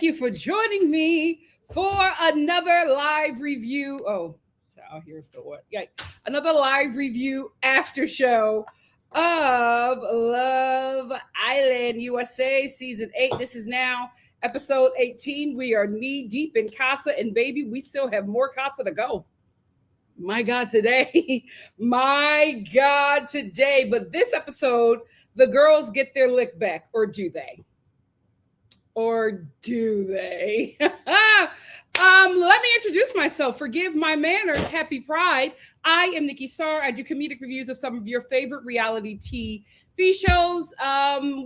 you for joining me for another live review. Oh, here's the what? Yeah, another live review after show of Love Island USA season 8. This is now episode 18. We are knee deep in Casa, and baby, we still have more Casa to go. My God, today. My God, today. But this episode, the girls get their lick back, or do they? Or do they? Let me introduce myself. Forgive my manners. Happy Pride. I am Nikki.Star. I do comedic reviews of some of your favorite reality TV shows.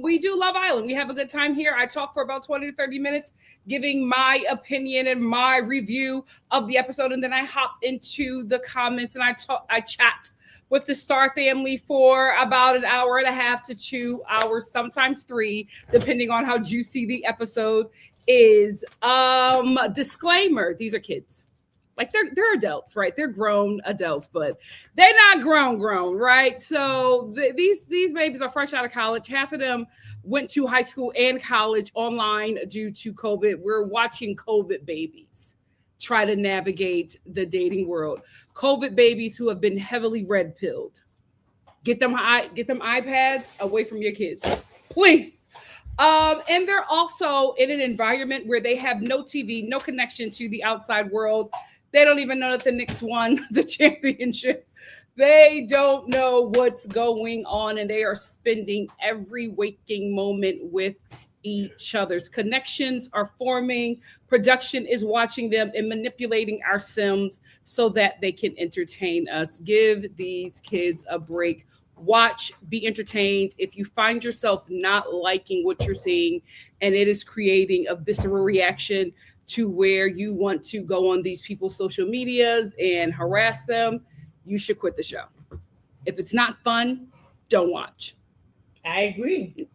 We do Love Island. We have a good time here. I talk for about 20 to 30 minutes, giving my opinion and my review of the episode. And then I hop into the comments and I chat with the Star family for about an hour and a half to 2 hours, sometimes 3, depending on how juicy the episode is. Disclaimer, these are kids. Like they're adults, right? They're grown adults, but they're not grown, right? So these babies are fresh out of college. Half of them went to high school and college online due to COVID. We're watching COVID babies try to navigate the dating world. COVID babies who have been heavily red pilled. Get them iPads away from your kids, please. And they're also in an environment where they have no TV, no connection to the outside world. They don't even know that the Knicks won the championship. They don't know what's going on, and they are spending every waking moment with each other's. Connections are forming. Production is watching them and manipulating our Sims so that they can entertain us. Give these kids a break. Watch, be entertained. If you find yourself not liking what you're seeing and it is creating a visceral reaction to where you want to go on these people's social medias and harass them, you should quit the show. If it's not fun, don't watch. I agree.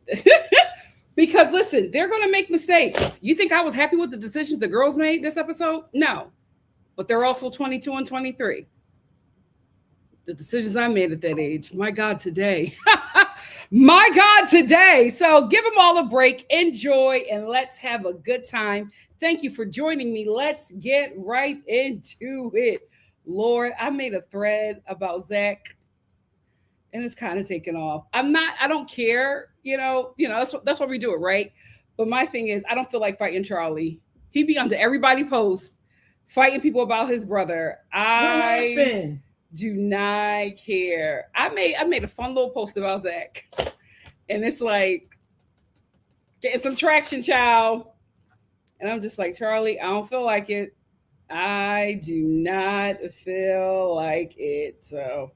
Because listen, they're going to make mistakes. You think I was happy with the decisions the girls made this episode? No. But they're also 22 and 23. The decisions I made at that age. My God, today. My God, today. So give them all a break. Enjoy, and let's have a good time. Thank you for joining me. Let's get right into it. Lord, I made a thread about Zach, and it's kind of taken off. I don't care. You know, that's why we do it, right? But my thing is, I don't feel like fighting Charlie. He be under everybody posts, fighting people about his brother. I do not care. I made a fun little post about Zach, and it's like getting some traction, child. And I'm just like, Charlie, I don't feel like it. I do not feel like it. So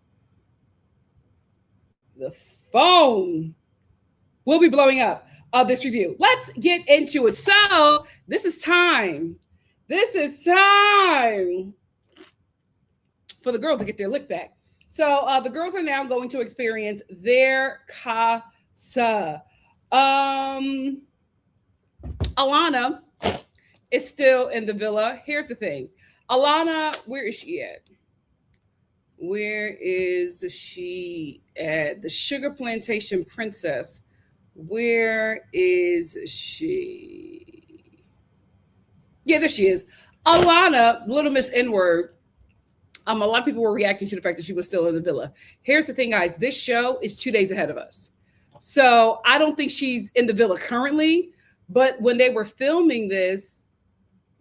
the phone will be blowing up this review. Let's get into it. So this is time. For the girls to get their lick back. So the girls are now going to experience their casa. Alana is still in the villa. Here's the thing. Alana, where is she at? Where is she at? The Sugar Plantation Princess. Where is she? Yeah, there she is. Alana, Little Miss N-word. A lot of people were reacting to the fact that she was still in the villa. Here's the thing, guys. This show is 2 days ahead of us. So I don't think she's in the villa currently. But when they were filming this,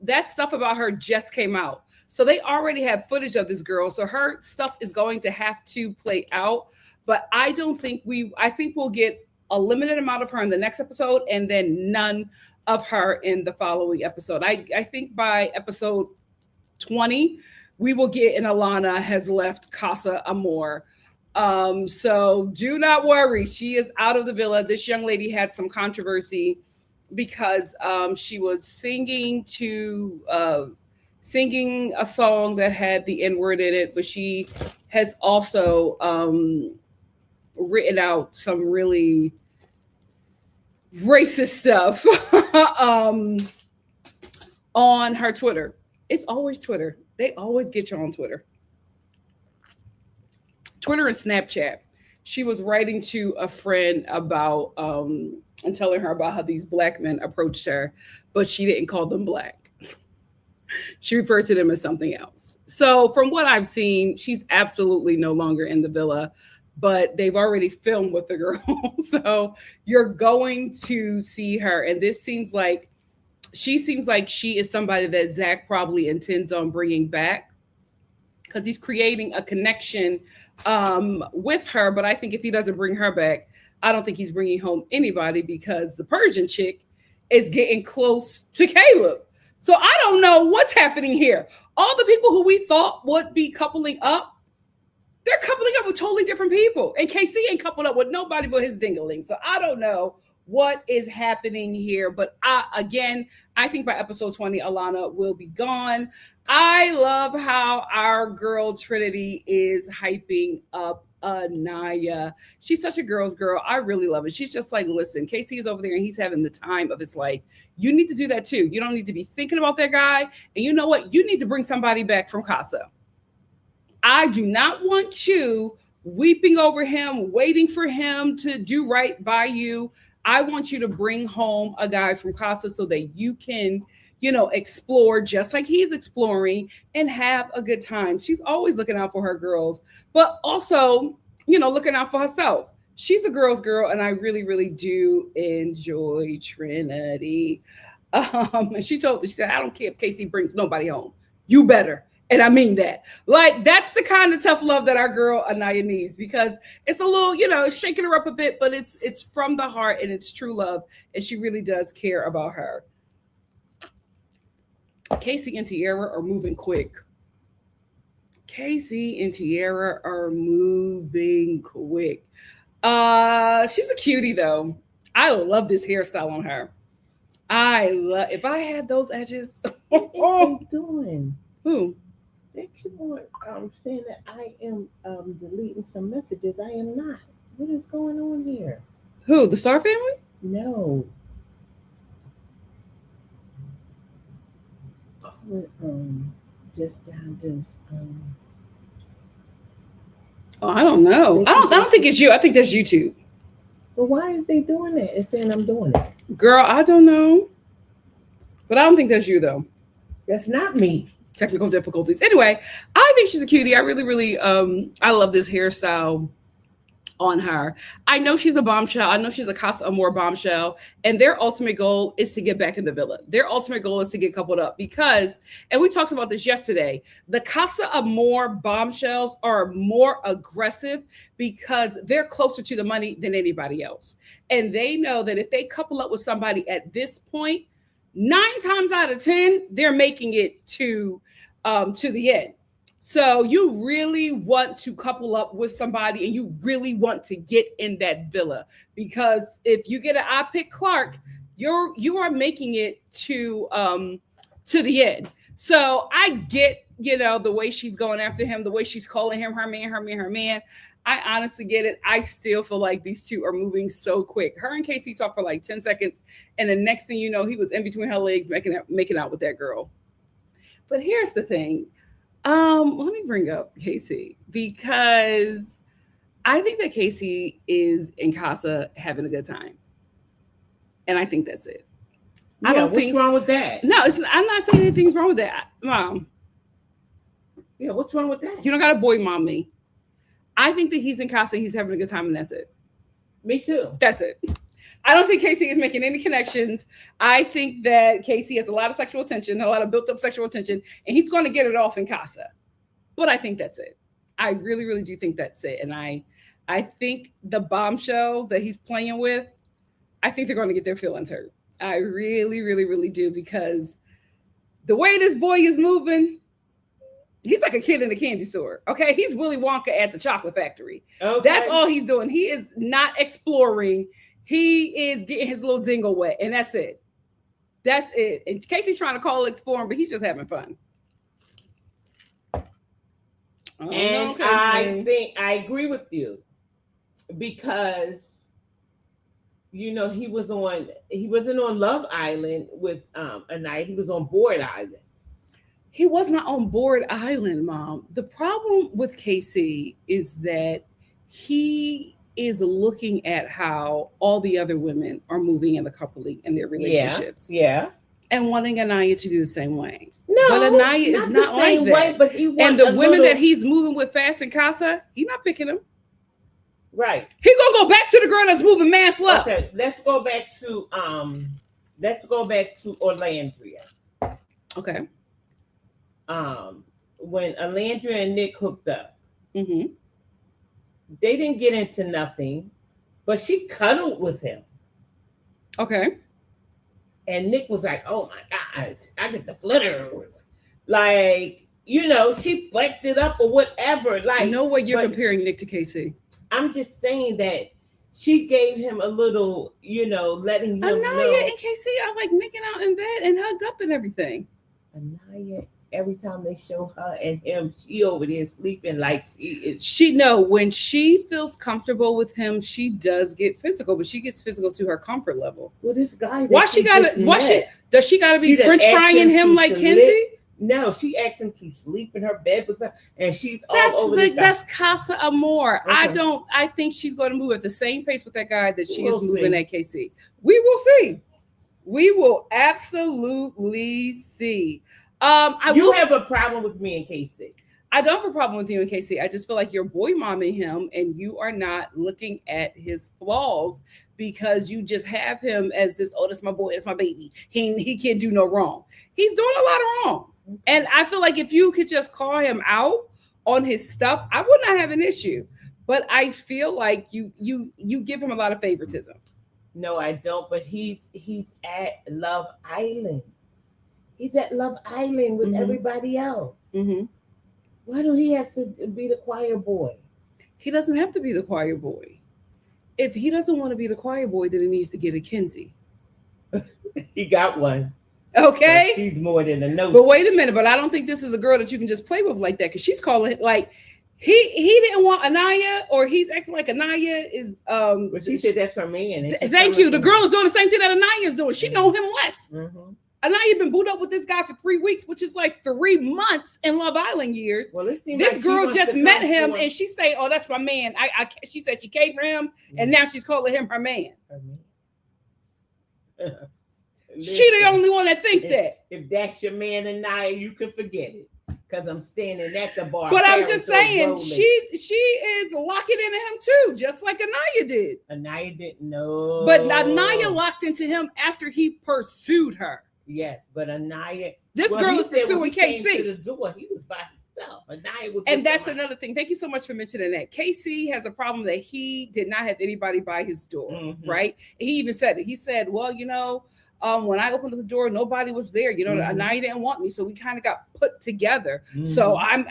that stuff about her just came out. So they already have footage of this girl. So her stuff is going to have to play out. But I think we'll get a limited amount of her in the next episode and then none of her in the following episode. I think by episode 20, we will get an Alana has left Casa Amor. So do not worry. She is out of the villa. This young lady had some controversy because she was singing a song that had the N-word in it, but she has also written out some really racist stuff on her Twitter. It's always Twitter. They always get you on Twitter. Twitter and Snapchat. She was writing to a friend about and telling her about how these black men approached her, but she didn't call them black. She referred to them as something else. So, from what I've seen, she's absolutely no longer in the villa, but they've already filmed with the girl. So, you're going to see her. And this seems like she is somebody that Zach probably intends on bringing back because he's creating a connection with her. But I think if he doesn't bring her back, I don't think he's bringing home anybody because the Persian chick is getting close to Caleb. So I don't know what's happening here. All the people who we thought would be coupling up, they're coupling up with totally different people. And KC ain't coupled up with nobody but his dingaling. So I don't know what is happening here. But I think by episode 20, Alana will be gone. I love how our girl Trinity is hyping up Anaya. She's such a girl's girl. I really love it. She's just like, listen, Casey is over there and he's having the time of his life. You need to do that too. You don't need to be thinking about that guy. And you know what? You need to bring somebody back from Casa. I do not want you weeping over him, waiting for him to do right by you. I want you to bring home a guy from Casa so that you can, explore just like he's exploring and have a good time. She's always looking out for her girls, but also, looking out for herself. She's a girl's girl, and I really, really do enjoy Trinity. And she said, I don't care if Casey brings nobody home. You better. And I mean that. Like, that's the kind of tough love that our girl Anaya needs, because it's a little, shaking her up a bit, but it's from the heart and it's true love. And she really does care about her. Casey and Tiara are moving quick. Casey and Tiara are moving quick. She's a cutie though. I love this hairstyle on her. If I had those edges. What are they doing? Who? They keep on saying that I am deleting some messages. I am not. What is going on here? Who? The Star family? No. Just down this. Oh, I don't know. I don't think it's you. I think that's YouTube. But why is they doing it? It's saying I'm doing it. Girl, I don't know. But I don't think that's you though. That's not me. Technical difficulties. Anyway, I think she's a cutie. I really, really I love this hairstyle on her. I know she's a bombshell. I know she's a Casa Amor bombshell. And their ultimate goal is to get back in the villa. Their ultimate goal is to get coupled up because, and we talked about this yesterday, the Casa Amor bombshells are more aggressive because they're closer to the money than anybody else. And they know that if they couple up with somebody at this point, 9 times out of 10, they're making it to the end. So you really want to couple up with somebody and you really want to get in that villa, because if you get an I pick Clark, you are making it to the end. So I get, the way she's going after him, the way she's calling him her man. I honestly get it. I still feel like these two are moving so quick. Her and Casey talked for like 10 seconds. And the next thing you know, he was in between her legs making out with that girl. But here's the thing. Let me bring up Casey, because I think that Casey is in Casa having a good time. And I think that's it. Yeah, I don't think what's wrong with that? No, I'm not saying anything's wrong with that, Mom. Yeah, what's wrong with that? You don't got to boy mom me. I think that he's in Casa and he's having a good time, and that's it. Me too. That's it. I don't think Casey is making any connections. I think that Casey has a lot of sexual attention, a lot of built up sexual attention, and he's going to get it off in Casa. But I think that's it. I really, really do think that's it. And I think the bombshells that he's playing with, I think they're going to get their feelings hurt. I really, really, really do, because the way this boy is moving, he's like a kid in a candy store. Okay. He's Willy Wonka at the chocolate factory. Okay. That's all he's doing. He is not exploring. He is getting his little dingle wet, and that's it. That's it. And Casey's trying to call it exploring, but he's just having fun. And I think I agree with you, because he wasn't on Love Island with Anaya. He was on Board Island. He was not on Board Island, Mom. The problem with Casey is that he is looking at how all the other women are moving in the coupling in their relationships. Yeah. And wanting Anaya to do the same way. No, but Anaya is not the same like that. way, but he and the women that he's moving with fast in Casa, he's not picking them. Right. He gonna go back to the girl that's moving mad slow. Okay, let's go back to Orlandria. Okay. When Orlandria and Nick hooked up, mm-hmm. they didn't get into nothing, but she cuddled with him. Okay. And Nick was like, "Oh my gosh, I get the flitters." Like, you know, she blacked it up or whatever. Like, no way you're comparing Nick to KC. I'm just saying that she gave him a little, you know, letting him know. Anaya and KC are like making out in bed and hugged up and everything. Anaya, every time they show her and him, she over there sleeping like she is. When she feels comfortable with him, she does get physical, but she gets physical to her comfort level. Well, this guy. Does she gotta be French frying him like Kenzie? No, she asked him to sleep in her bed with her, and she's all over this guy. That's Casa Amor. Okay. I think she's going to move at the same pace with that guy that she is moving at KC. We will see. We will absolutely see. You have a problem with me and KC. I don't have a problem with you and KC. I just feel like you're boy momming him and you are not looking at his flaws because you just have him as this, oh, that's my boy, that's my baby. He can't do no wrong. He's doing a lot of wrong. And I feel like if you could just call him out on his stuff, I would not have an issue. But I feel like you give him a lot of favoritism. No, I don't. But he's at Love Island. He's at Love Island with everybody else. Mm-hmm. Why do he have to be the choir boy? He doesn't have to be the choir boy. If he doesn't want to be the choir boy, then he needs to get a Kenzie. He got one. Okay. But she's more than a note. But wait a minute. But I don't think this is a girl that you can just play with like that, because she's calling it like he didn't want Anaya, or he's acting like Anaya is. But she said that's her man. Thank you. The girl is doing the same thing that Anaya is doing. She know him less. Mm-hmm. Anaya been booed up with this guy for 3 weeks, which is like 3 months in Love Island years. Well, this like girl just met him and she say, "Oh, that's my man." She said she came for him, and now she's calling him her man. She the only one that think that. If that's your man, Anaya, you can forget it, because I'm standing at the bar. But I'm just saying, she is locking into him too, just like Anaya did. Anaya didn't know. But Anaya locked into him after he pursued her. Yes, but Anaya. This girl is pursuing KC. To the door, he was by himself. Anaya was. And that's another thing. Thank you so much for mentioning that. KC has a problem that he did not have anybody by his door, right? And he even said it. He said, "Well, you know, when I opened the door, nobody was there. You know, Anaya didn't want me, so we kind of got put together. So I'm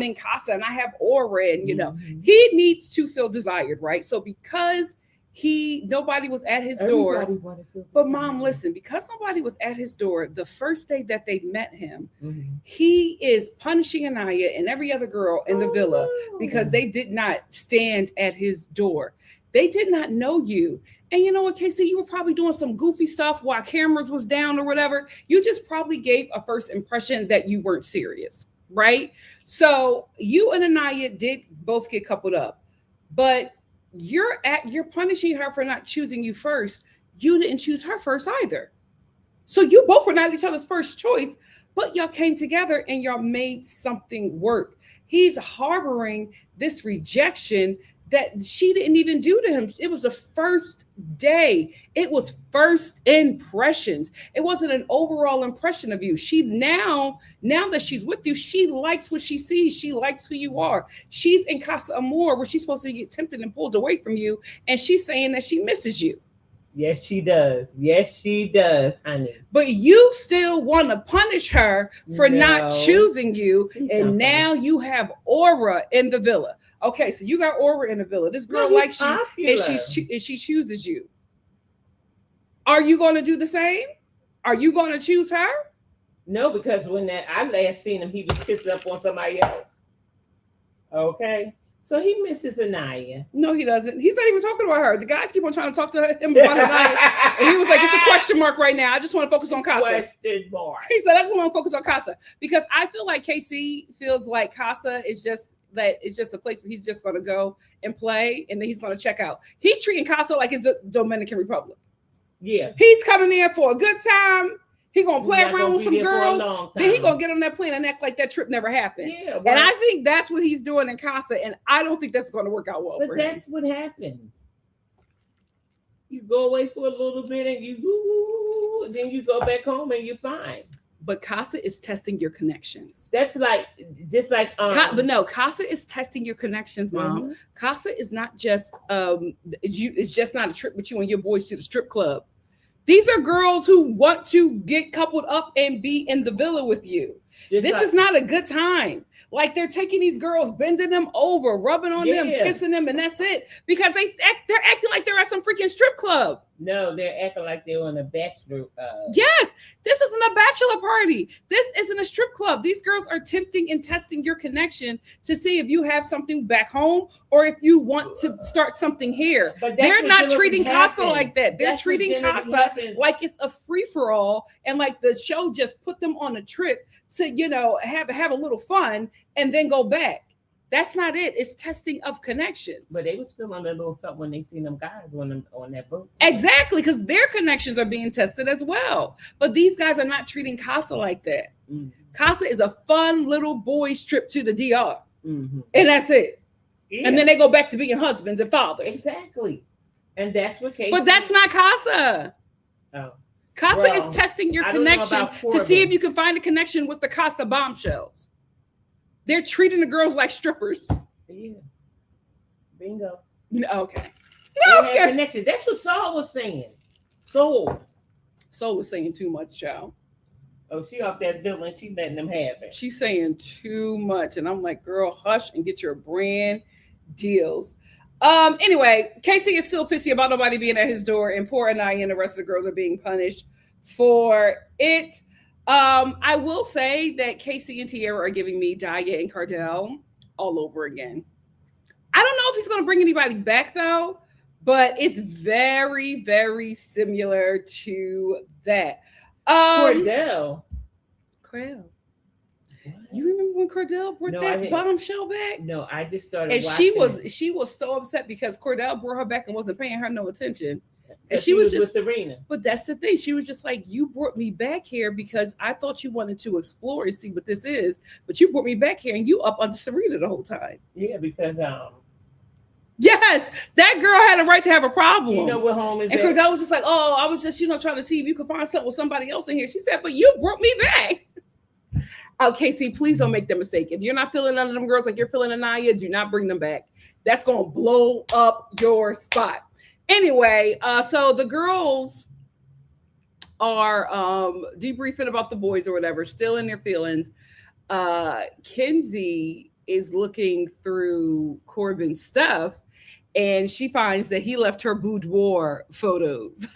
in Casa and I have aura, and you know, he needs to feel desired, right? So because nobody was at his door. But Mom, listen, because nobody was at his door the first day that they met him, he is punishing Anaya and every other girl in the villa because they did not stand at his door. They did not know you. And you know what, Casey, you were probably doing some goofy stuff while cameras was down or whatever. You just probably gave a first impression that you weren't serious, right? So you and Anaya did both get coupled up, but you're punishing her for not choosing you first. You didn't choose her first either. So you both were not each other's first choice, but y'all came together and y'all made something work. He's harboring this rejection that she didn't even do to him. It was the first day. It was first impressions. It wasn't an overall impression of you. She now that she's with you, she likes what she sees. She likes who you are. She's in Casa Amor, where she's supposed to get tempted and pulled away from you. And she's saying that she misses you. Yes, she does. Yes, she does, honey. But you still want to punish her for not choosing you. And now you have aura in the villa. Okay, so you got aura in the villa. This girl likes you and she chooses you. Are you going to do the same? Are you going to choose her? No, because when I last seen him, he was kissing up on somebody else. Okay. So he misses Anaya. No, he doesn't. He's not even talking about her. The guys keep on trying to talk to him about Anaya. And he was like, it's a question mark right now. I just want to focus on Casa. Question mark. He said, I just want to focus on Casa. Because I feel like KC feels like Casa is just that it's just a place where he's just going to go and play, and then he's going to check out. He's treating Casa like it's the Dominican Republic. Yeah. He's coming there for a good time. He gonna play around with some girls. Then he gonna get on that plane and act like that trip never happened. Yeah, well, and I think that's what he's doing in Casa, and I don't think that's gonna work out well for him. But that's what happens. You go away for a little bit and then you go back home and you're fine. But Casa is testing your connections. That's like just like but no, Casa is testing your connections, Mom. Mm-hmm. Casa is not just it's just not a trip with you and your boys to the strip club. These are girls who want to get coupled up and be in the villa with you. This is not a good time. Like they're taking these girls, bending them over, rubbing on them, kissing them, and that's it. Because they're acting like they're at some freaking strip club. No, they're acting like they're on a bachelor. Yes, this isn't a bachelor party. This isn't a strip club. These girls are tempting and testing your connection to see if you have something back home or if you want to start something here. But they're not treating Casa like that. They're treating Casa like it's a free-for-all, and like the show just put them on a trip to, you know, have a little fun and then go back. That's not it. It's testing of connections. But they was feeling a little something when they seen them guys on that boat. Exactly, because their connections are being tested as well. But these guys are not treating Casa like that. Mm-hmm. Casa is a fun little boys trip to the DR. Mm-hmm. And that's it. Yeah. And then they go back to being husbands and fathers. Exactly. And that's what Casey. But that's not Casa. Oh. Casa is testing your connection to see if you can find a connection with the Casa bombshells. They're treating the girls like strippers. Yeah. Bingo. Okay. Connection. That's what Saul was saying. Soul was saying too much, child. Oh, she off that villain. She letting them have it. She's saying too much. And I'm like, girl, hush and get your brand deals. Anyway, Casey is still pissy about nobody being at his door, and poor Anaya and the rest of the girls are being punished for it. I will say that Casey and Tierra are giving me Daya and Cardell all over again. I don't know if he's going to bring anybody back, though, but it's very, very similar to that. Cordell. You remember when Cordell brought that bombshell back? No, I just started and watching. She was so upset because Cordell brought her back and wasn't paying her no attention. And she was just with Serena. But that's the thing. She was just like, you brought me back here because I thought you wanted to explore and see what this is. But you brought me back here and you up under Serena the whole time. Yeah, because yes, that girl had a right to have a problem. You know what home is? And Cordell was just like, oh, I was just, trying to see if you could find something with somebody else in here. She said, but you brought me back. Okay, see, please don't make that mistake. If you're not feeling none of them girls like you're feeling Anaya, do not bring them back. That's going to blow up your spot. Anyway, so the girls are debriefing about the boys or whatever, still in their feelings. Kenzie is looking through Corbin's stuff, and she finds that he left her boudoir photos.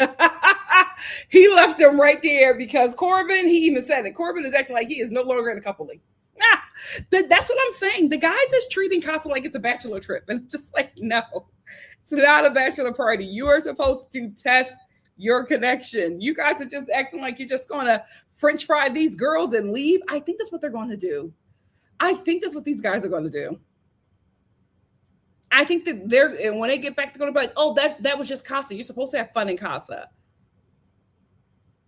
He left them right there because Corbin, he even said it. Corbin is acting like he is no longer in a coupling. That's what I'm saying. The guys is treating Casa like it's a bachelor trip. And I'm just like, no. It's not a bachelor party. You are supposed to test your connection. You guys are just acting like you're just going to French fry these girls and leave. I think that's what they're going to do. I think that's what these guys are going to do. I think that and when they get back, they're going to be like, oh, that was just Casa. You're supposed to have fun in Casa.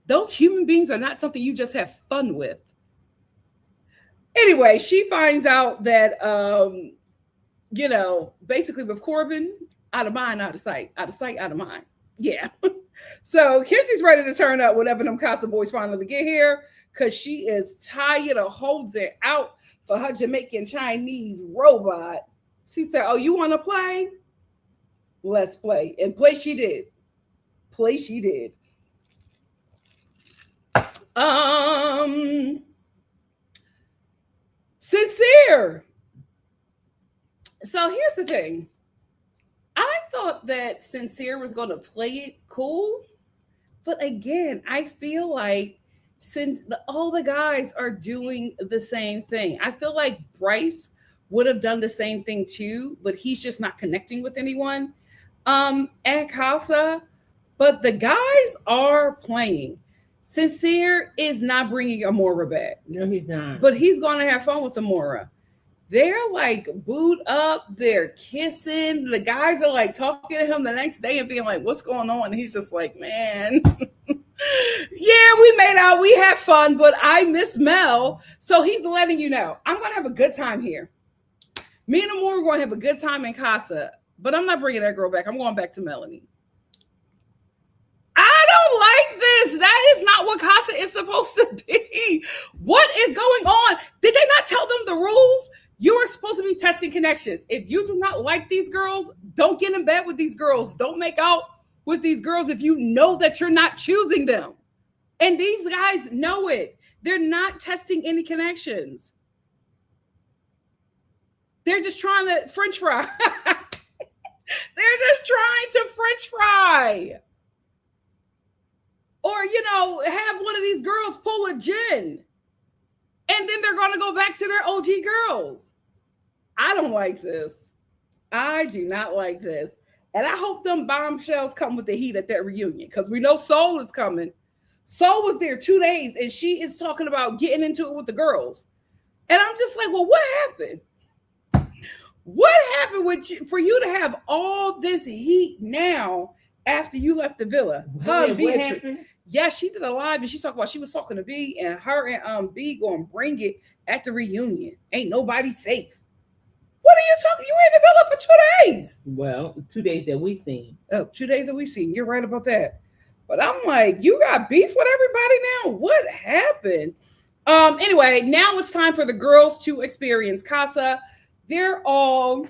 Those human beings are not something you just have fun with. Anyway, she finds out that, basically with Corbin, out of mind, out of sight, out of mind. Yeah. So Kenzie's ready to turn up whenever them Casa boys finally get here because she is tired of holding out for her Jamaican Chinese robot. She said, oh, you want to play? Let's play. And play she did. Sincere. So here's the thing. I thought that Sincere was going to play it cool. But again, I feel like since all the guys are doing the same thing, I feel like Bryce would have done the same thing too, but he's just not connecting with anyone at Casa. But the guys are playing. Sincere is not bringing Amora back. No, he's not. But he's going to have fun with Amora. They're like booed up, they're kissing. The guys are like talking to him the next day and being like, what's going on? And he's just like, man, yeah, we made out, we had fun, but I miss Mel. So he's letting you know, I'm going to have a good time here. Me and Amore are going to have a good time in Casa, but I'm not bringing that girl back. I'm going back to Melanie. I don't like this. That is not what Casa is supposed to be. What is going on? Did they not tell them the rules? You are supposed to be testing connections. If you do not like these girls, don't get in bed with these girls. Don't make out with these girls if you know that you're not choosing them. And these guys know it. They're not testing any connections. They're just trying to French fry. They're just trying to French fry. Or, have one of these girls pull a gin. And then they're going to go back to their OG girls. I don't like this. I do not like this. And I hope them bombshells come with the heat at that reunion. Because we know Soul is coming. Soul was there 2 days. And she is talking about getting into it with the girls. And I'm just like, well, what happened? What happened for you to have all this heat now after you left the villa? What happened? Yeah, she did a live and she was talking to B, and her and B gonna bring it at the reunion. Ain't nobody safe. What are you talking? You were in the villa for 2 days. Well, 2 days that we seen. Oh, 2 days that we seen. You're right about that. But I'm like, you got beef with everybody now? What happened? Anyway, now it's time for the girls to experience Casa. They're all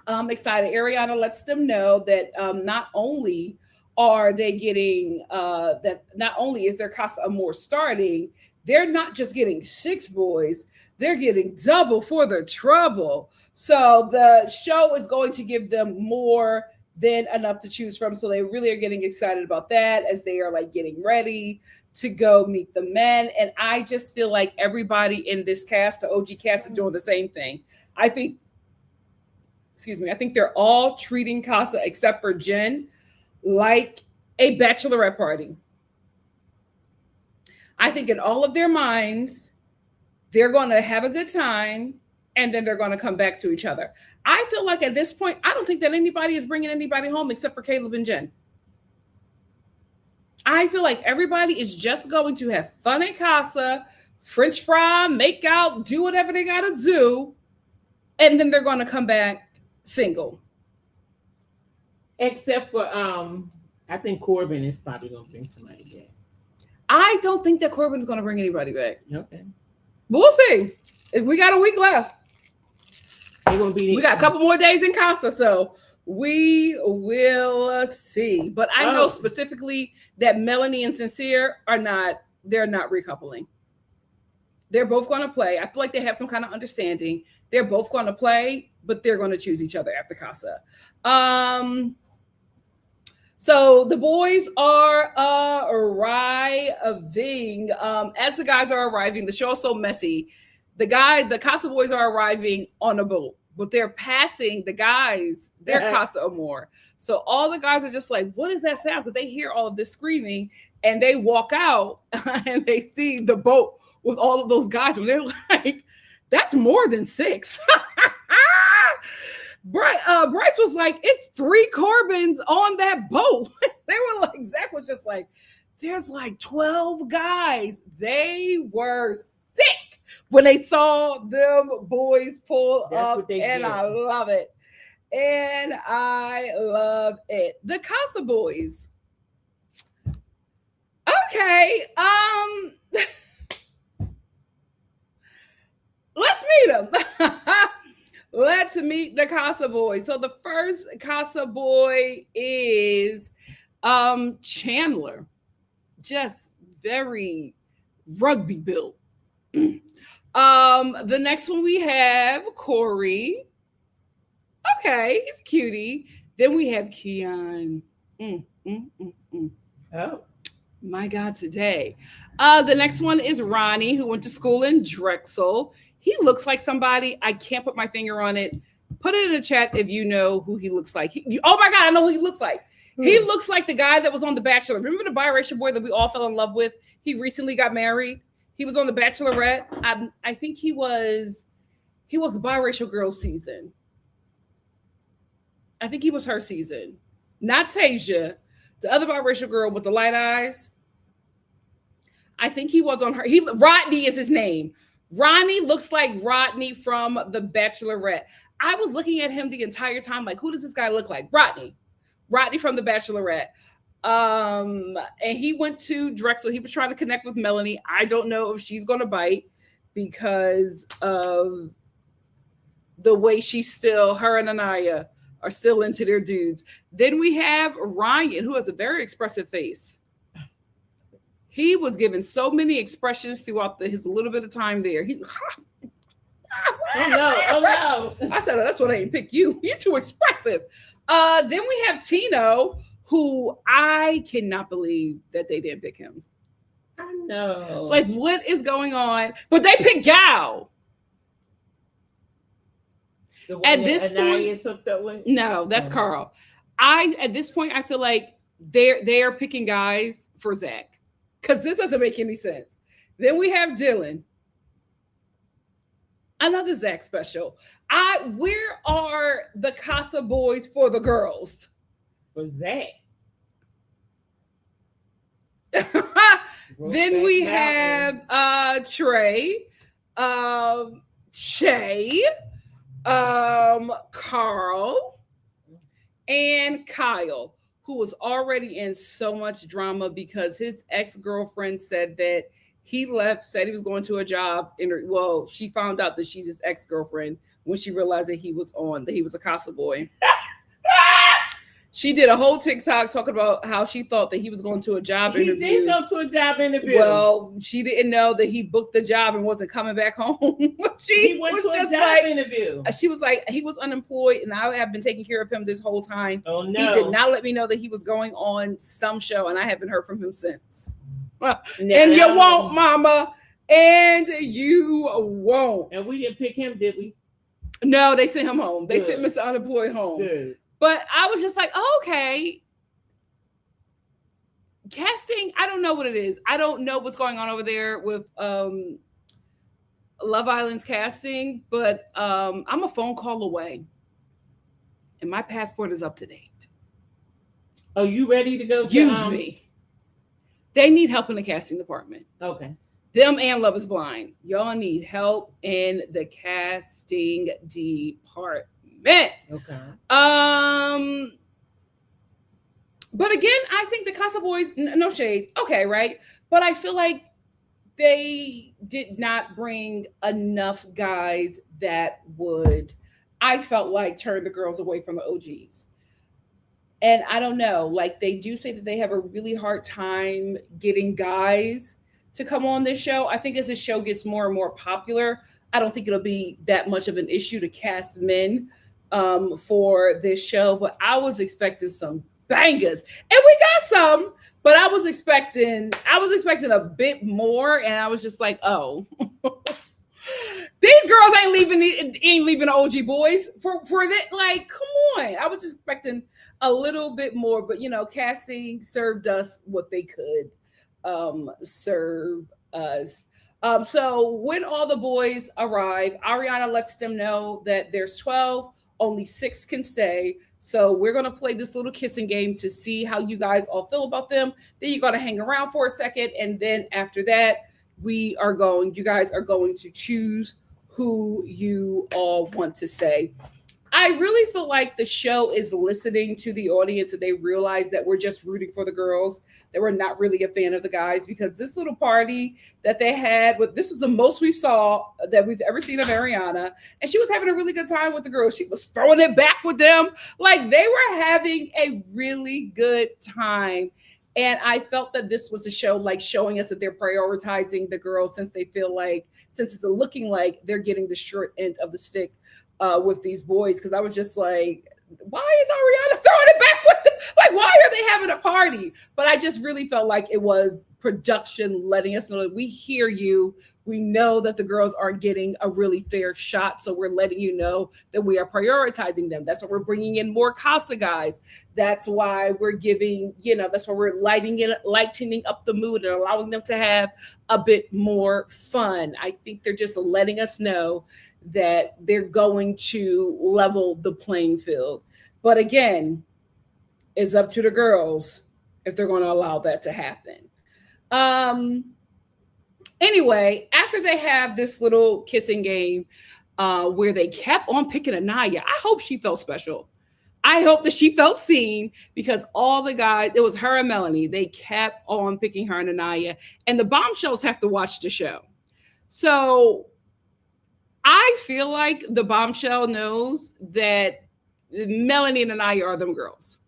excited. Ariana lets them know that not only are they getting that not only is their Casa Amor starting, they're not just getting 6 boys, they're getting double for their trouble. So the show is going to give them more than enough to choose from. So they really are getting excited about that as they are like getting ready to go meet the men. And I just feel like everybody in this cast, the OG cast, is doing the same thing. I think they're all treating Casa, except for Jen, like a bachelorette party. I think in all of their minds, they're going to have a good time and then they're going to come back to each other. I feel like at this point, I don't think that anybody is bringing anybody home except for Caleb and Jen. I feel like everybody is just going to have fun at Casa, French fry, make out, do whatever they got to do, and then they're going to come back single. Except for, I think Corbin is probably going to bring somebody back. I don't think that Corbin's going to bring anybody back. Okay. But we'll see. We got a week left. We got a couple more days in Casa, so we will see. But I know specifically that Melanie and Sincere they're not recoupling. They're both going to play. I feel like they have some kind of understanding. They're both going to play, but they're going to choose each other after Casa. So the boys are arriving. As the guys are arriving, the show is so messy. The Casa boys are arriving on a boat, but they're passing the guys, their Casa Amor. So all the guys are just like, what is that sound? Because they hear all of this screaming and they walk out and they see the boat with all of those guys. And they're like, that's more than 6. Bryce was like, it's 3 Corbins on that boat. They were like, Zach was just like, there's like 12 guys. They were sick when they saw them boys pull up, and I love it. And I love it. The Casa boys. Okay. Let's meet them. Let's meet the Casa boys. So the first Casa boy is Chandler. Just very rugby built. The next one we have Corey. Okay, he's cutie. Then we have Keon. Oh. My God, today. The next one is Ronnie, who went to school in Drexel. He looks like somebody. I can't put my finger on it. Put it in the chat if you know who he looks like. Oh my God, I know who he looks like. He looks like the guy that was on The Bachelor. Remember the biracial boy that we all fell in love with? He recently got married. He was on The Bachelorette. I think he was He was the biracial girl season. I think he was her season. Not Tasia, the other biracial girl with the light eyes. I think he was on her. Rodney is his name. Ronnie looks like Rodney from The Bachelorette. I was looking at him the entire time, like, who does this guy look like? Rodney from The Bachelorette. And he went to Drexel. He was trying to connect with Melanie. I don't know if she's going to bite because of the way her and Anaya are still into their dudes. Then we have Ryan, who has a very expressive face. He was given so many expressions throughout his little bit of time there. Oh no. I said, that's what I ain't pick you. You're too expressive. Then we have Tino, who I cannot believe that they didn't pick him. I know. Like, what is going on? But they picked Gal. At this point, hooked up with? No, that's Carl. At this point, I feel like they are picking guys for Zach. Because this doesn't make any sense. Then we have Dylan. Another Zach special. Where are the Casa Boys for the girls? For Zach. Then we have Trey, Shay, Carl, and Kyle, who was already in so much drama because his ex-girlfriend said that he left, said he was going to a job. She found out that she's his ex-girlfriend when she realized that he was a Casa Boy. She did a whole TikTok talking about how she thought that he was going to a job interview. He did go to a job interview. Well, she didn't know that he booked the job and wasn't coming back home. He went to a job interview. She was like, he was unemployed and I have been taking care of him this whole time. Oh, no. He did not let me know that he was going on some show and I haven't heard from him since. And you won't, mama. And you won't. And we didn't pick him, did we? No, they sent him home. Good. They sent Mr. Unemployed home. Good. But I was just like, oh, okay. Casting, I don't know what it is. I don't know what's going on over there with Love Island's casting, but I'm a phone call away. And my passport is up to date. Oh, you ready to go? Use me. They need help in the casting department. Okay. Them and Love is Blind. Y'all need help in the casting department. Okay. But again, I think the Casa Boys, no shade, okay, right? But I feel like they did not bring enough guys that would, I felt like, turn the girls away from the OGs. And I don't know, like they do say that they have a really hard time getting guys to come on this show. I think as the show gets more and more popular, I don't think it'll be that much of an issue to cast men for this show, but I was expecting some bangers, and we got some. But I was expecting a bit more, and I was just like, oh, these girls ain't leaving the OG boys for that. Like, come on! I was expecting a little bit more, but casting served us what they could serve us. So when all the boys arrive, Ariana lets them know that there's 12. Only 6 can stay. So we're going to play this little kissing game to see how you guys all feel about them. Then you're going to hang around for a second. And then after that, you guys are going to choose who you all want to stay. I really feel like the show is listening to the audience and they realize that we're just rooting for the girls, that we're not really a fan of the guys, because this little party that they had, this was the most we saw that we've ever seen of Ariana. And she was having a really good time with the girls. She was throwing it back with them. Like they were having a really good time. And I felt that this was a show like showing us that they're prioritizing the girls since it's looking like they're getting the short end of the stick with these boys, because I was just like, why is Ariana throwing it back with them? Like, why are they having a party? But I just really felt like it was production letting us know that we hear you. We know that the girls aren't getting a really fair shot, so we're letting you know that we are prioritizing them. That's why we're bringing in more Casa guys. That's why we're giving, that's why we're lightening up the mood and allowing them to have a bit more fun. I think they're just letting us know that they're going to level the playing field. But again, it's up to the girls if they're going to allow that to happen. Anyway, after they have this little kissing game where they kept on picking Anaya, I hope she felt special. I hope that she felt seen, because all the guys, it was her and Melanie, they kept on picking her and Anaya. And the bombshells have to watch the show. So I feel like the bombshell knows that Melanie and Anaya are them girls.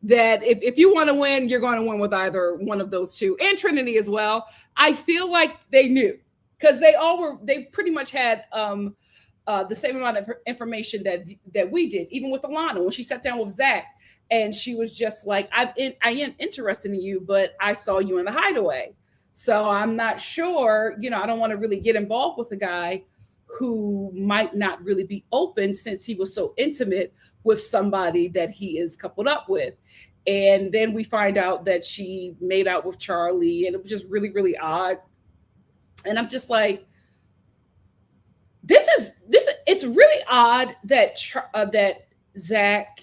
That if you want to win, you're going to win with either one of those two, and Trinity as well. I feel like they knew, because they pretty much had the same amount of information that we did, even with Alana when she sat down with Zach, and she was just like, I am interested in you, but I saw you in the hideaway, so I'm not sure. I don't want to really get involved with a guy who might not really be open, since he was so intimate with somebody that he is coupled up with. And then we find out that she made out with Charlie, and it was just really, really odd. And I'm just like, this is it's really odd that that Zach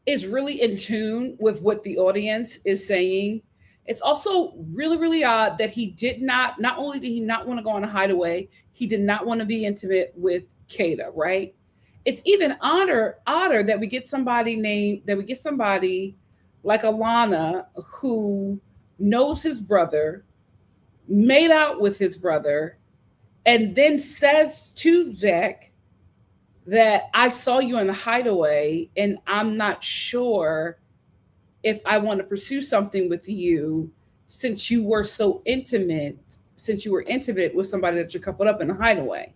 is really in tune with what the audience is saying. It's also really, really odd that he did not only did he not want to go on a hideaway, he did not want to be intimate with Kata, right? It's even odder that we get somebody like Alana, who knows his brother, made out with his brother, and then says to Zach that I saw you in the hideaway, and I'm not sure if I want to pursue something with you, since you were so intimate, with somebody that you coupled up in the hideaway.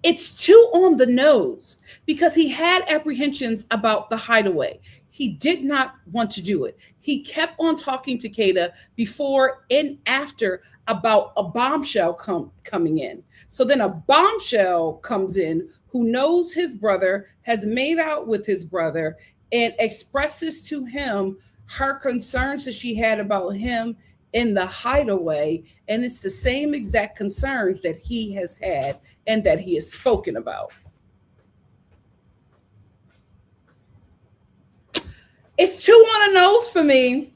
It's too on the nose, because he had apprehensions about the hideaway. He did not want to do it. He kept on talking to Kata before and after about a bombshell coming in. So then a bombshell comes in who knows his brother, has made out with his brother, and expresses to him her concerns that she had about him in the hideaway. And it's the same exact concerns that he has had and that he has spoken about. It's too on the nose for me.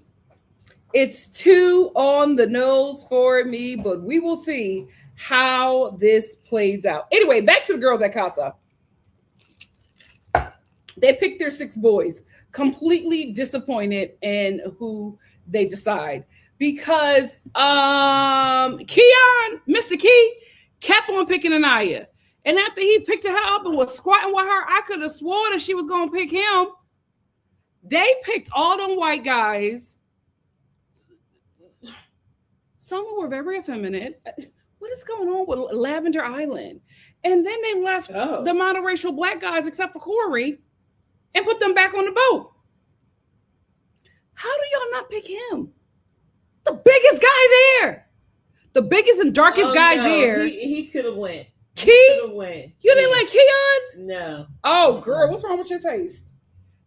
It's too on the nose for me, but we will see how this plays out. Anyway, back to the girls at Casa. They picked their 6 boys, completely disappointed in who they decide, because Keon, Mr. Key, kept on picking Anaya. And after he picked her up and was squatting with her, I could have sworn that she was going to pick him. They picked all them white guys. Some were very effeminate. What is going on with Lavender Island? And then they left the monoracial black guys, except for Corey, and put them back on the boat. How do y'all not pick him? The biggest guy there. The biggest and darkest guy there. He could have went. Key? You didn't like Keon? No. Oh, girl, what's wrong with your taste?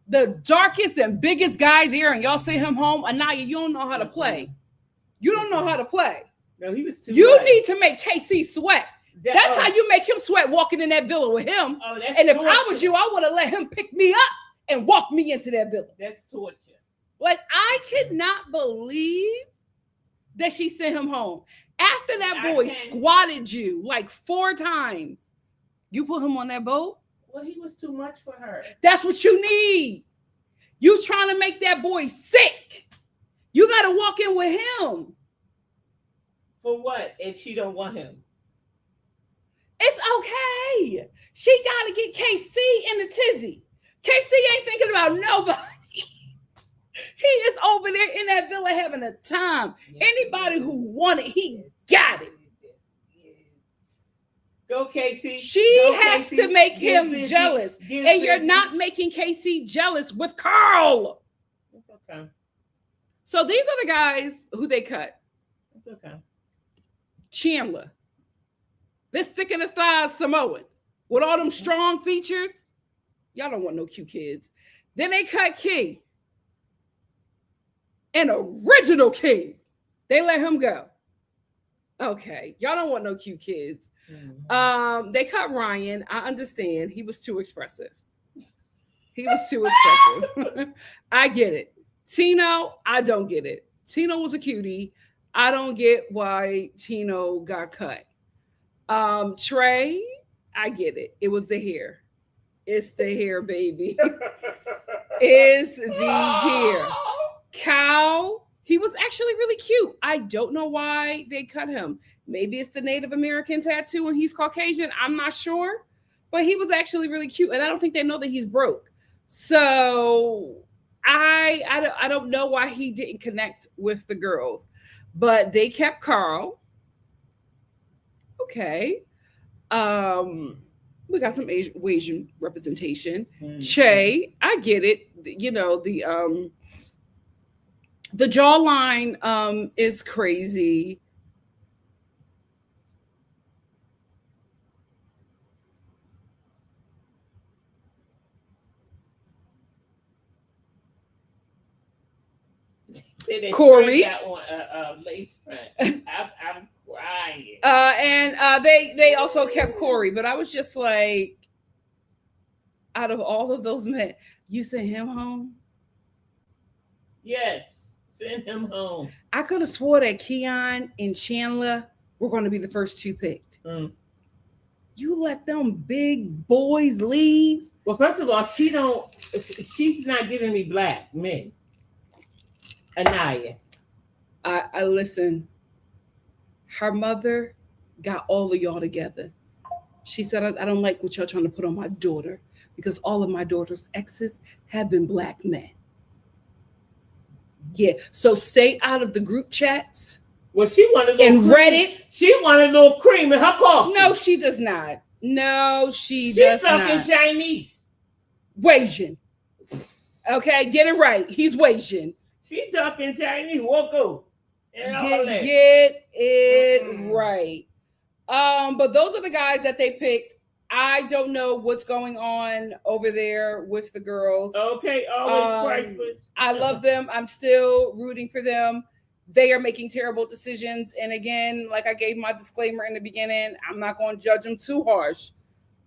The darkest and biggest guy there, and y'all send him home. Anaya, you don't know how to play. You don't know how to play. No, he was too You much. need to make KC sweat. That's how you make him sweat, walking in that villa with him. Oh, that's and if torture. I was you, I would have let him pick me up and walk me into that villa. That's torture. Like, I could not believe that she sent him home. After that boy squatted you like 4 times, you put him on that boat? Well, he was too much for her. That's what you need. You trying to make that boy sick. You got to walk in with him. For what if she don't want him? It's okay. She got to get KC in the tizzy. KC ain't thinking about nobody. He is over there in that villa having a time. Anybody who wanted, he got it. Go, Casey. She has to make him jealous. And you're not making KC jealous with Carl. It's okay. So these are the guys who they cut. It's okay. Chandler. This thick in the thighs Samoan. With all them strong features. Y'all don't want no cute kids. Then they cut Key. An original king. They let him go. Okay, y'all don't want no cute kids. They cut Ryan. I understand. He was too expressive. He was too expressive. I get it. Tino, I don't get it. Tino was a cutie. I don't get why Tino got cut. Trey, I get it. It was the hair. It's the hair, baby. It's the hair. Cal, he was actually really cute. I don't know why they cut him. Maybe it's the Native American tattoo and he's Caucasian. I'm not sure. But he was actually really cute. And I don't think they know that he's broke. So I don't know why he didn't connect with the girls. But they kept Carl. Okay. We got some Asian representation. Che, I get it. You know, the jawline is crazy. Corey, lace front. I'm crying. And they also kept Corey, but I was just like, out of all of those men, you sent him home? Yes, send him home. I could have swore that Keon and Chandler were going to be the first two picked. You let them big boys leave? Well, first of all, she's not giving me black men. Anaya. I listen. Her mother got all of y'all together. She said, I don't like what y'all trying to put on my daughter because all of my daughter's exes have been black men. Yeah, so stay out of the group chats. Well, she wanted and Reddit. She wanted a little cream in her coffee. No, she does not. No, she does not. She's talking Chinese. Wasian. Okay, get it right. He's Wasian. She talking Chinese. Woko. Get it right. But those are the guys that they picked. I don't know what's going on over there with the girls. Okay, always priceless. I love them. I'm still rooting for them. They are making terrible decisions. And again, like I gave my disclaimer in the beginning, I'm not going to judge them too harsh.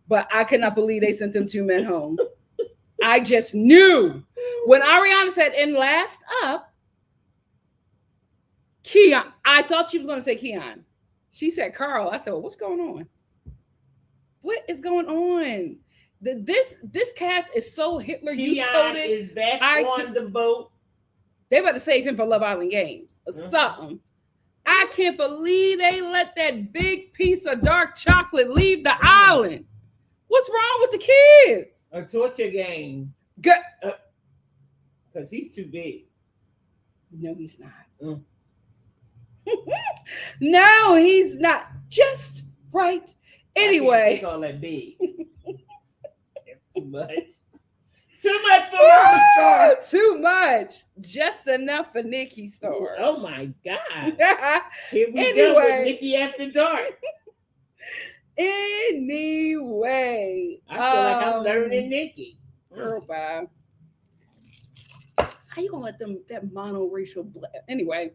But I cannot believe they sent them two men home. I just knew. When Ariana said, "And last up, Keon." I thought she was going to say Keon. She said Carl. I said, well, what's going on? What is going on? This cast is so Hitler Keon coded. Is back on the boat. They better save him for Love Island Games or something. I can't believe they let that big piece of dark chocolate leave the island. What's wrong with the kids? A torture game. Good. Because he's too big. No, he's not. No, he's not. Just right. Anyway. I all that big. Too much. Too much for Nikki.Star. Too much. Just enough for NikkiStar. Oh my God. Here we anyway. go with Nikki After Dark. Anyway. I feel like I'm learning Nikki. Girl, bye. How you gonna let them that monoracial anyway?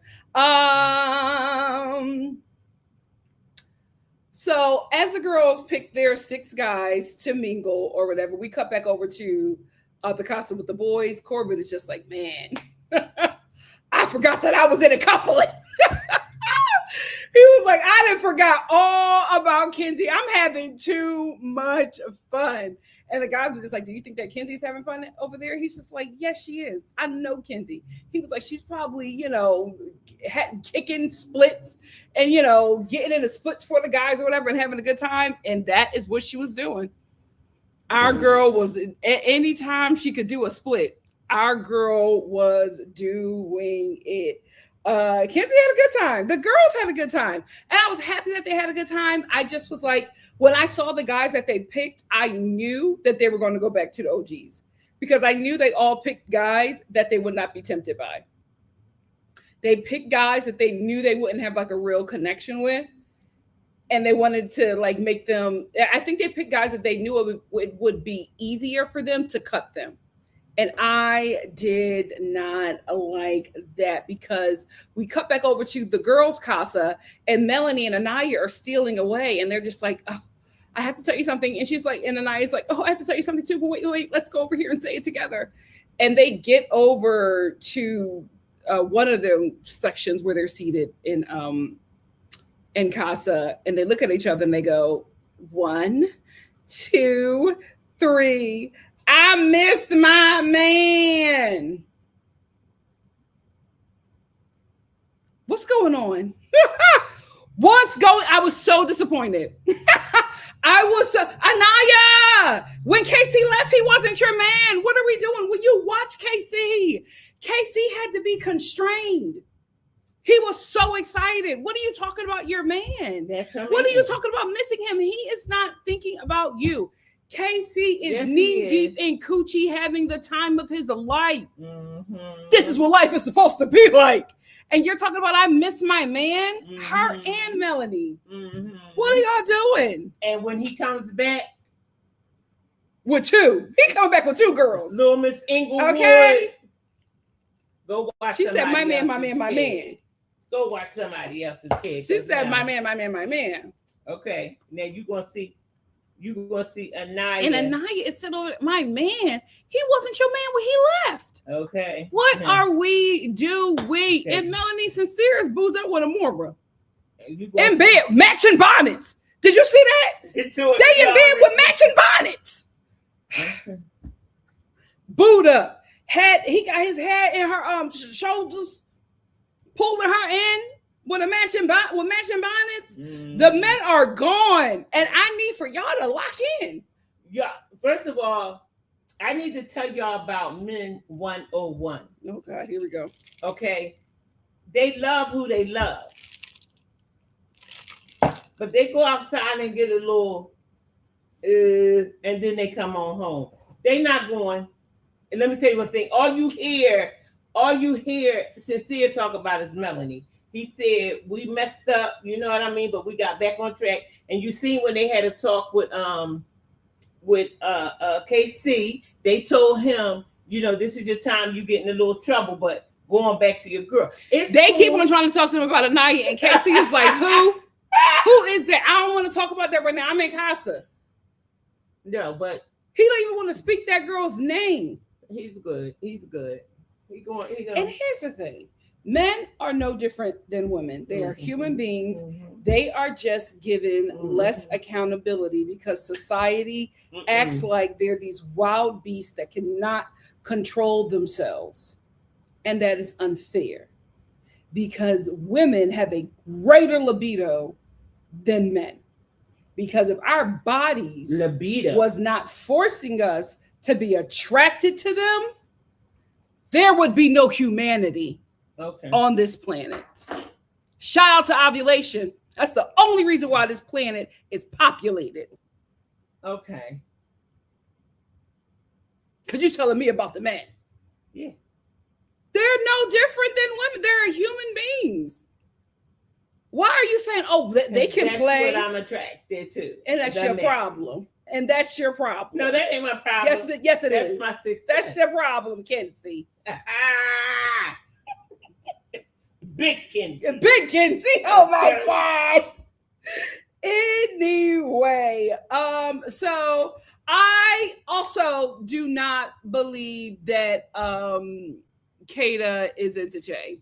So as the girls pick their 6 guys to mingle or whatever, we cut back over to the costume with the boys. Corbin is just like, man, I forgot that I was in a couple. He was like, I done forgot all about Kenzie. I'm having too much fun. And the guys were just like, do you think that Kenzie's having fun over there? He's just like, yes, she is. I know Kenzie. He was like, she's probably, kicking splits and, getting into splits for the guys or whatever and having a good time. And that is what she was doing. Our girl was, anytime she could do a split, our girl was doing it. Kenzie had a good time. The girls had a good time. And I was happy that they had a good time. I just was like, when I saw the guys that they picked, I knew that they were going to go back to the OGs because I knew they all picked guys that they would not be tempted by. They picked guys that they knew they wouldn't have like a real connection with. And they wanted to like make them, I think they picked guys that they knew it would be easier for them to cut them. And I did not like that because we cut back over to the girls' casa and Melanie and Anaya are stealing away. And they're just like, oh, I have to tell you something. And she's like, and Anaya's like, oh, I have to tell you something too. But wait, let's go over here and say it together. And they get over to one of the sections where they're seated in casa. And they look at each other and they go, 1, 2, 3. I miss my man. What's going on? I was so disappointed. I was so, Anaya, when Casey left, he wasn't your man. What are we doing? Will you watch Casey? Casey had to be constrained. He was so excited. What are you talking about your man? What are you talking about missing him? He is not thinking about you. Casey is knee deep in coochie, having the time of his life. Mm-hmm. This is what life is supposed to be like. And you're talking about I miss my man, mm-hmm. her and Melanie. Mm-hmm. What are y'all doing? And when he comes back with 2, he coming back with 2 girls. Little Miss Inglewood. Okay. Go watch. She said, "My man, my man, my man." Go watch somebody else's kid. She said, "My man, my man, my man." Okay, now you gonna see Anaya. And Anaya is sitting over, my man. He wasn't your man when he left. Okay. What are we doing? Okay. And Melanie Sincere is boozed up with Amora. In bed, matching bonnets. Did you see that? They in bed with matching bonnets. Okay. Booed up. He got his head in her shoulders, pulling her in with matching bonnets. Mm. The men are gone, and I need for y'all to lock in. Yeah. First of all, I need to tell y'all about Men 101. Oh God, here we go. Okay, they love who they love, but they go outside and get a little, and then they come on home. They not going. And let me tell you one thing. All you hear Sincere talk about is Melanie. He said, we messed up, you know what I mean? But we got back on track. And you seen when they had a talk with KC, they told him, you know, this is your time, you get in a little trouble, but going back to your girl. They keep on trying to talk to him about Anaya, and Casey is like, who? Who is that? I don't want to talk about that right now. I'm in casa. No, but he don't even want to speak that girl's name. He's good. He going. And here's the thing. Men are no different than women. They are human beings. Mm-hmm. They are just given less accountability because society acts like they're these wild beasts that cannot control themselves. And that is unfair because women have a greater libido than men. Because if our bodies was not forcing us to be attracted to them, there would be no humanity on this planet. Shout out to ovulation. That's the only reason why this planet is populated. Okay. Because you're telling me about the men. Yeah. They're no different than women. They're human beings. Why are you saying, oh, they can play? That's what I'm attracted to. And that's your problem. And that's your problem. No, that ain't my problem. Yes, it is. That's my success. That's your problem, Kenzie. Big Kenzie. Big Kenzie. Oh my God. Anyway, so I also do not believe that Kata is into Che.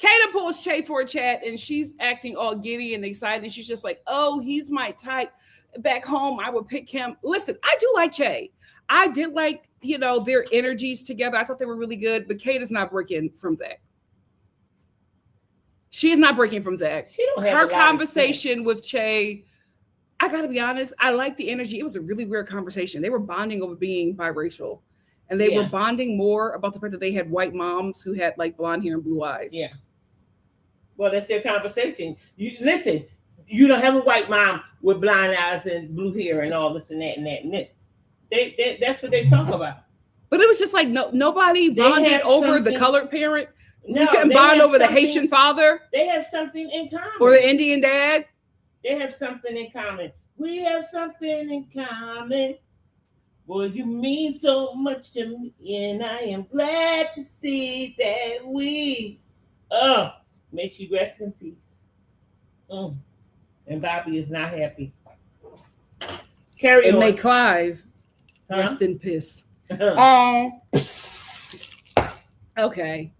Kata pulls Che for a chat and she's acting all giddy and excited. And she's just like, oh, he's my type. Back home, I would pick him. Listen, I do like Che. I did like, their energies together. I thought they were really good, but Kata's not breaking from Zach. She is not breaking from Zach. Her conversation with Che, I got to be honest, I like the energy. It was a really weird conversation. They were bonding over being biracial. And they were bonding more about the fact that they had white moms who had like blonde hair and blue eyes. Yeah. Well, that's their conversation. Listen, you don't have a white mom with blind eyes and blue hair and all this and that and that and this. That's what they talk about. But it was just like nobody bonded over the colored parent. No, you couldn't bond over the Haitian father. They have something in common. Or the Indian dad. They have something in common. We have something in common. Well, you mean so much to me, and I am glad to see that we. Uh, may she rest in peace. Mm. And Bobby is not happy. Carry And may on. Clive Huh? rest in piss. Uh-huh. Okay.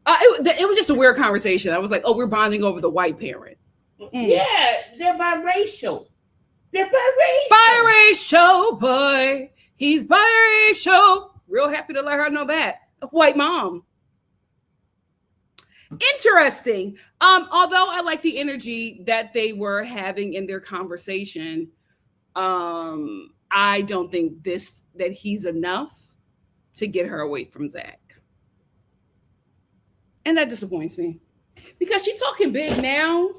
It was just a weird conversation. I was like, oh, we're bonding over the white parent. Yeah, they're biracial. They're biracial. Biracial boy. He's biracial. Real happy to let her know that. A white mom. Interesting. Although I like the energy that they were having in their conversation, I don't think that he's enough to get her away from Zach. And that disappoints me. Because she's talking big now,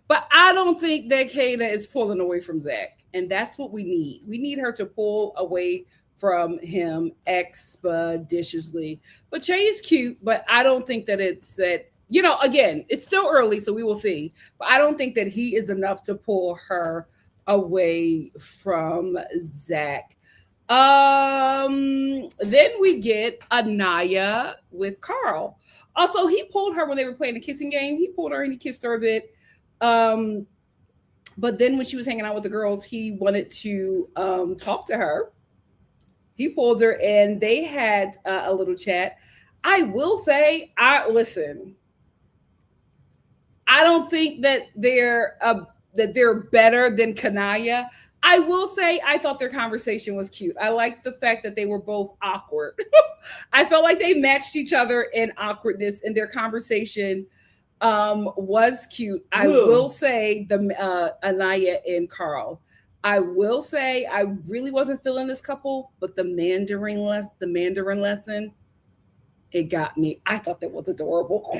but I don't think that Kata is pulling away from Zach. And that's what we need. We need her to pull away from him expeditiously. But Che is cute, but I don't think that it's that, again, it's still early, so we will see. But I don't think that he is enough to pull her away from Zach. Then we get Anaya with Carl. Also, he pulled her when they were playing the kissing game. He pulled her and he kissed her a bit. But then when she was hanging out with the girls, he wanted to talk to her. He pulled her and they had a little chat. I will say, listen. I don't think that they're better than Kanaya. I will say I thought their conversation was cute. I liked the fact that they were both awkward. I felt like they matched each other in awkwardness, and their conversation was cute. I will say the Anaya and Carl. I will say I really wasn't feeling this couple, but the Mandarin lesson, it got me. I thought that was adorable.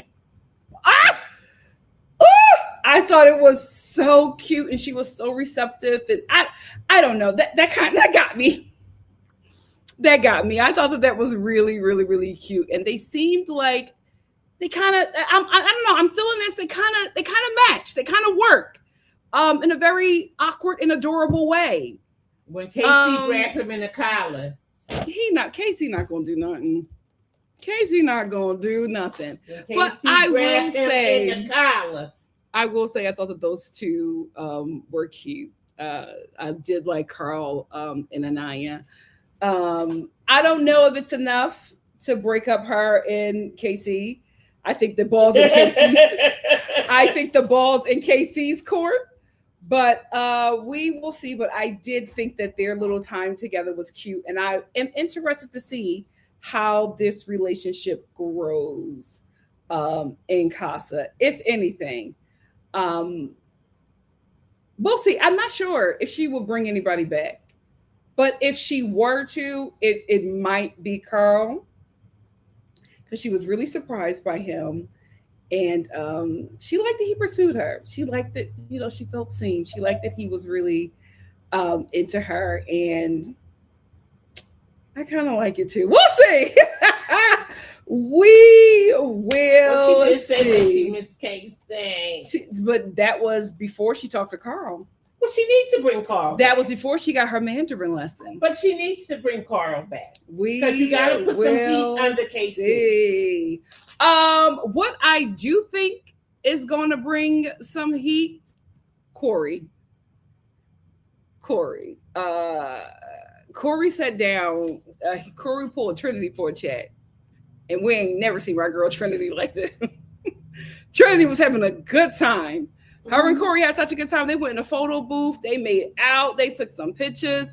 I thought it was so cute, and she was so receptive, and I don't know, that got me. That got me. I thought that was really, really, really cute, and they seemed like they kind of. I don't know. I'm feeling this. They kind of match. They kind of work, in a very awkward and adorable way. When Casey grabbed him in the collar, Casey not gonna do nothing. Casey not gonna do nothing. But I will say, in the collar. I will say I thought that those two were cute. I did like Carl and Anaya. I don't know if it's enough to break up her and Casey. I think the ball's in Casey's. I think the ball's in Casey's court. But we will see. But I did think that their little time together was cute, and I am interested to see how this relationship grows in Casa, if anything. We'll see. I'm not sure if she will bring anybody back, but if she were to, it might be Carl, because she was really surprised by him, and she liked that he pursued her. She liked that, she felt seen. She liked that he was really into her, and I kind of like it too. We'll see. We will she see. She missed Casey. But that was before she talked to Carl. Well, she needs to bring Carl. That was before she got her Mandarin lesson. But she needs to bring Carl back. Because you got to put some heat under Casey. What I do think is going to bring some heat, Corey. Corey sat down. Corey pulled Trinity for a chat. And we ain't never seen my girl Trinity like this. Trinity was having a good time. Her and Corey had such a good time. They went in a photo booth. They made out. They took some pictures.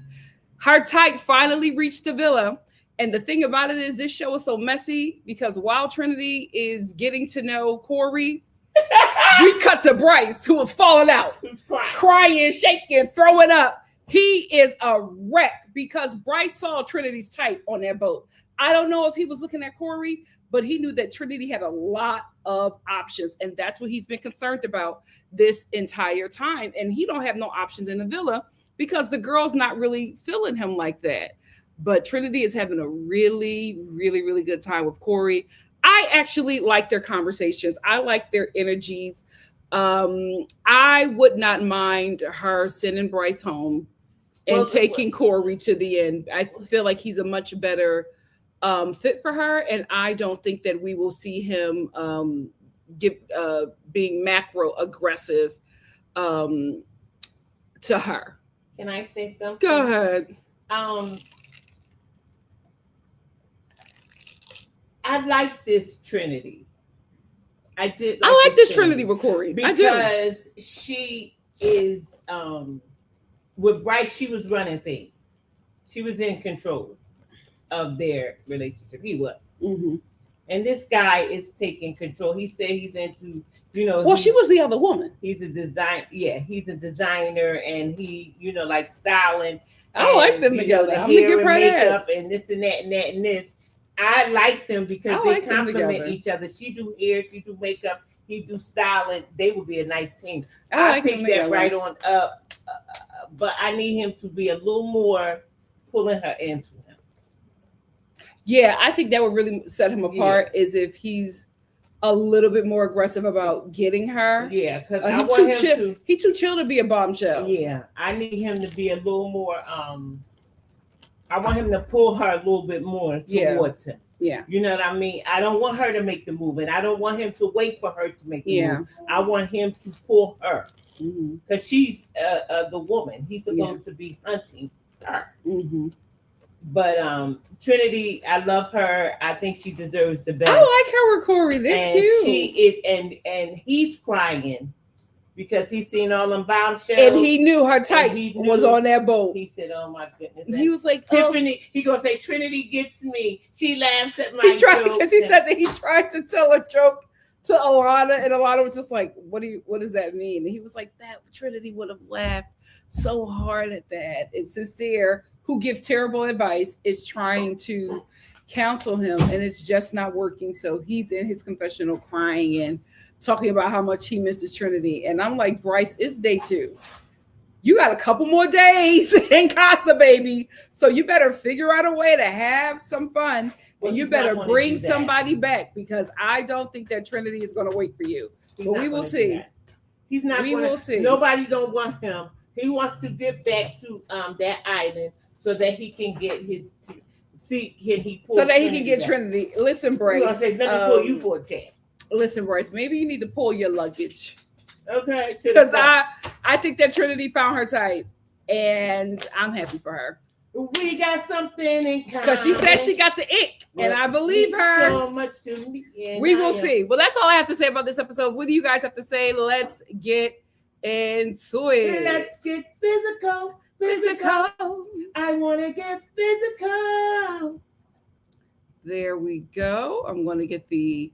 Her type finally reached the villa. And the thing about it is, this show is so messy because while Trinity is getting to know Corey, we cut to Bryce, who was falling out, crying, shaking, throwing up. He is a wreck because Bryce saw Trinity's type on that boat. I don't know if he was looking at Corey, but he knew that Trinity had a lot of options, and that's what he's been concerned about this entire time. And he don't have no options in the villa because the girl's not really feeling him like that. But Trinity is having a really, really, really good time with Corey. I actually like their conversations. I like their energies. I would not mind her sending Bryce home and taking Corey to the end. I feel like he's a much better fit for her, and I don't think that we will see him being macro aggressive to her. Can I say something? Go ahead. I like this Trinity. I did. I like this Trinity with Corey. Because she is with Bryce. She was running things. She was in control of their relationship. He was. Mm-hmm. And this guy is taking control. He said he's into, Well, she was the other woman. He's a he's a designer, and he, like styling. I like them together. I'm gonna give her makeup and this and that and that and this. I like them because they complement each other. She do hair, she do makeup, he do styling. They would be a nice team. I picked that right on up, but I need him to be a little more pulling her into him. Yeah, I think that would really set him apart is if he's a little bit more aggressive about getting her. Yeah, because I want him he's too chill to be a bombshell. Yeah, I need him to be a little more. I want him to pull her a little bit more towards him. Yeah. You know what I mean? I don't want her to make the move, and I don't want him to wait for her to make the move. I want him to pull her. Because she's the woman. He's supposed to be hunting her. Mm-hmm. But Trinity, I love her. I think she deserves the best. I like her with Corey. They're cute. She is, and he's crying because he's seen all them bombshells. And he knew her type was on that boat. He said, "Oh my goodness." He was like, Tiffany, he gonna say, "Trinity gets me. She laughs at my jokes." Because he said that he tried to tell a joke to Alana, and Alana was just like, what does that mean? And he was like, that Trinity would have laughed so hard at that. And Sincere, who gives terrible advice, is trying to counsel him, and it's just not working. So he's in his confessional crying and talking about how much he misses Trinity. And I'm like, Bryce, it's day 2. You got a couple more days in Casa, baby. So you better figure out a way to have some fun. And you better bring somebody back, because I don't think that Trinity is going to wait for you. But we will see. He's not. We will see. Nobody don't want him. He wants to get back to that island so that he can get his. Trinity. Listen, Bryce. Let me pull you for a chat. Listen, Bryce. Maybe you need to pull your luggage. Okay. Because I think that Trinity found her type, and I'm happy for her. We got something in common. Because she said she got the ick, and I believe her. So much to me. We will see. Well, that's all I have to say about this episode. What do you guys have to say? Let's get into it. Let's get physical. I want to get physical. There we go. I'm going to get the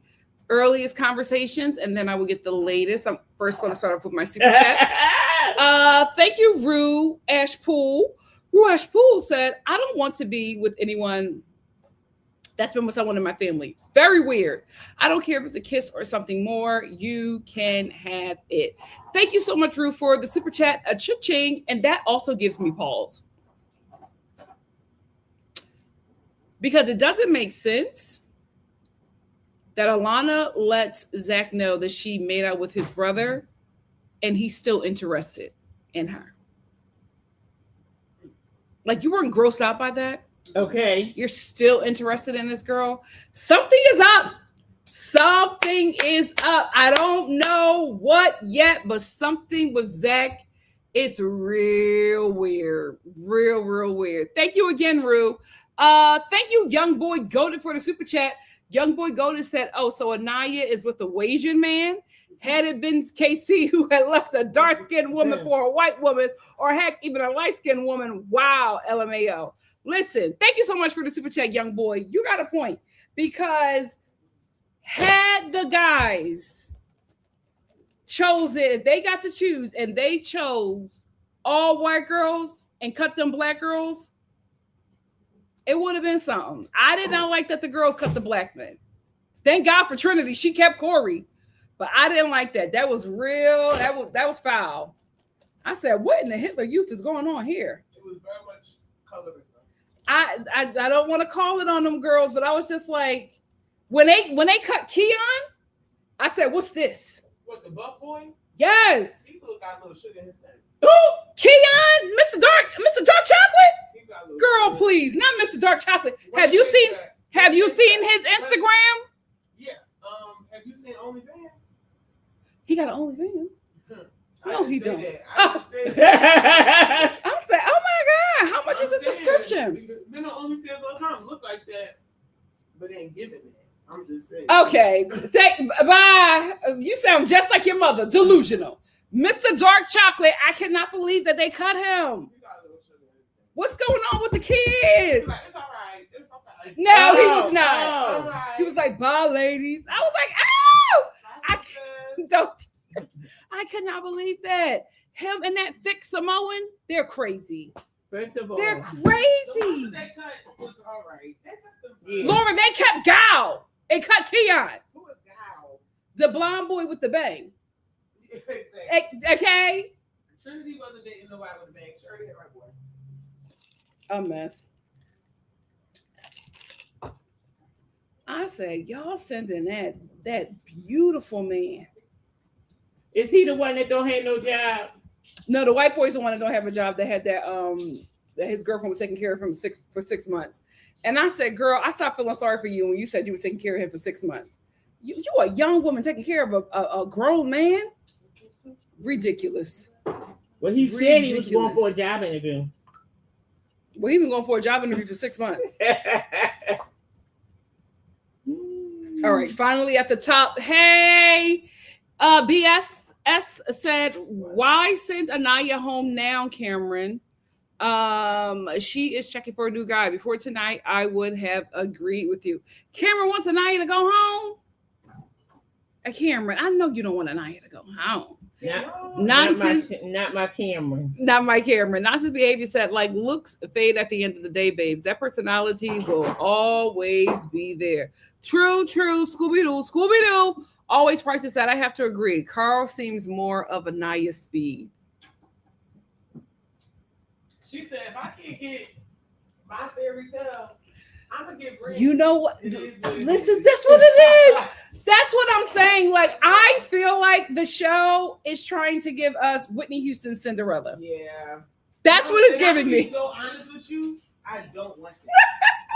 earliest conversations, and then I will get the latest. I'm first going to start off with my super chats. Thank you, Rue Ashpool. Rue Ashpool said, I don't want to be with anyone that's been with someone in my family. Very weird. I don't care if it's a kiss or something more. You can have it. Thank you so much, Rue, for the super chat. A cha-ching. And that also gives me pause. Because it doesn't make sense that Alana lets Zach know that she made out with his brother and he's still interested in her. Like, you weren't grossed out by that. Okay. You're still interested in this girl. Something is up. Something is up. I don't know what yet, but something with Zach. It's real weird. Real weird. Thank you again, Rue. Thank you, Young Boy Golden, for the super chat. Young Boy Golden said, oh, so Anaya is with a Asian man? Had it been KC who had left a dark-skinned woman for a white woman, or heck, even a light-skinned woman, wow, LMAO. Listen, thank you so much for the super chat, Young Boy. You got a point. Because had the guys chosen, if they got to choose and they chose all white girls and cut them black girls, it would have been something. I did not like that the girls cut the black men. Thank God for Trinity. She kept Corey. But I didn't like that. That was real. That was foul. I said, what in the Hitler Youth is going on here? It was very much colorism. I don't want to call it on them girls, but I was just like, when they cut Keon, I said, what's this? What, the buff boy? Yes. He got a little sugar in his name. Keon Mr. Dark Chocolate? Girl, please, not Mr. Dark Chocolate. Have you seen his Instagram? Yeah. Have you seen OnlyFans? He got an OnlyFans. No, he don't. I said, I'm saying, oh my God, how much is a subscription? Been on OnlyFans all the time. Look like that, but ain't giving it. I'm just saying. Okay, bye. You sound just like your mother. Delusional. Mr. Dark Chocolate, I cannot believe that they cut him. What's going on with the kids? It's all right. It's okay. No, he was not. All right. He was like, bye, ladies. I was like, I could not believe that. Him and that thick Samoan, they're crazy. First of all, They're The crazy. ones they cut was all right. They cut them. Yeah. Lauren, they kept Gal. They cut Keon. Who was Gal? The blonde boy with the bang. Exactly. Okay? Trinity wasn't dating nobody with a bang. She already had my boy. A mess. I say, y'all sending that beautiful man. is he the one that don't have no job? No, the white boy's the one that don't have a job that had that his girlfriend was taking care of him for 6 months. And I said, girl, I stopped feeling sorry for you when you said you were taking care of him for 6 months. You a young woman taking care of a grown man? Ridiculous. Well, he said he was going for a job interview. Well, he been going for a job interview for 6 months. All right, finally at the top. Hey, BSS said, why send Anaya home now, Cameron? She is checking for a new guy. Before tonight, I would have agreed with you. Cameron wants Anaya to go home. Cameron, I know you don't want Anaya to go home. Nonsense. Not my Cameron. Not my Cameron. Nonsense behavior said, like, looks fade at the end of the day, babes. That personality will always be there. True. Scooby-Doo. Always Prices said, I have to agree. Carl seems more of Anaya's speed. She said, if I can't get my fairy tale, I'm going to get Brady. You know what? It is what it Listen, is. that's what it is. That's what I'm saying. Like, I feel like the show is trying to give us Whitney Houston's Cinderella. Yeah. That's what it's giving me. To be so honest with you, I don't like it.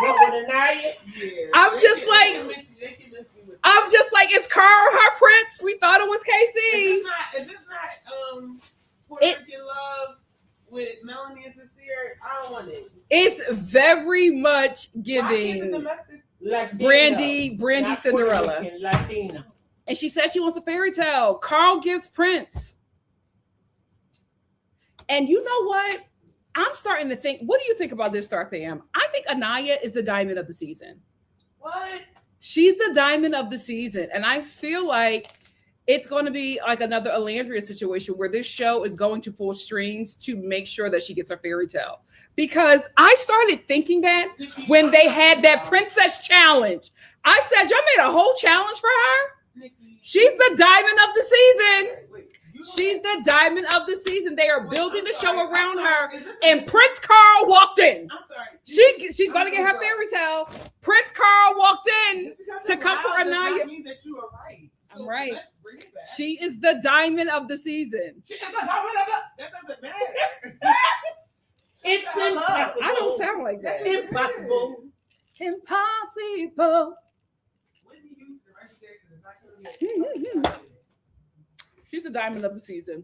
What with Anaya? Yeah. I'm just like, it's Carl her prince. We thought it was KC. If it's not Puerto Rican love with Melanie and Sincere, I don't want it. It's very much giving Brandy Cinderella. Latino. And she says she wants a fairy tale. Carl gives Prince. And you know what? I'm starting to think, what do you think about this, Star Fam? I think Anaya is the diamond of the season. What? She's the diamond of the season. And I feel like it's going to be like another Alandria situation where this show is going to pull strings to make sure that she gets her fairy tale. Because I started thinking that when they had that princess challenge. I said, y'all made a whole challenge for her? She's the diamond of the season. She's the diamond of the season. They are building the show around her. And Prince Carl walked in. I'm sorry. She's going to get her fairy tale. Prince Carl walked in to come for Anaya. Mean that you are right. I'm right. Let's bring it back. She is the diamond of the season. She is the diamond of the. That doesn't matter. It's impossible. I don't sound like that. Impossible. Impossible. Whitney Houston, Michael Jackson is not going to be. She's the diamond of the season.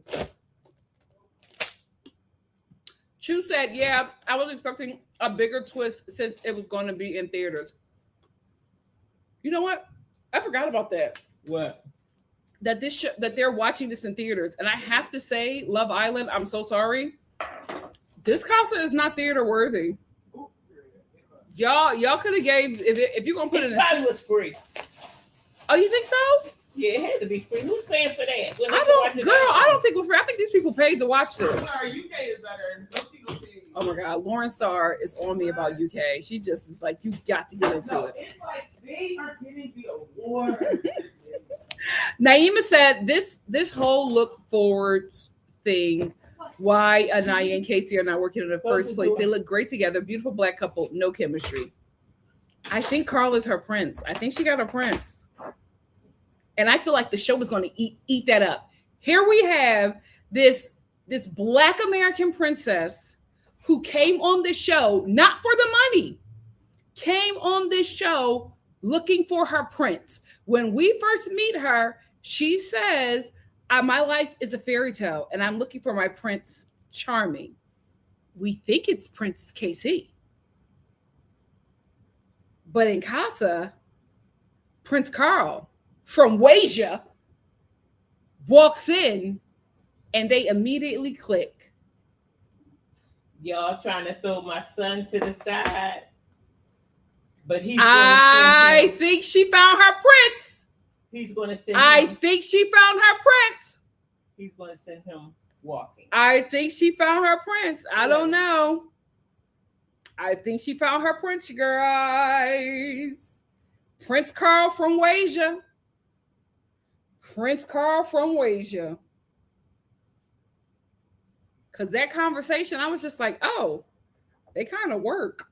Chu said, yeah, I was expecting a bigger twist since it was going to be in theaters. You know what? I forgot about that. What? That they're watching this in theaters. And I have to say, Love Island, I'm so sorry. This Casa is not theater worthy. Y'all could have gave, if you're going to put it in. It was free. Oh, you think so? Yeah, it had to be free. Who's paying for that? I don't think we're free. I think these people paid to watch this. I'm sorry, UK is better. Go see no shade. Oh my God, Lauren Starr is on me about UK. She just is like, you got to get into it. It's like they are getting the award. Naima said this whole look forwards thing, why Anaya and Casey are not working in the first place. They look great together. Beautiful black couple, no chemistry. I think Carl is her prince. I think she got her prince. And I feel like the show is going to eat that up. Here we have this this Black American princess who came on this show, not for the money, came on this show looking for her prince. When we first meet her, she says, my life is a fairy tale and I'm looking for my Prince Charming. We think it's Prince KC. But in Casa, Prince Carl from Wasia walks in and they immediately click. Y'all trying to throw my son to the side. But I think she found her prince. He's going to send I think she found her prince. He's going to send him walking. I think she found her prince. I don't know. I think she found her prince, you guys. Prince Carl from Wasia. Prince Carl from Wasia. Because that conversation, I was just like, oh, they kind of work.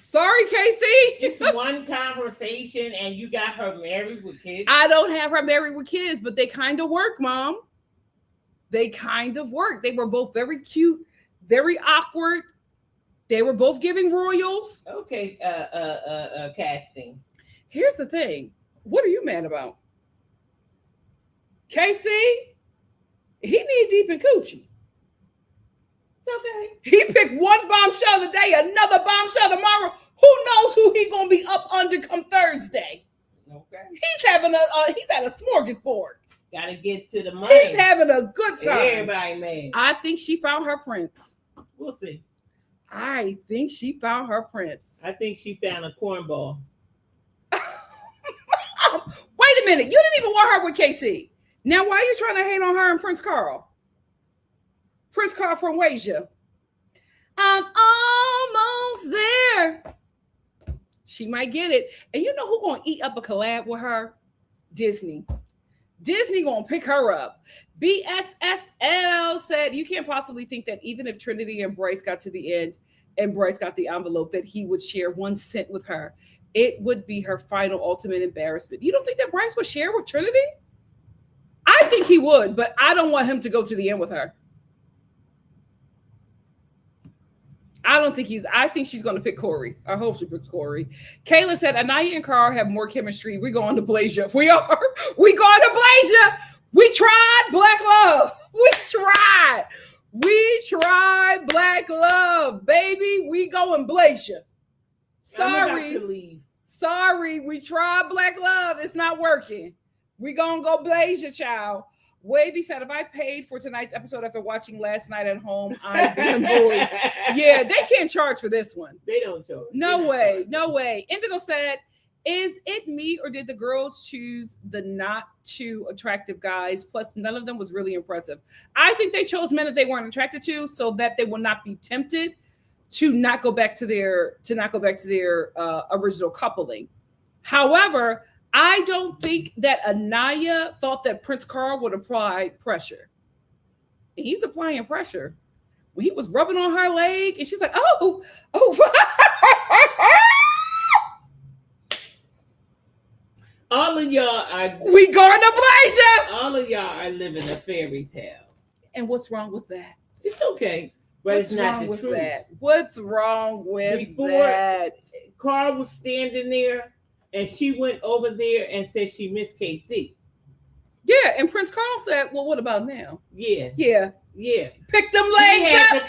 Sorry, Casey. It's one conversation and you got her married with kids. I don't have her married with kids, but they kind of work, Mom. They kind of work. They were both very cute, very awkward. They were both giving royals. Okay, casting. Here's the thing. What are you mad about? Casey, he need deep in coochie. It's okay. He picked one bombshell today, another bombshell tomorrow. Who knows who he gonna be up under come Thursday? Okay. He's having he's at a smorgasbord. Gotta get to the money. He's having a good time. Everybody mad. I think she found her prince. We'll see. I think she found her prince. I think she found a cornball. Wait a minute. You didn't even want her with KC. Now, why are you trying to hate on her and Prince Carl? Prince Carl from Wasia. I'm almost there. She might get it. And you know who's going to eat up a collab with her? Disney. Disney going to pick her up. BSSL said, you can't possibly think that even if Trinity and Bryce got to the end and Bryce got the envelope, that he would share 1 cent with her. It would be her final ultimate embarrassment. You don't think that Bryce would share with Trinity? I think he would, but I don't want him to go to the end with her. I think she's going to pick Corey. I hope she picks Corey. Kayla said, Anaya and Carl have more chemistry. We're going to Blasia. We are. We going to Blasia. We tried Black Love. We tried Black Love, baby. We going Blasia. Sorry. We tried Black Love. It's not working. We going to go Blasia, child. Wavy said, if I paid for tonight's episode after watching last night at home, I'm being bullied. Yeah, they can't charge for this one. They don't charge. No way. Indigo said, is it me or did the girls choose the not too attractive guys? Plus, none of them was really impressive. I think they chose men that they weren't attracted to so that they will not be tempted to not go back to their original coupling. However, I don't think that Anaya thought that Prince Carl would apply pressure. He's applying pressure. When he was rubbing on her leg, and she's like, oh. All of y'all are... We going to Blasia! All of y'all are living a fairy tale. And what's wrong with that? It's okay. But it's not the truth. What's wrong with that? Carl was standing there, and she went over there and said she missed KC. Yeah, and Prince Carl said, well, what about now? Yeah. Picked them legs up.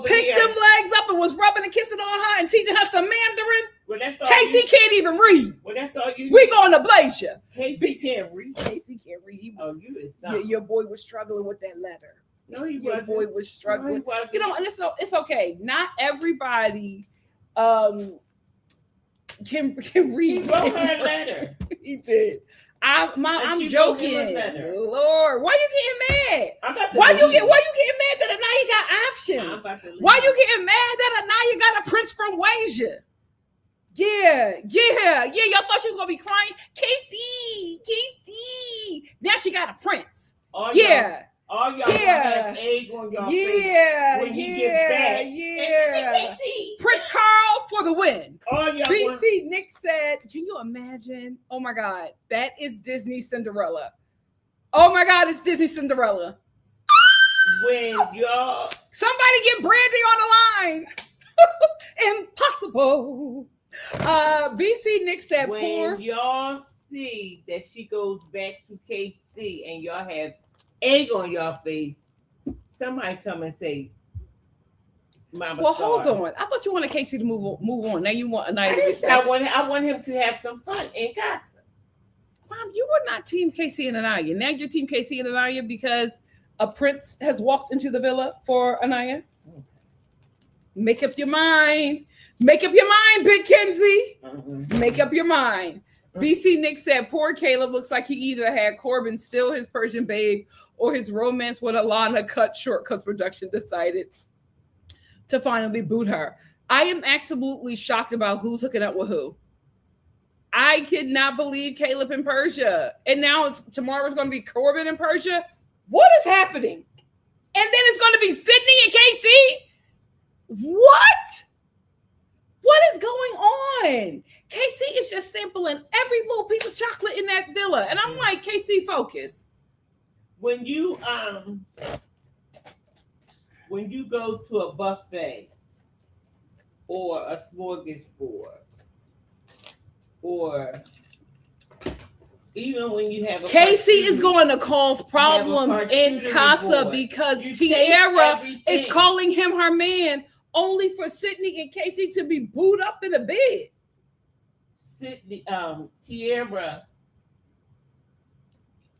Picked them legs up and was rubbing and kissing on her and teaching her some Mandarin. Well, that's all Casey can't even read. Well, that's all you We going to Blasia. Casey can't read. Casey can't read. Oh, you is something. Your boy was struggling with that letter. No, he Your wasn't. boy was struggling. No, he wasn't. You know, and it's okay. Not everybody can read. He wrote her a letter. He did. I'm joking. Lord, why you getting mad? Why you getting mad that Anaya got options? Why you getting mad that Anaya got a prince from Wasia? Yeah. Y'all thought she was gonna be crying. Casey. Now she got a prince. All y'all have egg on y'all face when he gets back. Yeah. Prince Carl for the win. All y'all BC Nick said, can you imagine? Oh my God, that is Disney Cinderella. Oh my God, it's Disney Cinderella. when y'all Somebody get Brandy on the line. Impossible. BC Nick said when poor. y'all see that she goes back to KC and y'all have egg on y'all face, somebody come and say, Mama Well, Star. hold on. I thought you wanted Casey to move on. Now you want I Anaya to didn't get say I want him to have some fun in casa. Mom, you were not team Casey and Anaya. Now you're team Casey and Anaya because a prince has walked into the villa for Anaya. Make up your mind. Make up your mind, Big Kenzie. Make up your mind. BC Nick said, poor Caleb looks like he either had Corbin steal his Persian babe or his romance with Alana cut short because production decided to finally boot her. I am absolutely shocked about who's hooking up with who. I could not believe Caleb in Persia. And now tomorrow's going to be Corbin in Persia. What is happening? And then it's going to be Sydney and KC? What? What is going on? KC is just sampling every little piece of chocolate in that villa. And I'm like, KC, focus. When you go to a buffet or a smorgasbord, or even when you have a Casey is going to cause problems in Casa board, because Tierra is calling him her man only for Sydney and Casey to be booed up in a bed. Sydney, Tierra.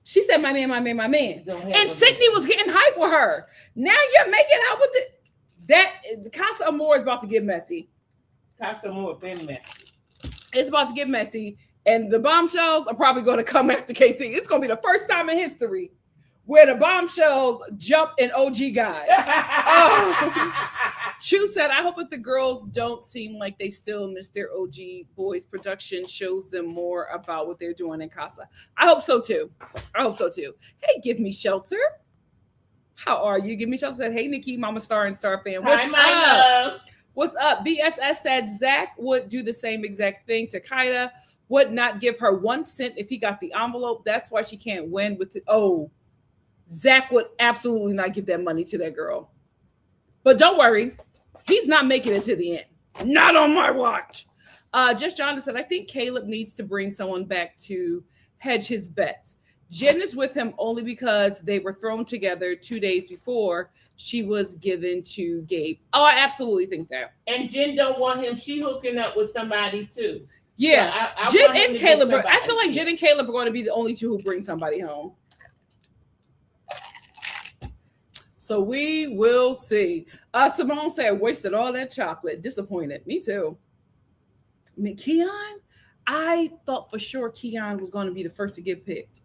She said, my man. And Sydney was getting hype with her. Now you're making out with it. That Casa Amor is about to get messy. Casa Amor been messy. It's about to get messy. And the bombshells are probably going to come after Casey. It's going to be the first time in history where the bombshells jump an OG guy. Chu said, I hope that the girls don't seem like they still miss their OG boys. Production shows them more about what they're doing in Casa. I hope so too. Hey, Give Me Shelter. How are you? Give Me Shelter said, hey, Nikki, Mama Star and Star fan. What's up? What's up? BSS said Zach would do the same exact thing to Kaida. Would not give her 1 cent if he got the envelope. That's why she can't win with it. Oh, Zach would absolutely not give that money to that girl. But don't worry. He's not making it to the end. Not on my watch. Just Jonathan said, I think Caleb needs to bring someone back to hedge his bets. Jen is with him only because they were thrown together 2 days before she was given to Gabe. Oh, I absolutely think that. And Jen don't want him. She hooking up with somebody too. Yeah. So Jen and Caleb. I feel like Jen and Caleb are going to be the only two who bring somebody home. So we will see. Simone said, wasted all that chocolate. Disappointed. Me too. I mean, Keon, I thought for sure Keon was going to be the first to get picked.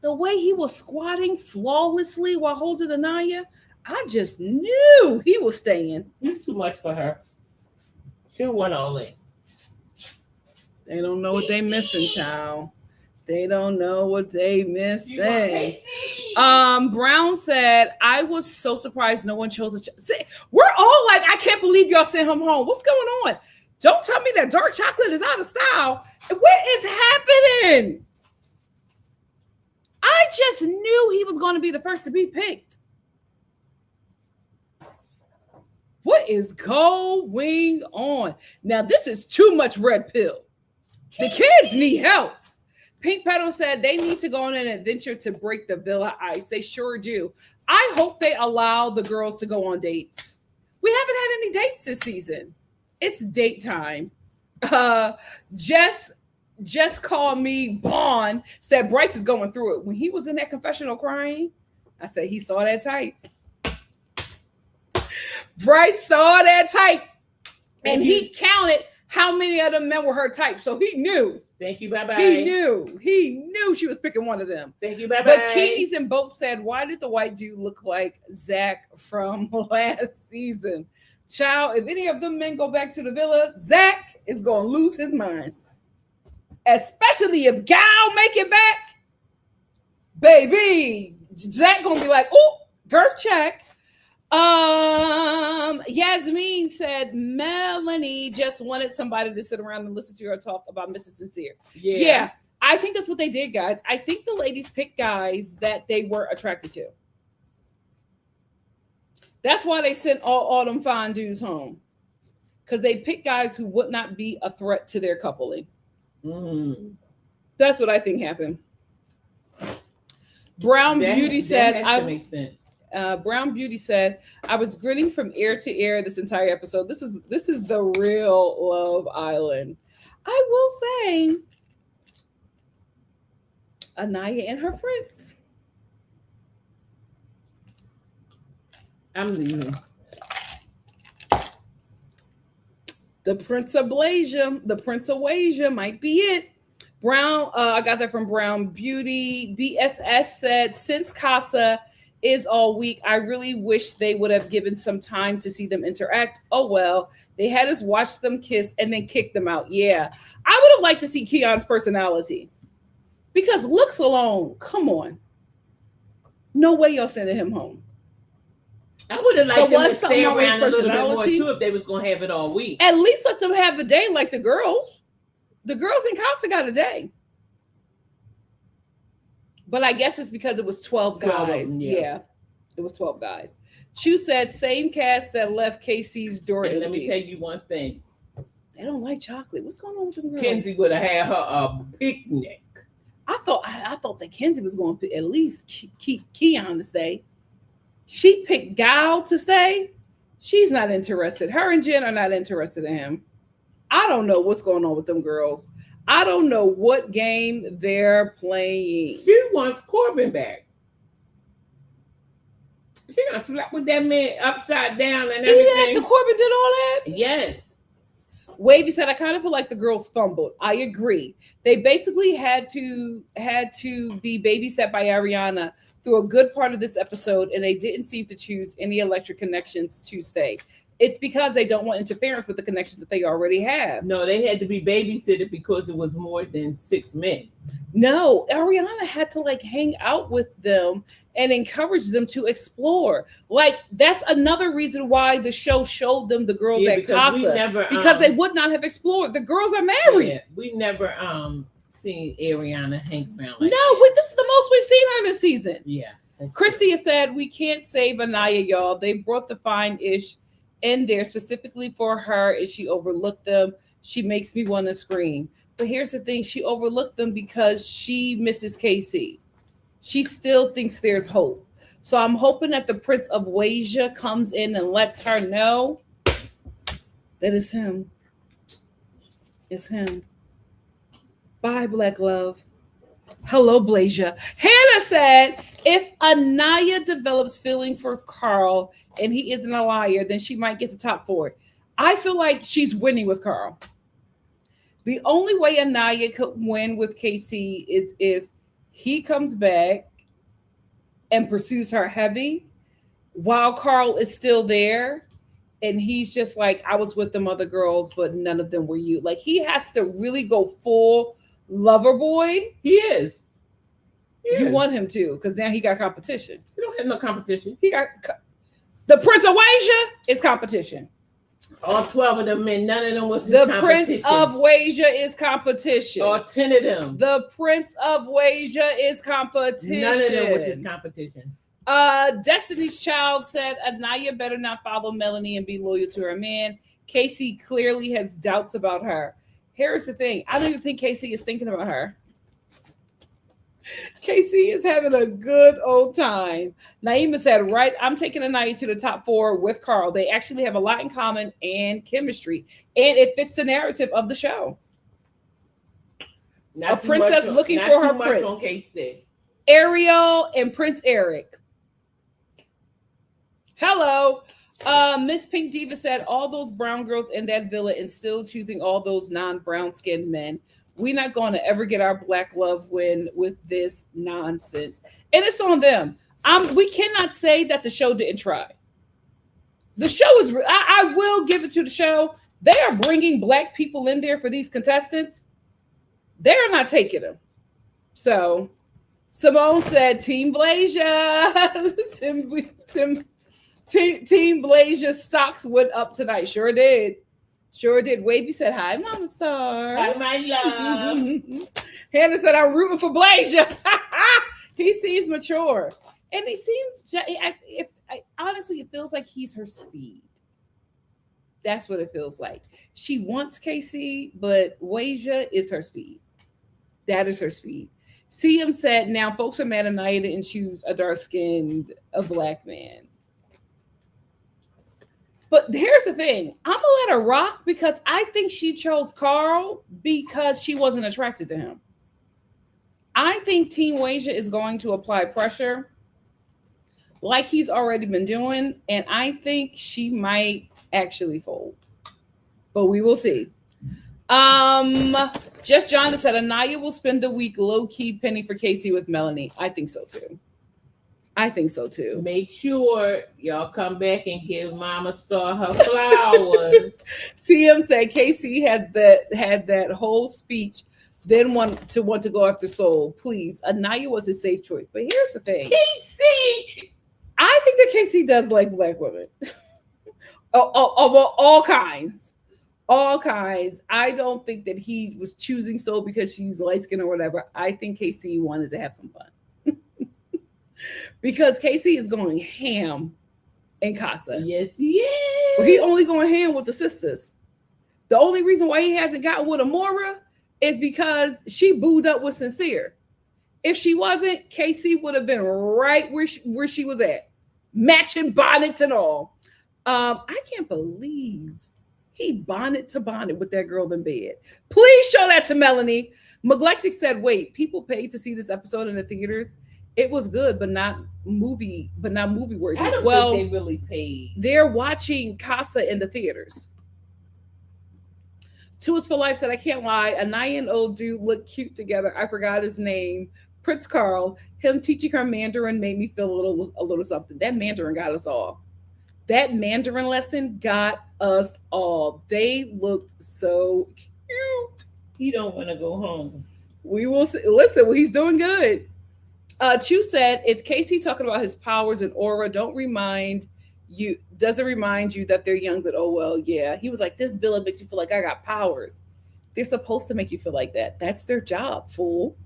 The way he was squatting flawlessly while holding Anaya, I just knew he was staying. It's too much for her. She went all in. They don't know what they missing, child. They don't know what they missing. Brown said, I was so surprised no one chose we're all like, I can't believe y'all sent him home. What's going on? Don't tell me that dark chocolate is out of style. What is happening? I just knew he was going to be the first to be picked. What is going on? Now, this is too much red pill. The kids need help. Pink Petal said they need to go on an adventure to break the villa ice. They sure do. I hope they allow the girls to go on dates. We haven't had any dates this season. It's date time. Jess called me Bond, said Bryce is going through it. When he was in that confessional crying, I said he saw that type. Bryce saw that type. And he counted how many of them men were her type. So he knew. Thank you. Bye-bye. He knew she was picking one of them. Thank you. Bye-bye. But Keenies and Boat said, why did the white dude look like Zach from last season? Child, if any of them men go back to the villa, Zach is going to lose his mind. Especially if Gal make it back. Baby, Zach going to be like, oh, girth check. Yasmin said Melanie just wanted somebody to sit around and listen to her talk about Mrs. Sincere. Yeah, I think that's what they did, guys. I think the ladies picked guys that they were attracted to. That's why they sent all them fine dudes home. Because they picked guys who would not be a threat to their coupling. That's what I think happened. Brown Beauty said, Brown Beauty said, I was grinning from ear to ear this entire episode. This is the real Love Island. I will say, Anaya and her prince. I'm leaving. The Prince of Blasia, the Prince of Wasia might be it. Brown, I got that from Brown Beauty. BSS said, since Casa is all week, I really wish they would have given some time to see them interact. Oh well, they had us watch them kiss and then kick them out. Yeah, I would have liked to see Keon's personality, because looks alone, come on, no way y'all sending him home. I would have liked them to stay around a little bit more too if they was gonna have it all week. At least let them have a day like the girls. The girls in Casa got a day. But I guess it's because it was 12 guys. Yeah, it was 12 guys. Chu said, same cast that left KC's door empty. Let me tell you one thing. They don't like chocolate. What's going on with them girls? Kenzie would have had her a picnic. I thought that Kenzie was going to at least keep Keon to stay. She picked Gal to stay. She's not interested. Her and Jen are not interested in him. I don't know what's going on with them girls. I don't know what game they're playing. She wants Corbin back. She gonna slap with that man upside down and everything. The Corbin did all that? Yes. Wavy said, I kind of feel like the girls fumbled. I agree. They basically had to be babysat by Ariana through a good part of this episode, and they didn't seem to choose any electric connections to stay. It's because they don't want interference with the connections that they already have. No, they had to be babysitted because it was more than 6 men. No, Ariana had to hang out with them and encourage them to explore. That's another reason why the show showed them the girls at Casa. Because they would not have explored. The girls are married. Yeah, we never seen Ariana hang around this is the most we've seen her this season. Yeah. Christy has said, we can't save Anaya, y'all. They brought the fine-ish in there specifically for her, and she overlooked them. She makes me want to scream. But here's the thing, she overlooked them because she misses KC. She still thinks there's hope. So I'm hoping that the Prince of Wasia comes in and lets her know that it's him. It's him. Bye, Black Love. Hello, Blasia. Hannah said, if Anaya develops feeling for Carl and he isn't a liar, then she might get to top 4. I feel like she's winning with Carl. The only way Anaya could win with KC is if he comes back and pursues her heavy while Carl is still there. And he's just like, I was with them other girls, but none of them were you. He has to really go full lover boy. He is. You want him to, because now he got competition. He don't have no competition. He got the Prince of Wasia is competition. All 12 of them men, none of them was his competition. Prince of Wasia is competition. All 10 of them. The Prince of Wasia is competition. None of them was his competition. Destiny's Child said, Anaya better not follow Melanie and be loyal to her man. Casey clearly has doubts about her. Here's the thing. I don't even think Casey is thinking about her. Casey is having a good old time. Naima said, right, I'm taking Anaya to the top 4 with Carl. They actually have a lot in common and chemistry. And it fits the narrative of the show. A princess looking for her prince. On Casey. Ariel and Prince Eric. Hello. Miss Pink Diva said, all those brown girls in that villa and still choosing all those non-brown skinned men. We're not going to ever get our Black Love win with this nonsense. And it's on them. We cannot say that the show didn't try. The show is, I will give it to the show. They are bringing Black people in there for these contestants. They're not taking them. So Simone said, Team Blasia. Team Blasia stocks went up tonight. Sure did. Sure did. Wavy said, hi, Mama Star. Hi, my love. Hannah said, I'm rooting for Blasia. He seems mature. And he seems, honestly, if it feels like he's her speed. That's what it feels like. She wants KC, but Wasia is her speed. That is her speed. CM said, now folks are mad at Nia didn't choose a dark-skinned, a black man. But here's the thing. I'm going to let her rock because I think she chose Carl because she wasn't attracted to him. I think Team Wasia is going to apply pressure like he's already been doing, and I think she might actually fold. But we will see. Just John said Anaya will spend the week low-key penny for Casey with Melanie. I think so too. Make sure y'all come back and give Mama Star her flowers. CM said Casey had that whole speech, then want to go after Soul. Please, Anaya was a safe choice. But here's the thing, Casey. I think that Casey does like black women of all kinds. All kinds. I don't think that he was choosing Soul because she's light skinned or whatever. I think Casey wanted to have some fun. Because Casey is going ham in Casa. Yes, he is. He only going ham with the sisters. The only reason why he hasn't gotten with Amora is because she booed up with Sincere. If she wasn't, Casey would have been right where she was at. Matching bonnets and all. I can't believe he bonnet to bonnet with that girl in bed. Please show that to Melanie. Neglectic said, wait, people paid to see this episode in the theaters. It was good, but not movie worthy. I don't think they really paid. They're watching Casa in the theaters. Two is for Life said, I can't lie. Anaya and old dude look cute together. I forgot his name. Prince Carl. Him teaching her Mandarin made me feel a little something. That Mandarin got us all. That Mandarin lesson got us all. They looked so cute. He don't want to go home. We will see. Listen, well, he's doing good. Chu said, if Casey talking about his powers and aura doesn't remind you that they're young, that, oh, well, yeah. He was like, this villain makes you feel like I got powers. They're supposed to make you feel like that. That's their job, fool.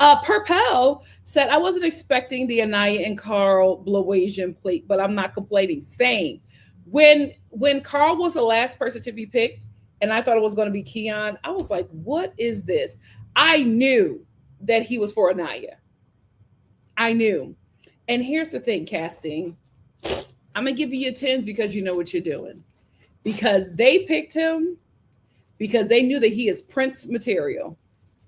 Purpell said, I wasn't expecting the Anaya and Carl Blawasian plate, but I'm not complaining. Same. When Carl was the last person to be picked, and I thought it was going to be Keon, I was like, what is this? I knew that he was for Anaya. I knew. And here's the thing, casting. I'm going to give you your 10s because you know what you're doing. Because they picked him because they knew that he is Prince material.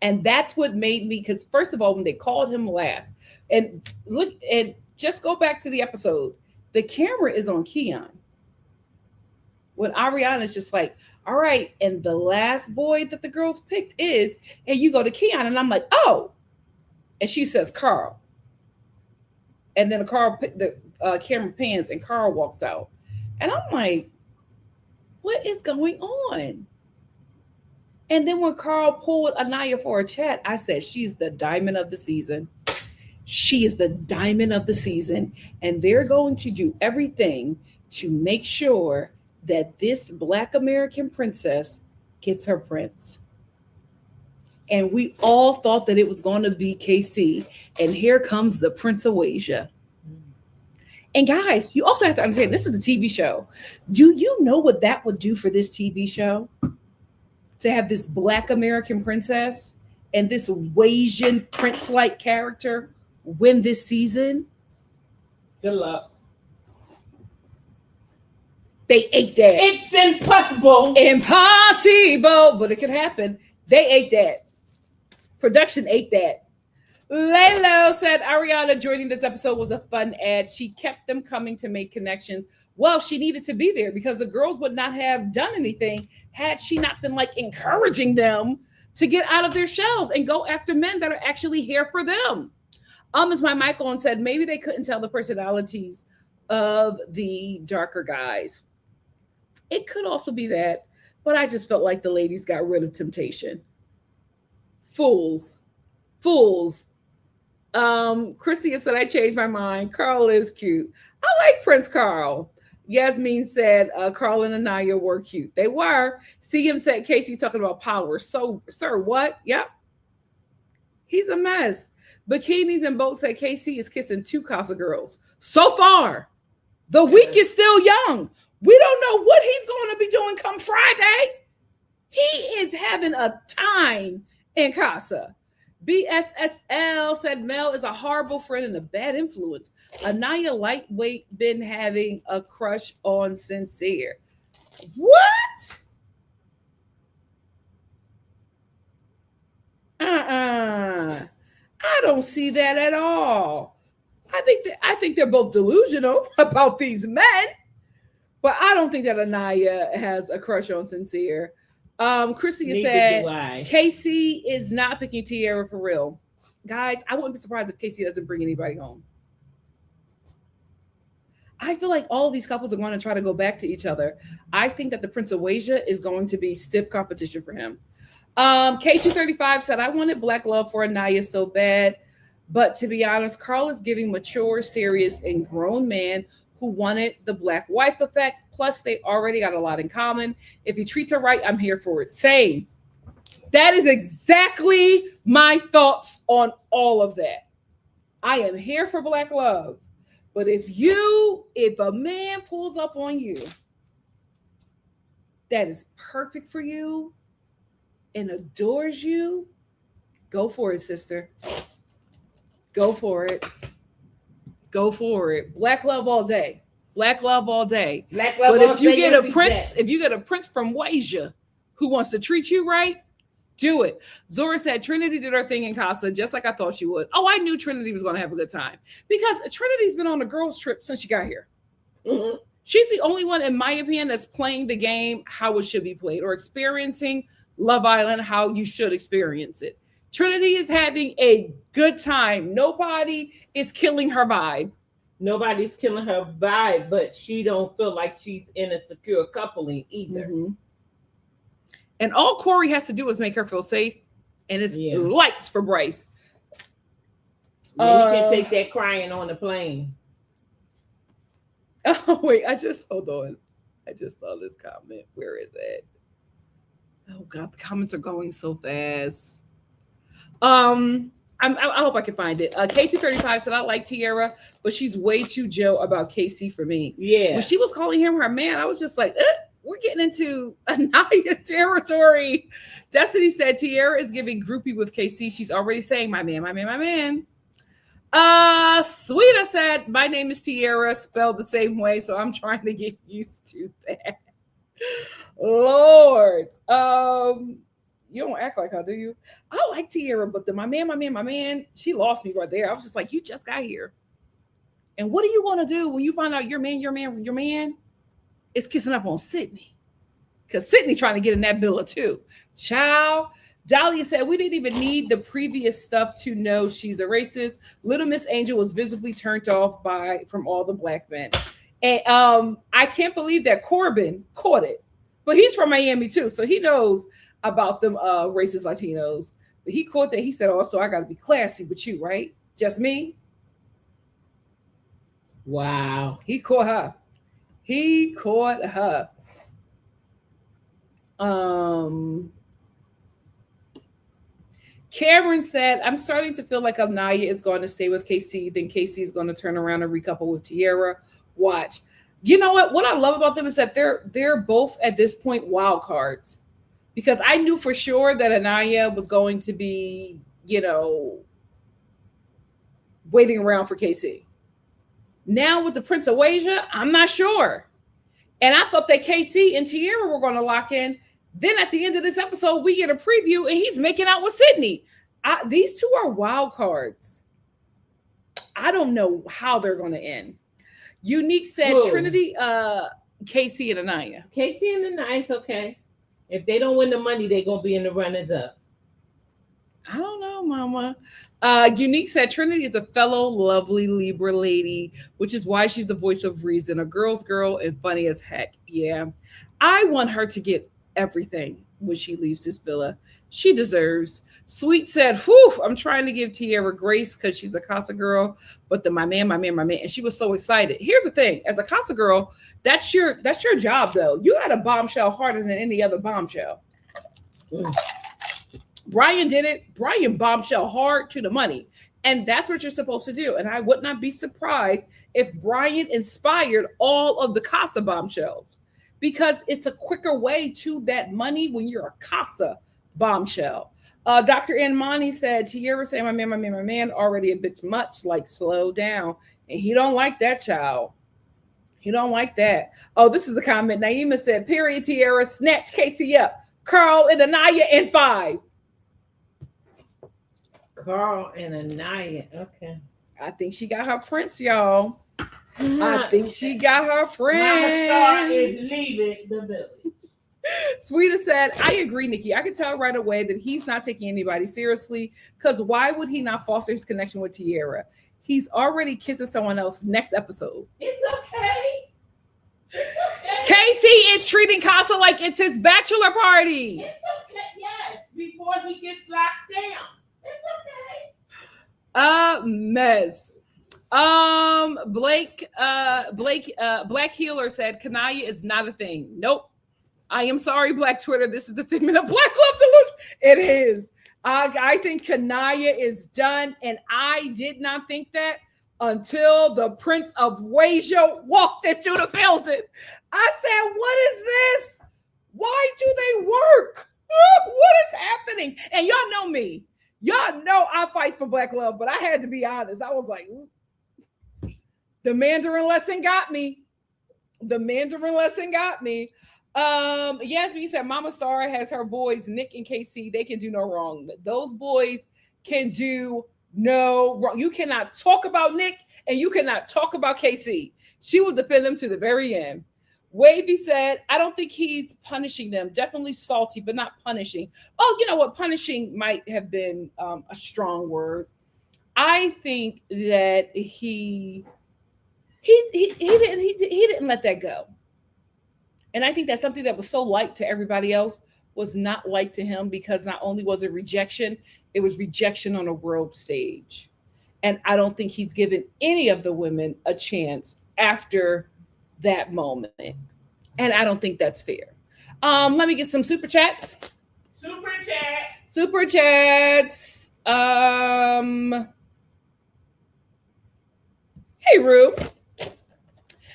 And that's what made me, because first of all, when they called him last, and look, and just go back to the episode, the camera is on Keon. When Ariana's just like, all right, and the last boy that the girls picked is, and you go to Keon, and I'm like, oh. And she says, Carl. And then the camera pans and Carl walks out. And I'm like, what is going on? And then when Carl pulled Anaya for a chat, I said, she's the diamond of the season. She is the diamond of the season. And they're going to do everything to make sure that this Black American princess gets her prince. And we all thought that it was going to be KC. And here comes the Prince of Wasia. And guys, you also have to understand, this is a TV show. Do you know what that would do for this TV show? To have this Black American princess and this Wasian prince-like character win this season? Good luck. They ate that. It's impossible. Impossible, but it could happen. They ate that. Production ate that. Lalo said Ariana joining this episode was a fun ad. She kept them coming to make connections. Well, she needed to be there because the girls would not have done anything had she not been like encouraging them to get out of their shells and go after men that are actually here for them. As my mic on said, maybe they couldn't tell the personalities of the darker guys. It could also be that, but I just felt like the ladies got rid of temptation. Fools. Chrissy said, I changed my mind. Carl is cute. I like Prince Carl. Yasmin said Carl and Anaya were cute. They were. CM said Casey talking about power. So, sir, what? Yep. He's a mess. Bikinis and boats said Casey is kissing 2 Casa girls. So far, The week is still young. We don't know what he's going to be doing come Friday. He is having a time in casa. BSSL said Mel is a horrible friend and a bad influence. Anaya lightweight been having a crush on Sincere. What? I don't see that at all. I think they're both delusional about these men, but I don't think that Anaya has a crush on Sincere. Christy said Casey is not picking Tierra for real. Guys, I wouldn't be surprised if Casey doesn't bring anybody home. I feel like all of these couples are going to try to go back to each other. I think that the Prince of Wasia is going to be stiff competition for him. K235 said, I wanted black love for Anaya so bad, but to be honest, Carl is giving mature, serious, and grown man who wanted the black wife effect. Plus, they already got a lot in common. If he treats her right, I'm here for it. Same. That is exactly my thoughts on all of that. I am here for black love. But if a man pulls up on you that is perfect for you and adores you, go for it, sister. Go for it. Go for it. Black love all day. Black love all day. Black love but all if you day, get every a prince, day. if you get a prince from Wasia who wants to treat you right, do it. Zora said Trinity did her thing in Casa just like I thought she would. Oh, I knew Trinity was going to have a good time because Trinity's been on a girls' trip since she got here. Mm-hmm. She's the only one, in my opinion, that's playing the game how it should be played or experiencing Love Island how you should experience it. Trinity is having a good time. Nobody is killing her vibe. Nobody's killing her vibe, but she don't feel like she's in a secure coupling either. Mm-hmm. And all Corey has to do is make her feel safe, and it's lights for Bryce. Yeah, you can take that crying on the plane. Oh, wait, hold on. I just saw this comment. Where is it? Oh, God, the comments are going so fast. I hope I can find it. K235 said, I like Tierra, but she's way too Joe about Casey for me. Yeah. When she was calling him her man, I was just like, we're getting into Anaya territory. Destiny said Tierra is giving groupie with KC. She's already saying, my man, my man, my man. Sweeta said, my name is Tierra, spelled the same way, so I'm trying to get used to that. Lord. You don't act like her, do you? I like Tierra, but my man, she lost me right there. I was just like, you just got here. And what are you going to do when you find out your man is kissing up on Sydney? Because Sydney trying to get in that villa too. Ciao. Dahlia said, we didn't even need the previous stuff to know she's a racist. Little Miss Angel was visibly turned off from all the black men. And I can't believe that Corbin caught it. But he's from Miami too, so he knows about them racist Latinos. But he caught that. He said, also, I got to be classy with you, right? Just me? Wow. He caught her. Cameron said, I'm starting to feel like Anaya is going to stay with KC. Then KC is going to turn around and recouple with Tierra. Watch. You know what? What I love about them is that they're both at this point wild cards. Because I knew for sure that Anaya was going to be, waiting around for KC. Now with the Prince of Wasia, I'm not sure. And I thought that KC and Tierra were going to lock in. Then at the end of this episode, we get a preview and he's making out with Sydney. These two are wild cards. I don't know how they're going to end. Unique said Trinity, KC and Anaya. KC and Anaya is okay. If they don't win the money, they're going to be in the runners-up. I don't know, Mama. Unique said Trinity is a fellow lovely Libra lady, which is why she's the voice of reason, a girl's girl and funny as heck. Yeah. I want her to get everything when she leaves this villa. She deserves. Sweet said, whew, I'm trying to give Tierra grace because she's a Casa girl, but my man. And she was so excited. Here's the thing. As a Casa girl, that's your job, though. You got a bombshell harder than any other bombshell. Brian did it. Brian bombshell hard to the money. And that's what you're supposed to do. And I would not be surprised if Brian inspired all of the Casa bombshells, because it's a quicker way to that money when you're a Casa bombshell. Dr. Anmani said, Tierra saying, my man, already a bit much, like slow down. And he don't like that, child. He don't like that. Oh, this is the comment. Naima said, period, Tierra, snatch Casey up. Carl and Anaya in 5. Carl and Anaya. Okay. I think she got her prince, y'all. I think she got her prince. Mama Star is leaving the building. Sweeta said, I agree, Nikki. I could tell right away that he's not taking anybody seriously, because why would he not foster his connection with Tierra? He's already kissing someone else next episode. It's okay. It's okay. Casey is treating Casa like it's his bachelor party. It's okay. Yes. Before he gets locked down. It's okay. Mess. Black Healer said Kanaya is not a thing. Nope. I am sorry, Black Twitter. This is the figment of Black love delusion. It is. I think Kanaya is done, and I did not think that until the Prince of Wasia walked into the building. I said, what is this? Why do they work? What is happening? And y'all know me. Y'all know I fight for Black love, but I had to be honest. I was like, the Mandarin lesson got me. Yasmin said Mama Star has her boys Nick and KC. They can do no wrong. Those boys can do no wrong. You cannot talk about Nick and you cannot talk about KC. She will defend them to the very end. Wavy said, I don't think he's punishing them. Definitely salty, but not punishing. Oh, you know what? Punishing might have been a strong word. I think that he didn't let that go. And I think that's something that was so light to everybody else was not light to him, because not only was it rejection, it was rejection on a world stage. And I don't think he's given any of the women a chance after that moment. And I don't think that's fair. Let me get some super chats. Super chats. Hey, Rue.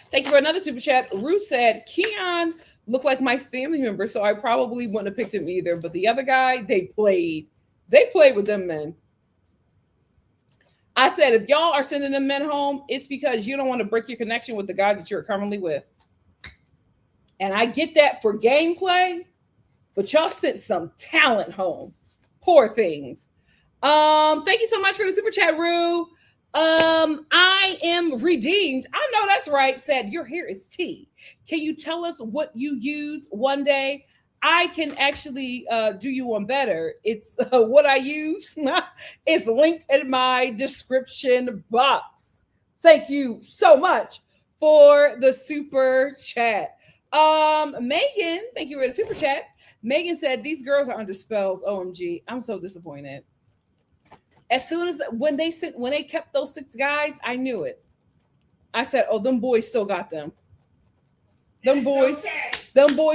Thank you for another super chat. Rue said, Keon looked like my family member, so I probably wouldn't have picked him either. But the other guy, they played with them men. I said, if y'all are sending them men home, it's because you don't want to break your connection with the guys that you're currently with. And I get that for gameplay, but y'all sent some talent home. Poor things. Thank you so much for the super chat, Rue. I am redeemed. I know that's right. Said your hair is tea. Can you tell us what you use one day? I can actually do you one better. It's what I use. It's linked in my description box. Thank you so much for the super chat. Megan, thank you for the super chat. Megan said these girls are under spells. OMG, I'm so disappointed. As soon as when they kept those 6 guys, I knew it. I said, "Oh, them boys still got them. Them boys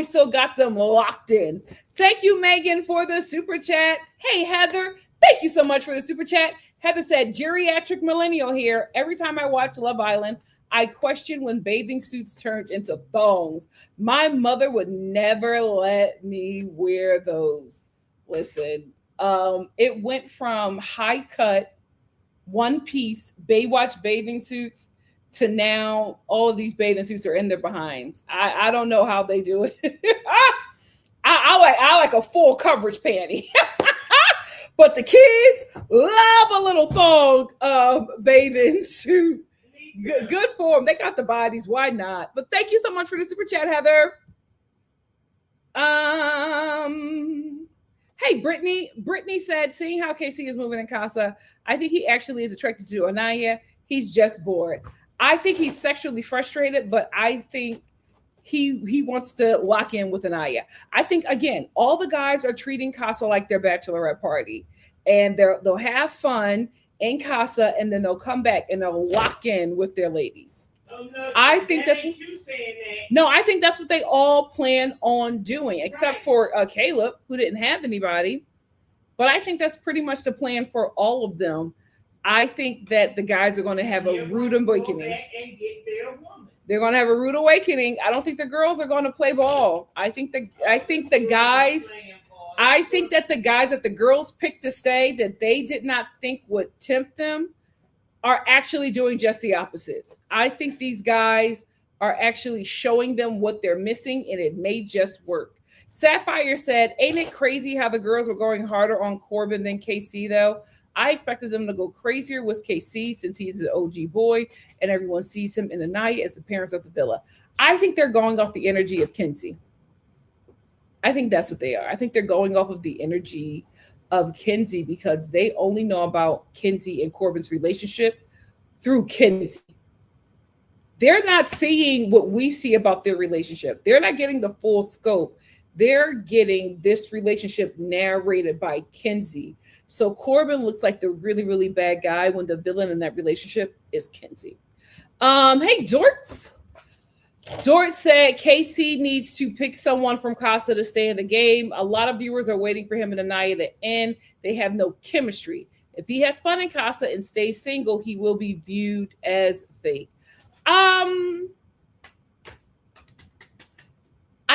still got them locked in." Thank you, Megan, for the super chat. Hey, Heather, thank you so much for the super chat. Heather said, "Geriatric millennial here. Every time I watch Love Island, I question when bathing suits turned into thongs. My mother would never let me wear those." Listen. It went from high cut, one piece Baywatch bathing suits to now all of these bathing suits are in their behinds. I don't know how they do it. I like a full coverage panty. But the kids love a little thong bathing suit. Good for them. They got the bodies. Why not? But thank you so much for the super chat, Heather. Hey, Brittany said, seeing how KC is moving in Casa, I think he actually is attracted to Anaya. He's just bored. I think he's sexually frustrated, but I think he wants to lock in with Anaya. I think, again, all the guys are treating Casa like their bachelorette party. And they'll have fun in Casa, and then they'll come back and they'll lock in with their ladies. Oh, no, I think that's you saying that. No, I think that's what they all plan on doing, except for Caleb, who didn't have anybody. But I think that's pretty much the plan for all of them. I think that the guys are going to have a rude awakening. And get their woman. They're going to have a rude awakening. I don't think the girls are going to play ball. I think the guys. I think that the guys that the girls picked to stay that they did not think would tempt them are actually doing just the opposite. I think these guys are actually showing them what they're missing, and it may just work. Sapphire said, ain't it crazy how the girls were going harder on Corbin than KC, though? I expected them to go crazier with KC since he's an OG boy and everyone sees him in the night as the parents of the villa. I think they're going off the energy of Kinsey. I think that's what they are. I think they're going off of the energy of Kinsey because they only know about Kinsey and Corbin's relationship through Kinsey. They're not seeing what we see about their relationship. They're not getting the full scope. They're getting this relationship narrated by Kinsey. So Corbin looks like the really, really bad guy when the villain in that relationship is Kinsey. Hey, Dorts. Dort said KC needs to pick someone from Casa to stay in the game. A lot of viewers are waiting for him and Anaya to end. They have no chemistry. If he has fun in Casa and stays single, he will be viewed as fake. I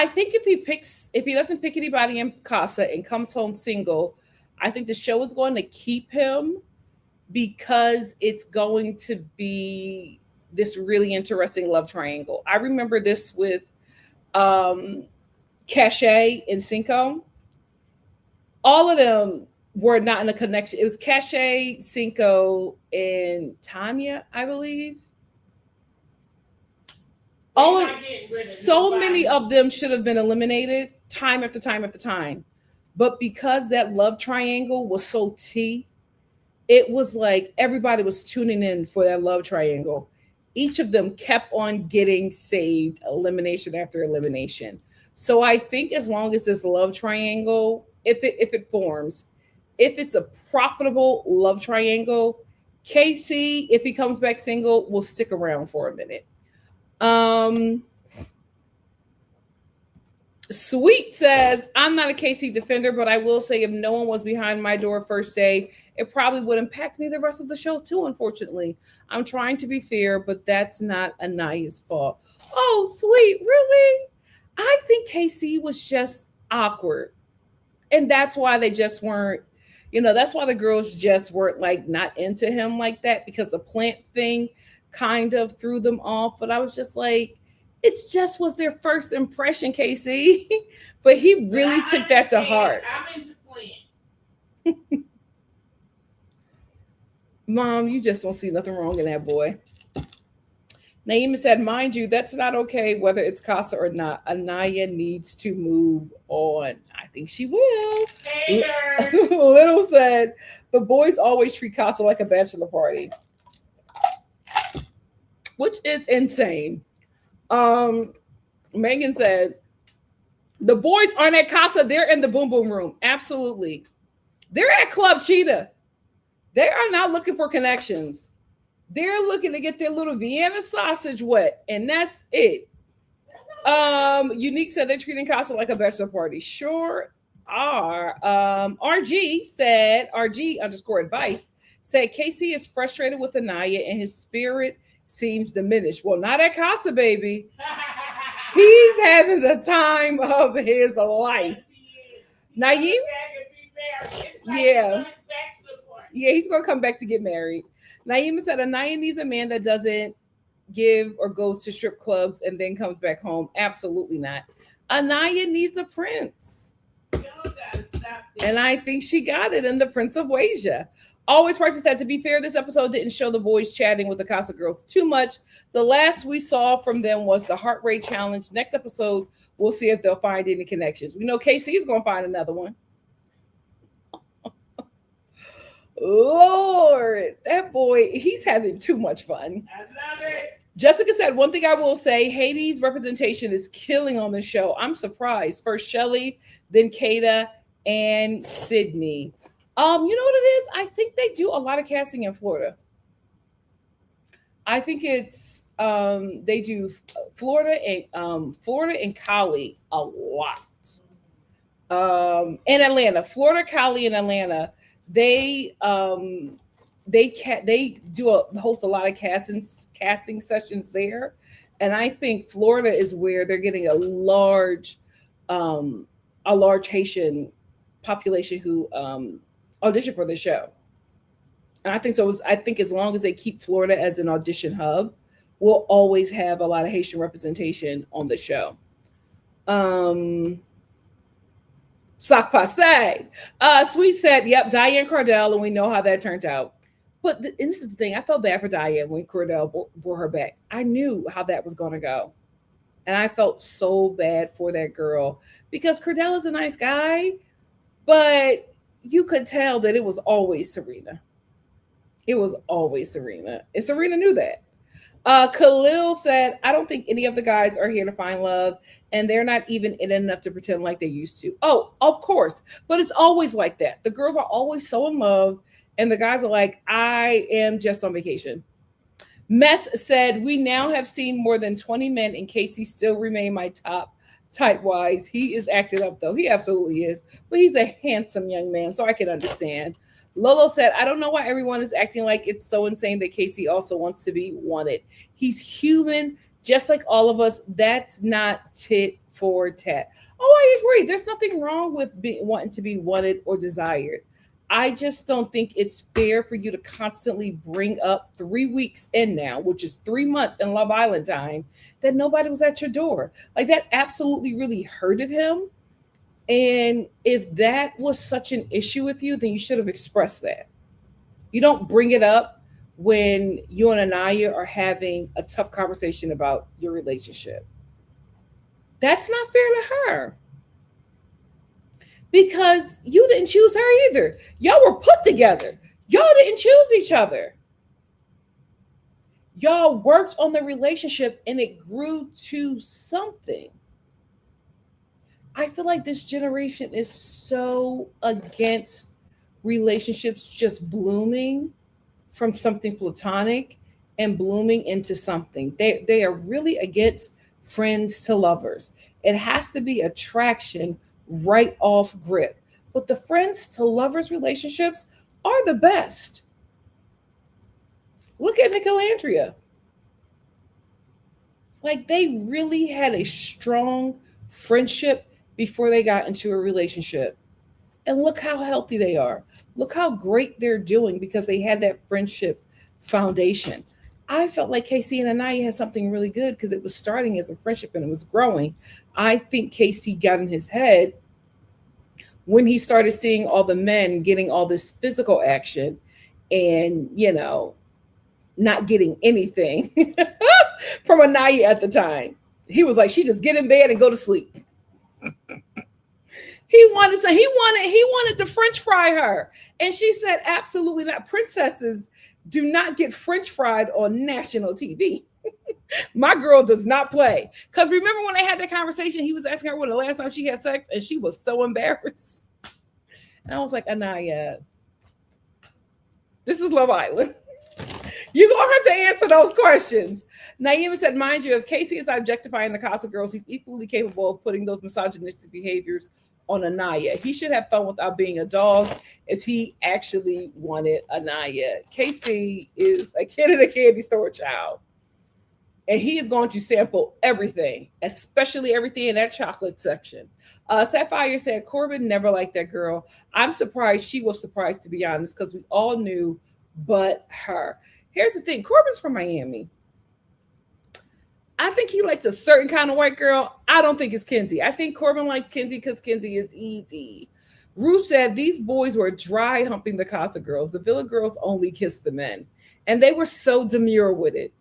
think if he doesn't pick anybody in Casa and comes home single, I think the show is going to keep him because it's going to be this really interesting love triangle. I remember this with Cachet and Cinco. All of them were not in a connection. It was Cachet, Cinco, and Tanya, I believe. So many of them should have been eliminated time after time after time. But because that love triangle was so tea, it was like everybody was tuning in for that love triangle. Each of them kept on getting saved elimination after elimination. So I think as long as this love triangle, if it forms, if it's a profitable love triangle, KC, if he comes back single, will stick around for a minute. Sweet says, I'm not a KC defender, but I will say if no one was behind my door first day, it probably would impact me the rest of the show too, unfortunately. I'm trying to be fair, but that's not Anaya's fault. Oh, Sweet, really? I think KC was just awkward. And that's why they just weren't, that's why the girls just weren't like not into him like that, because the plant thing kind of threw them off. But I was just like, it just was their first impression, KC. But he really took that to heart. I'm into plants. Mom, you just don't see nothing wrong in that boy. Naima said, mind you, that's not okay, whether it's Casa or not. Anaya needs to move on. I think she will. Little said, the boys always treat Casa like a bachelor party, which is insane. Megan said, the boys aren't at Casa, they're in the boom boom room. Absolutely. They're at Club Cheetah. They are not looking for connections. They're looking to get their little Vienna sausage wet, and that's it. Unique said they're treating Casa like a bachelor party. Sure are. RG_advice said KC is frustrated with Anaya and his spirit seems diminished. Well, not at Casa, baby. He's having the time of his life. Naeem? Yeah. Yeah, he's going to come back to get married. Naima said Anaya needs a man that doesn't give or goes to strip clubs and then comes back home. Absolutely not. Anaya needs a prince. And I think she got it in the Prince of Wasia. Always Person said, to be fair, this episode didn't show the boys chatting with the Casa girls too much. The last we saw from them was the heart rate challenge. Next episode, we'll see if they'll find any connections. We know KC is going to find another one. Lord, that boy, he's having too much fun. I love it. Jessica said, one thing I will say, Hades' representation is killing on the show. I'm surprised. First Shelly, then Kata, and Sydney. You know what it is? I think they do a lot of casting in Florida. I think it's they do Florida and Cali a lot. In Atlanta, Florida, Cali, and Atlanta. They they host a lot of casting sessions there, and I think Florida is where they're getting um, a large Haitian population who audition for the show. And I think so. I think as long as they keep Florida as an audition hub, we'll always have a lot of Haitian representation on the show. Sock passe. Sweet said, "Yep, Diane Cardell," and we know how that turned out. But and this is the thing: I felt bad for Diane when Cordell brought her back. I knew how that was going to go, and I felt so bad for that girl because Cordell is a nice guy, but you could tell that it was always Serena. It was always Serena, and Serena knew that. Khalil said, "I don't think any of the guys are here to find love, and they're not even in enough to pretend like they used to." Oh, of course. But it's always like that. The girls are always so in love, and the guys are like, "I am just on vacation." Mess said, "We now have seen more than 20 men, and Casey still remain my top type wise. He is acted up, though. He absolutely is. But he's a handsome young man, so I can understand." Lolo said, "I don't know why everyone is acting like it's so insane that Casey also wants to be wanted. He's human, just like all of us. That's not tit for tat." Oh, I agree. There's nothing wrong with wanting to be wanted or desired. I just don't think it's fair for you to constantly bring up 3 weeks in now, which is 3 months in Love Island time, that nobody was at your door. Like that absolutely really hurted him. And if that was such an issue with you, then you should have expressed that. You don't bring it up when you and Anaya are having a tough conversation about your relationship. That's not fair to her because you didn't choose her either. Y'all were put together. Y'all didn't choose each other. Y'all worked on the relationship and it grew to something. I feel like this generation is so against relationships just blooming from something platonic and blooming into something. They are really against friends to lovers. It has to be attraction right off grip. But the friends to lovers relationships are the best. Look at Nicole Andrea. Like they really had a strong friendship before they got into a relationship. And look how healthy they are. Look how great they're doing because they had that friendship foundation. I felt like Casey and Anaya had something really good because it was starting as a friendship and it was growing. I think Casey got in his head when he started seeing all the men getting all this physical action and, not getting anything from Anaya at the time. He was like, she just get in bed and go to sleep. He wanted to French fry her. And she said, absolutely not. Princesses do not get French fried on national TV. My girl does not play. Because remember when they had that conversation, he was asking her when the last time she had sex, and she was so embarrassed. And I was like, Anaya, this is Love Island. You're going to have to answer those questions. Naima said, mind you, if Casey is objectifying the Casa girls, he's equally capable of putting those misogynistic behaviors on Anaya. He should have fun without being a dog if he actually wanted Anaya. Casey is a kid in a candy store child. And he is going to sample everything, especially everything in that chocolate section. Sapphire said, Corbin never liked that girl. I'm surprised she was surprised, to be honest, because we all knew but her. Here's the thing. Corbin's from Miami. I think he likes a certain kind of white girl. I don't think it's Kenzie. I think Corbin likes Kenzie because Kenzie is easy. Ruth said, these boys were dry humping the Casa girls. The Villa girls only kissed the men. And they were so demure with it.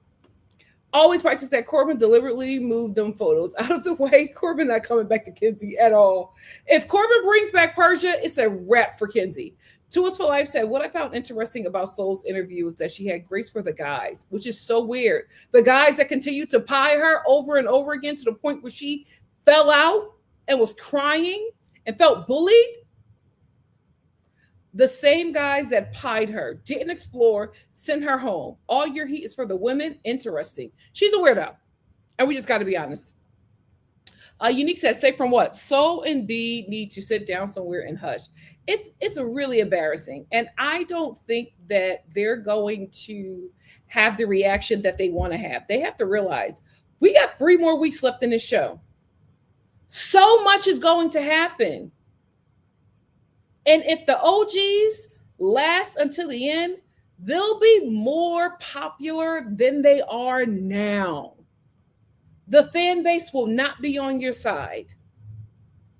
Always practice that Corbin deliberately moved them photos out of the way. Corbin not coming back to Kenzie at all. If Corbin brings back Persia, it's a wrap for Kenzie. To Us for Life said, what I found interesting about Soul's interview is that she had grace for the guys, which is so weird. The guys that continued to pie her over and over again to the point where she fell out and was crying and felt bullied. The same guys that pied her, didn't explore, sent her home. All your heat is for the women. Interesting. She's a weirdo. And we just got to be honest. Unique says, say from what? Soul and B need to sit down somewhere and hush. It's a really embarrassing. And I don't think that they're going to have the reaction that they want to have. They have to realize we got 3 more weeks left in this show. So much is going to happen. And if the OGs last until the end, they'll be more popular than they are now. The fan base will not be on your side.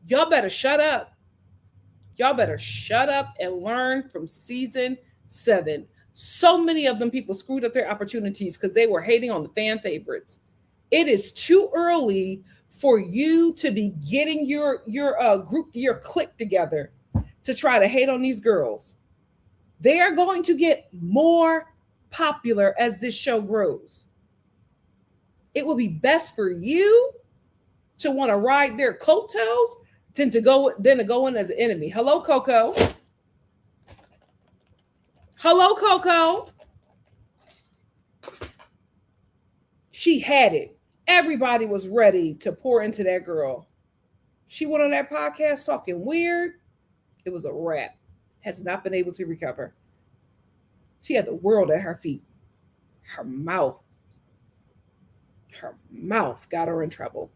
Y'all better shut up. Y'all better shut up and learn from season 7. So many of them people screwed up their opportunities because they were hating on the fan favorites. It is too early for you to be getting your group, your clique together to try to hate on these girls. They are going to get more popular as this show grows. It will be best for you to want to ride their coattails than to go in as an enemy. Hello, Coco. Hello, Coco. She had it. Everybody was ready to pour into that girl. She went on that podcast talking weird. It was a wrap. Has not been able to recover. She had the world at her feet. Her mouth got her in trouble.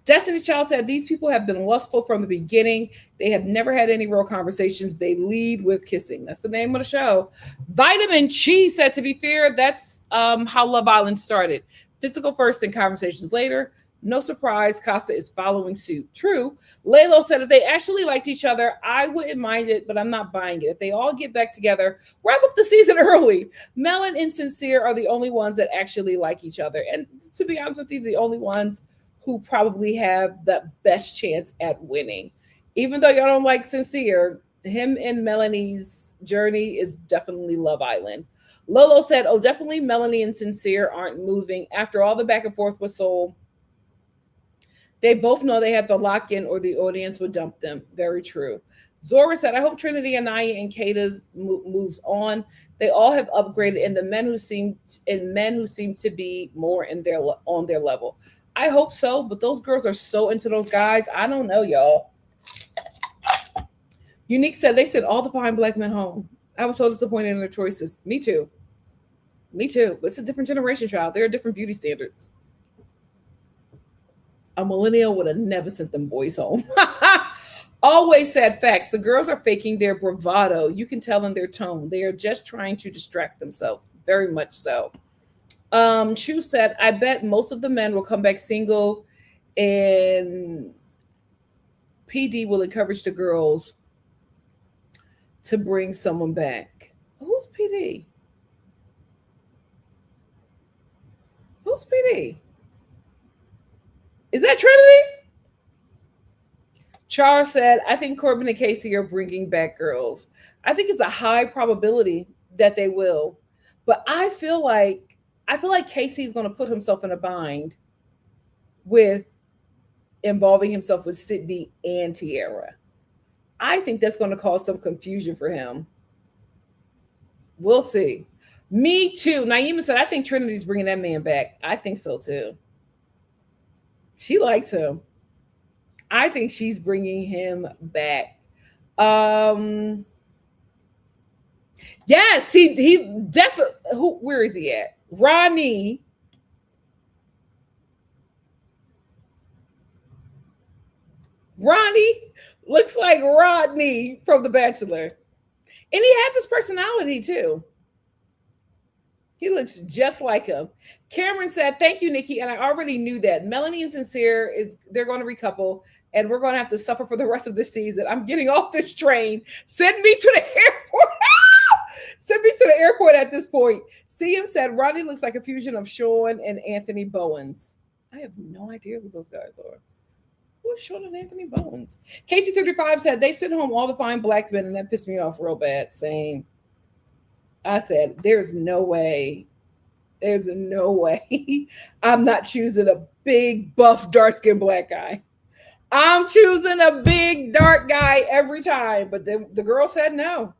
Destiny Child said, these people have been lustful from the beginning. They have never had any real conversations. They lead with kissing. That's the name of the show. Vitamin Chi said, to be fair, that's how Love Island started. Physical first and conversations later. No surprise, Casa is following suit. True. Laylo said, if they actually liked each other, I wouldn't mind it, but I'm not buying it. If they all get back together, wrap up the season early. Melon and Sincere are the only ones that actually like each other. And to be honest with you, the only ones who probably have the best chance at winning. Even though y'all don't like Sincere, him and Melanie's journey is definitely Love Island. Lolo said, oh, definitely Melanie and Sincere aren't moving. After all the back and forth with Soul, they both know they have to lock in or the audience would dump them. Very true. Zora said, I hope Trinity and Naya and Kata's moves on. They all have upgraded in the men who seem to be more on their level. I hope so, but those girls are so into those guys. I don't know, y'all. Unique said, they sent all the fine black men home. I was so disappointed in their choices. Me too. But it's a different generation, child. There are different beauty standards. A millennial would have never sent them boys home. Always sad facts. The girls are faking their bravado. You can tell in their tone. They are just trying to distract themselves. Very much so. Chu said, I bet most of the men will come back single and PD will encourage the girls to bring someone back. Who's PD? Who's PD? Is that Trinity? Char said, I think Corbin and Casey are bringing back girls. I think it's a high probability that they will. But I feel like Casey's going to put himself in a bind with involving himself with Sydney and Tiara. I think that's going to cause some confusion for him. We'll see. Me too. Naima said, I think Trinity's bringing that man back. I think so too. She likes him. I think she's bringing him back. Yes, he definitely. Where is he at? Ronnie. Ronnie looks like Rodney from The Bachelor. And he has his personality too. He looks just like him. Cameron said, thank you, Nikki. And I already knew that. Melanie and Sincere, they're going to recouple. And we're going to have to suffer for the rest of the season. I'm getting off this train. Send me to the airport. Send me to the airport at this point. CM said, Ronnie looks like a fusion of Sean and Anthony Bowens. I have no idea who those guys are. Who's Sean and Anthony Bowens? KT35 said, they sent home all the fine black men, and that pissed me off real bad. Same. I said, there's no way. There's no way. I'm not choosing a big, buff, dark-skinned black guy. I'm choosing a big, dark guy every time. But the girl said no.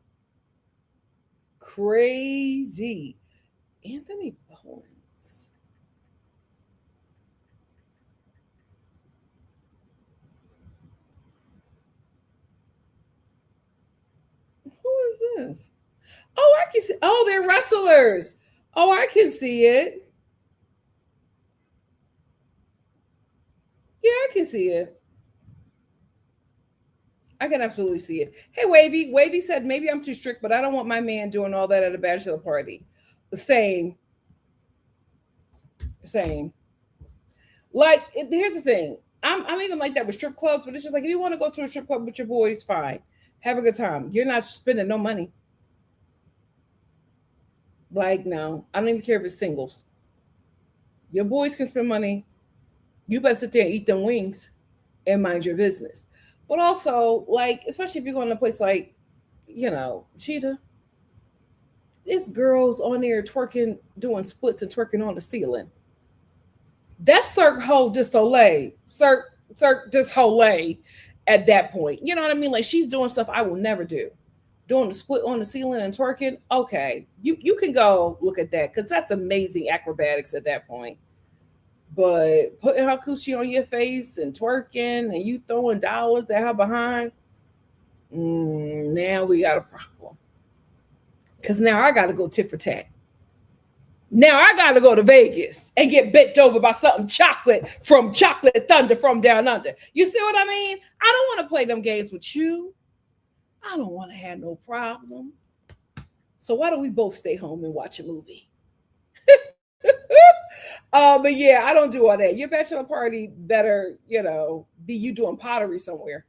Crazy. Anthony Bowens. is this? Oh, I can see. Oh, they're wrestlers. Oh, I can see it. Yeah, I can see it. I can absolutely see it. Hey, Wavy. Wavy said maybe I'm too strict, but I don't want my man doing all that at a bachelor party. Same, same. Like, here's the thing. I'm even like that with strip clubs, but it's just like if you want to go to a strip club with your boys, fine. Have a good time. You're not spending no money. Like, no. I don't even care if it's singles. Your boys can spend money. You better sit there and eat them wings and mind your business. But also, like, especially if you're going to a place like, Cheetah, it's girls on there twerking, doing splits and twerking on the ceiling. That's Cirque du Soleil. Cirque du Soleil at that point. You know what I mean? Like, she's doing stuff I will never do. Doing the split on the ceiling and twerking. Okay. You can go look at that because that's amazing acrobatics at that point. But putting her coochie on your face and twerking and you throwing dollars at her behind, now we got a problem. Because now I got to go tit for tat. Now I got to go to Vegas and get bent over by something chocolate from Chocolate Thunder from down under. You see what I mean? I don't want to play them games with you. I don't want to have no problems. So why don't we both stay home and watch a movie? But yeah, I don't do all that. Your bachelor party better, be you doing pottery somewhere.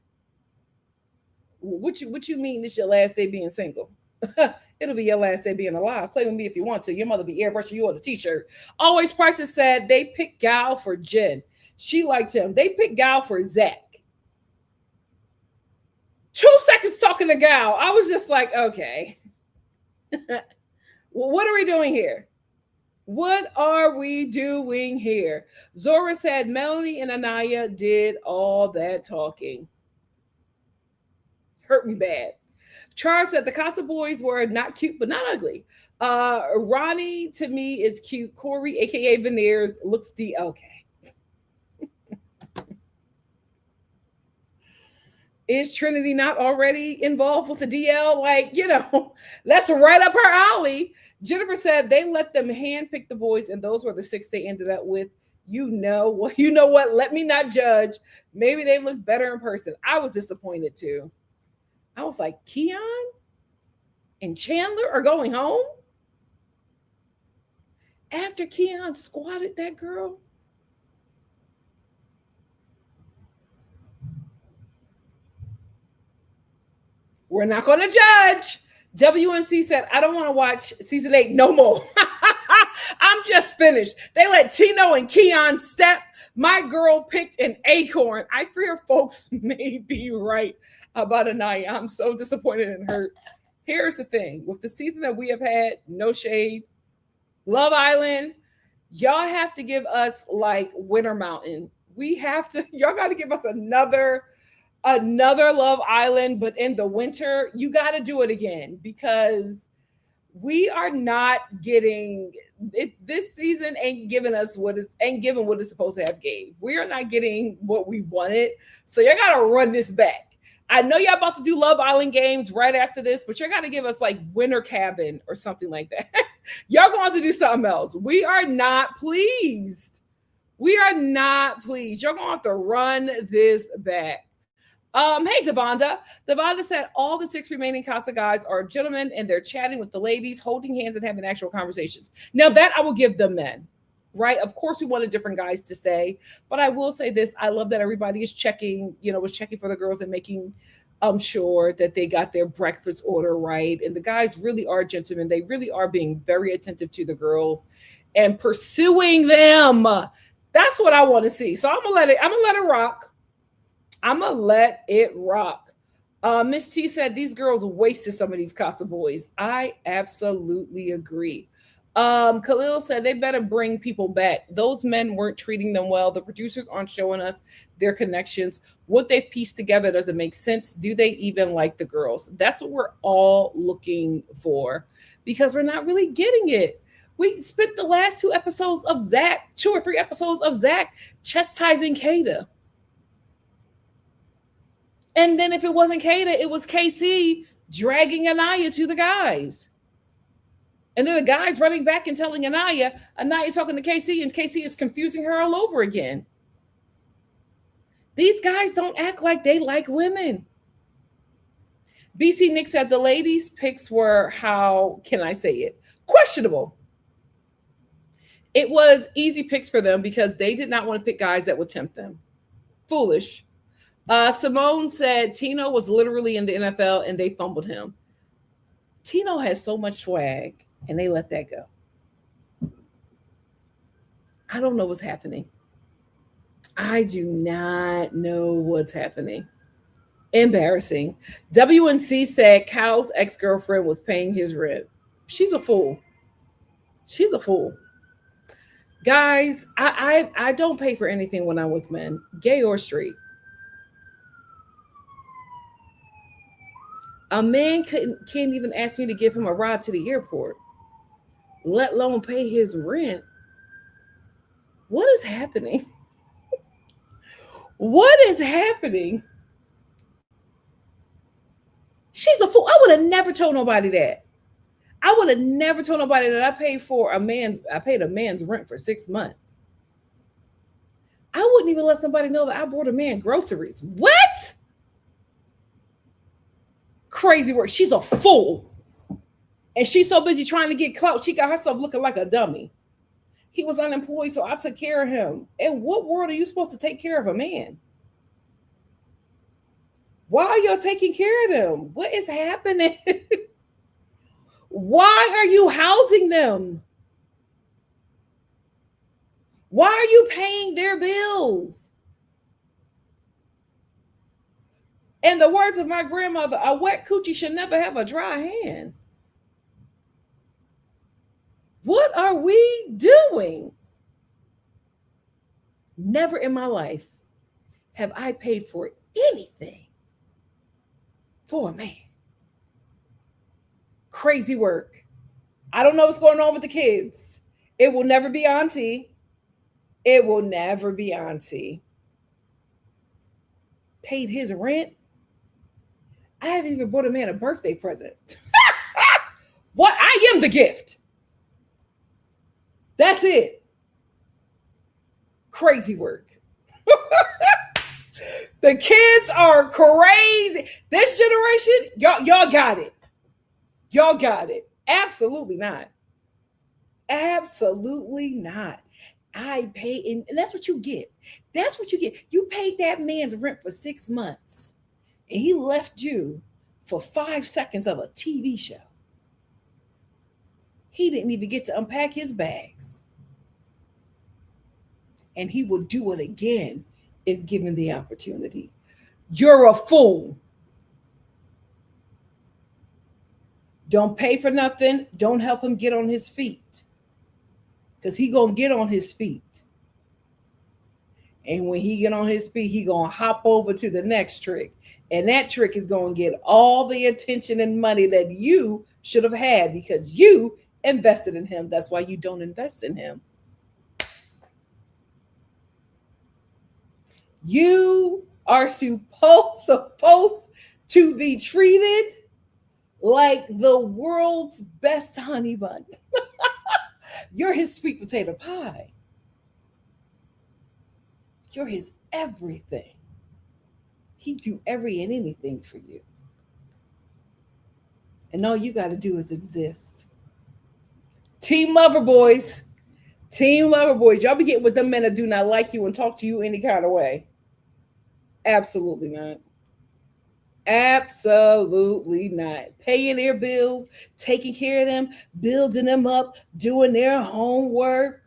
What you mean it's your last day being single? It'll be your last day being alive. Play with me if you want to. Your mother be airbrushing you on a t-shirt. Always Prices said they picked Gal for Jen. She liked him. They picked Gal for Zach. 2 seconds talking to Gal. I was just like, okay. Well, what are we doing here? What are we doing here? Zora said Melanie and Anaya did all that talking. Hurt me bad. Charles said the Casa Boys were not cute, but not ugly. Ronnie to me is cute. Corey, aka Veneers, looks okay. Is Trinity not already involved with the DL? Like, that's right up her alley. Jennifer said they let them handpick the boys, and those were the 6 they ended up with. You know what? Let me not judge. Maybe they look better in person. I was disappointed too. I was like, Keon and Chandler are going home after Keon squatted that girl. We're not going to judge. WNC said, I don't want to watch season 8 no more. I'm just finished. They let Tino and Keon step. My girl picked an acorn. I fear folks may be right about Anaya. I'm so disappointed and hurt. Here's the thing. With the season that we have had, no shade, Love Island, y'all have to give us like Winter Mountain. Y'all got to give us another Love Island, but in the winter. You got to do it again because we are not getting it. This season ain't giving what it's supposed to have gave. We are not getting what we wanted. So you got to run this back. I know y'all about to do Love Island games right after this, but you got to give us like Winter Cabin or something like that. Y'all going to have to do something else. We are not pleased. You're going to have to run this back. Hey, Devonda. Devonda said all the 6 remaining Casa guys are gentlemen and they're chatting with the ladies, holding hands and having actual conversations. Now that I will give the men, right? Of course, we wanted different guys to say, but I will say this. I love that everybody is checking, was checking for the girls and making sure that they got their breakfast order right. And the guys really are gentlemen. They really are being very attentive to the girls and pursuing them. That's what I want to see. So I'm gonna let it rock. I'm going to let it rock. Miss T said these girls wasted some of these Casa boys. I absolutely agree. Khalil said they better bring people back. Those men weren't treating them well. The producers aren't showing us their connections. What they've pieced together doesn't make sense. Do they even like the girls? That's what we're all looking for because we're not really getting it. We spent the last 2 episodes of Zach, 2 or 3 episodes of Zach chastising Kada. And then if it wasn't Kada, it was KC dragging Anaya to the guys. And then the guys running back and telling Anaya talking to KC, and KC is confusing her all over again. These guys don't act like they like women. BC Nick said the ladies' picks were, how can I say it? Questionable. It was easy picks for them because they did not want to pick guys that would tempt them. Foolish. Simone said Tino was literally in the NFL and they fumbled him. Tino has so much swag and they let that go. I don't know what's happening. I do not know what's happening. Embarrassing. WNC said Cal's ex-girlfriend was paying his rent. She's a fool. She's a fool. Guys, I don't pay for anything when I'm with men, gay or straight. A man can't even ask me to give him a ride to the airport, let alone pay his rent. What is happening? What is happening? She's a fool. I would have never told nobody that. I would have never told nobody that I paid a man's rent for 6 months. I wouldn't even let somebody know that I bought a man groceries. What? Crazy work. She's a fool. And she's so busy trying to get clout, she got herself looking like a dummy. He was unemployed, so I took care of him. In what world are you supposed to take care of a man? Why are y'all taking care of them? What is happening? Why are you housing them? Why are you paying their bills? In the words of my grandmother, a wet coochie should never have a dry hand. What are we doing? Never in my life have I paid for anything for a man. Crazy work. I don't know what's going on with the kids. It will never be auntie. It will never be auntie. Paid his rent. I haven't even bought a man a birthday present. What? I am the gift. That's it. Crazy work. The kids are crazy. This generation, y'all got it. Y'all got it. Absolutely not. Absolutely not. I pay, and that's what you get. That's what you get. You paid that man's rent for 6 months, and he left you for 5 seconds of a TV show. He didn't even get to unpack his bags. And he will do it again if given the opportunity. You're a fool. Don't pay for nothing. Don't help him get on his feet. Because he going to get on his feet. And when he get on his feet, he going to hop over to the next trick. And that trick is going to get all the attention and money that you should have had because you invested in him. That's why you don't invest in him. You are supposed to be treated like the world's best honey bun. You're his sweet potato pie. You're his everything. He'd do every and anything for you. And all you got to do is exist. Team lover boys. Team lover boys. Y'all be getting with them men that do not like you and talk to you any kind of way. Absolutely not. Absolutely not. Paying their bills, taking care of them, building them up, doing their homework,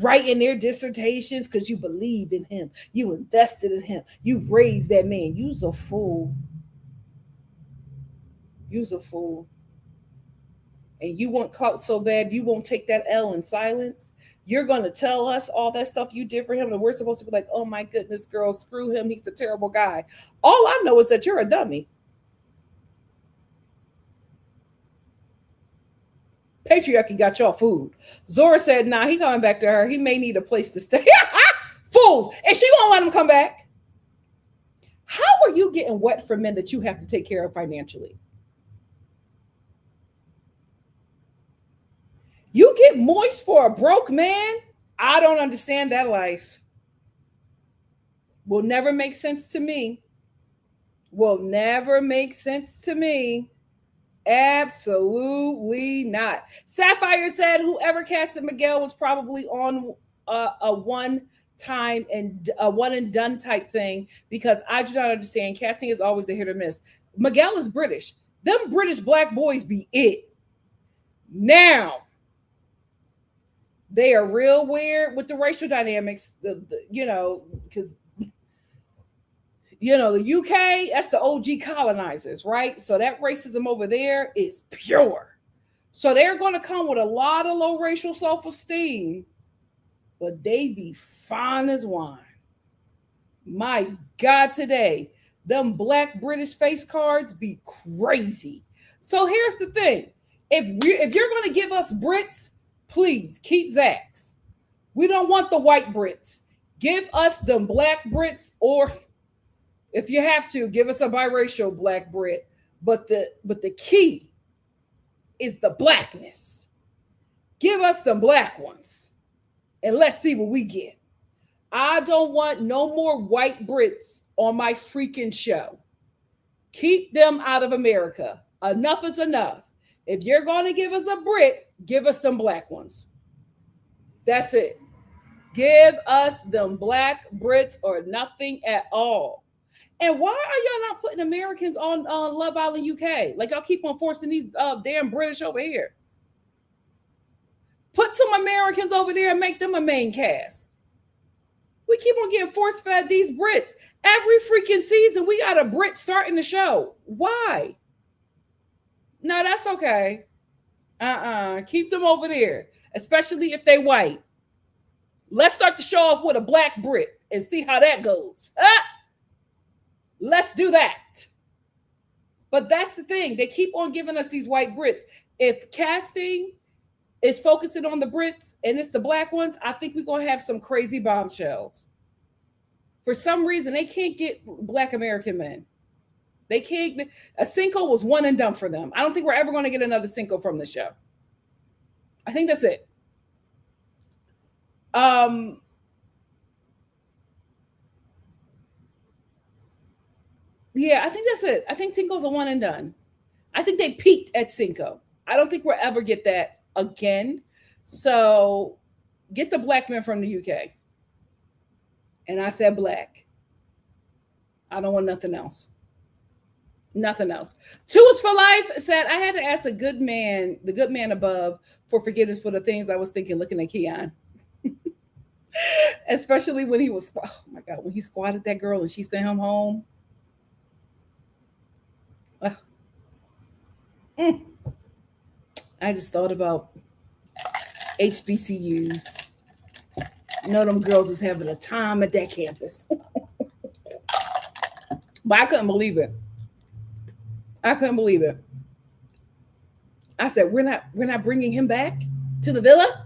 writing their dissertations because you believed in him. You invested in him. You raised that man. You's a fool. You's a fool. And you want clout so bad, you won't take that L in silence. You're going to tell us all that stuff you did for him, and we're supposed to be like, oh my goodness, girl, screw him. He's a terrible guy. All I know is that you're a dummy. Patriarchy got y'all food. Zora said, nah, he coming back to her. He may need a place to stay. Fools. And she won't let him come back. How are you getting wet for men that you have to take care of financially? moist for a broke man? I don't understand that life. Will never make sense to me. Will never make sense to me. Absolutely not. Sapphire said whoever casted Miguel was probably on a one and done type thing, because I do not understand. Casting is always a hit or miss. Miguel is British. Them British black boys be it. Now, they are real weird with the racial dynamics, because the UK, that's the OG colonizers, right? So that racism over there is pure. So they're going to come with a lot of low racial self-esteem, but they be fine as wine. My God, today, them black British face cards be crazy. So here's the thing. If you're going to give us Brits, please keep Zach's. We don't want the white Brits. Give us them black Brits, or if you have to, give us a biracial black Brit. But the key is the blackness. Give us the black ones, and let's see what we get. I don't want no more white Brits on my freaking show. Keep them out of America. Enough is enough. If you're going to give us a Brit, give us them black ones. That's it. Give us them black Brits or nothing at all. And why are y'all not putting Americans on Love Island UK? Like, y'all keep on forcing these damn British over here. Put some Americans over there and make them a main cast. We keep on getting force-fed these Brits. Every freaking season, we got a Brit starting the show. Why? No, that's okay. Keep them over there, especially if they white. Let's start the show off with a black Brit and see how that goes. Let's do that. But that's the thing. They keep on giving us these white Brits. If casting is focusing on the Brits and it's the black ones, I think we're going to have some crazy bombshells. For some reason, they can't get black American men. They can't. A Cinco was one and done for them. I don't think we're ever going to get another Cinco from the show. I think that's it. Yeah, I think that's it. I think Cinco's a one and done. I think they peaked at Cinco. I don't think we'll ever get that again. So get the black men from the UK. And I said black. I don't want nothing else. Nothing else. Two is for life said, I had to ask the good man above, for forgiveness for the things I was thinking looking at Keon. Especially when he was, oh my God, when he squatted that girl and she sent him home. I just thought about HBCUs. You know, them girls is having a time at that campus. But I couldn't believe it. I said, we're not bringing him back to the villa?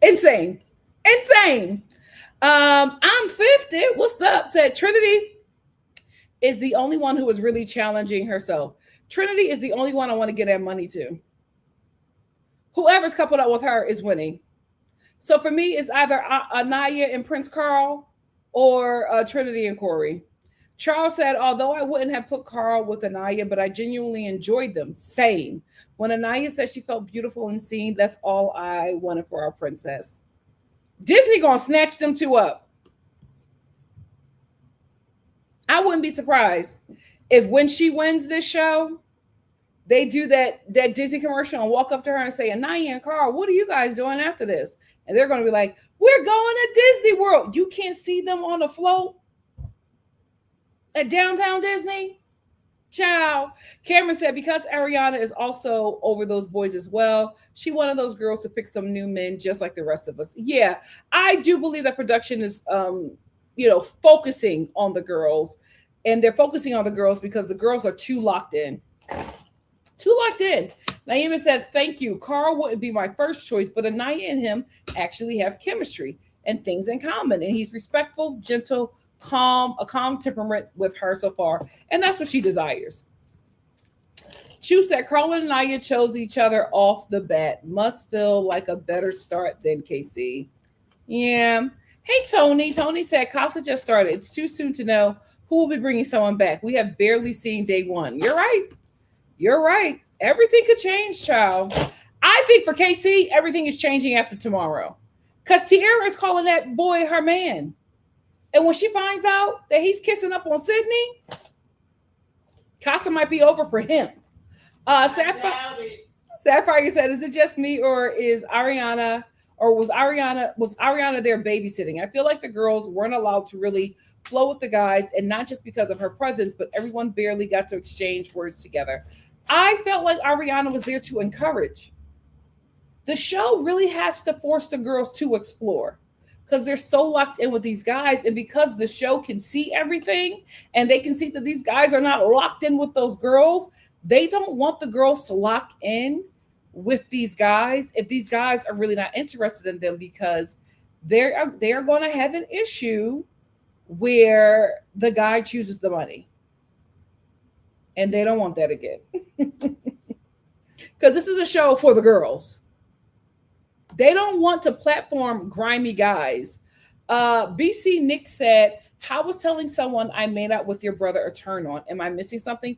Insane. I'm 50. What's up? Said Trinity is the only one who is really challenging herself. Trinity is the only one I want to get that money to. Whoever's coupled up with her is winning. So for me, it's either Anaya and Prince Carl or Trinity and Corey. Charles said, although I wouldn't have put Carl with Anaya, but I genuinely enjoyed them. Same. When Anaya said she felt beautiful and seen, that's all I wanted for our princess. Disney gonna snatch them two up. I wouldn't be surprised if when she wins this show, they do that Disney commercial and walk up to her and say, Anaya and Carl, what are you guys doing after this? And they're going to be like, we're going to Disney World. You can't see them on the float at downtown Disney? Ciao. Cameron said, because Ariana is also over those boys as well, she wanted those girls to pick some new men just like the rest of us. Yeah, I do believe that production is, focusing on the girls. And they're focusing on the girls because the girls are too locked in. Naima said, thank you. Carl wouldn't be my first choice, but Anaya and him actually have chemistry and things in common. And he's respectful, gentle, calm, a calm temperament with her so far. And that's what she desires. Shu said Carl and Naya chose each other off the bat. Must feel like a better start than KC. Yeah. Hey, Tony. Tony said Casa just started. It's too soon to know who will be bringing someone back. We have barely seen day one. You're right. You're right. Everything could change, child. I think for KC, everything is changing after tomorrow. Because Tiara is calling that boy her man. And when she finds out that he's kissing up on Sydney, Casa might be over for him. Sapphire said, is it just me or is Ariana or was Ariana there babysitting? I feel like the girls weren't allowed to really flow with the guys, and not just because of her presence, but everyone barely got to exchange words together. I felt like Ariana was there to encourage. The show really has to force the girls to explore because they're so locked in with these guys, and because the show can see everything and they can see that these guys are not locked in with those girls, they don't want the girls to lock in with these guys if these guys are really not interested in them, because they are going to have an issue where the guy chooses the money, and they don't want that again. Because this is a show for the girls. They don't want to platform grimy guys. BC Nick said, how was telling someone I made out with your brother a turn on? Am I missing something?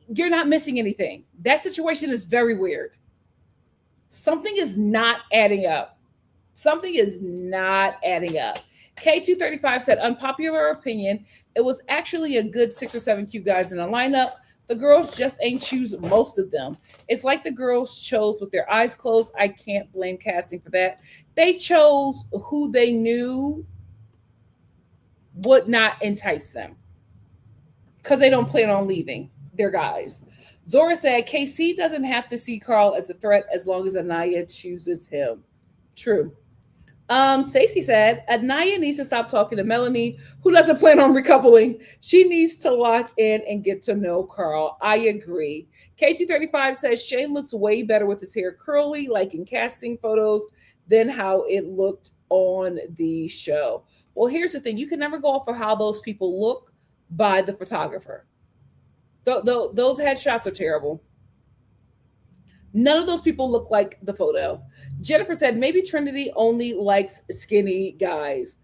You're not missing anything. That situation is very weird. Something is not adding up. Something is not adding up. K235 said, unpopular opinion, it was actually a good 6 or 7 cute guys in the lineup. The girls just ain't choose most of them. It's like the girls chose with their eyes closed. I can't blame casting for that. They chose who they knew would not entice them because they don't plan on leaving. They're guys. Zora said, KC doesn't have to see Carl as a threat as long as Anaya chooses him. True. Stacey said, Anaya needs to stop talking to Melanie, who doesn't plan on recoupling. She needs to lock in and get to know Carl. I agree. K235 says, Shay looks way better with his hair curly, like in casting photos, than how it looked on the show. Well, here's the thing. You can never go off of how those people look by the photographer. Those headshots are terrible. None of those people look like the photo. Jennifer said, maybe Trinity only likes skinny guys.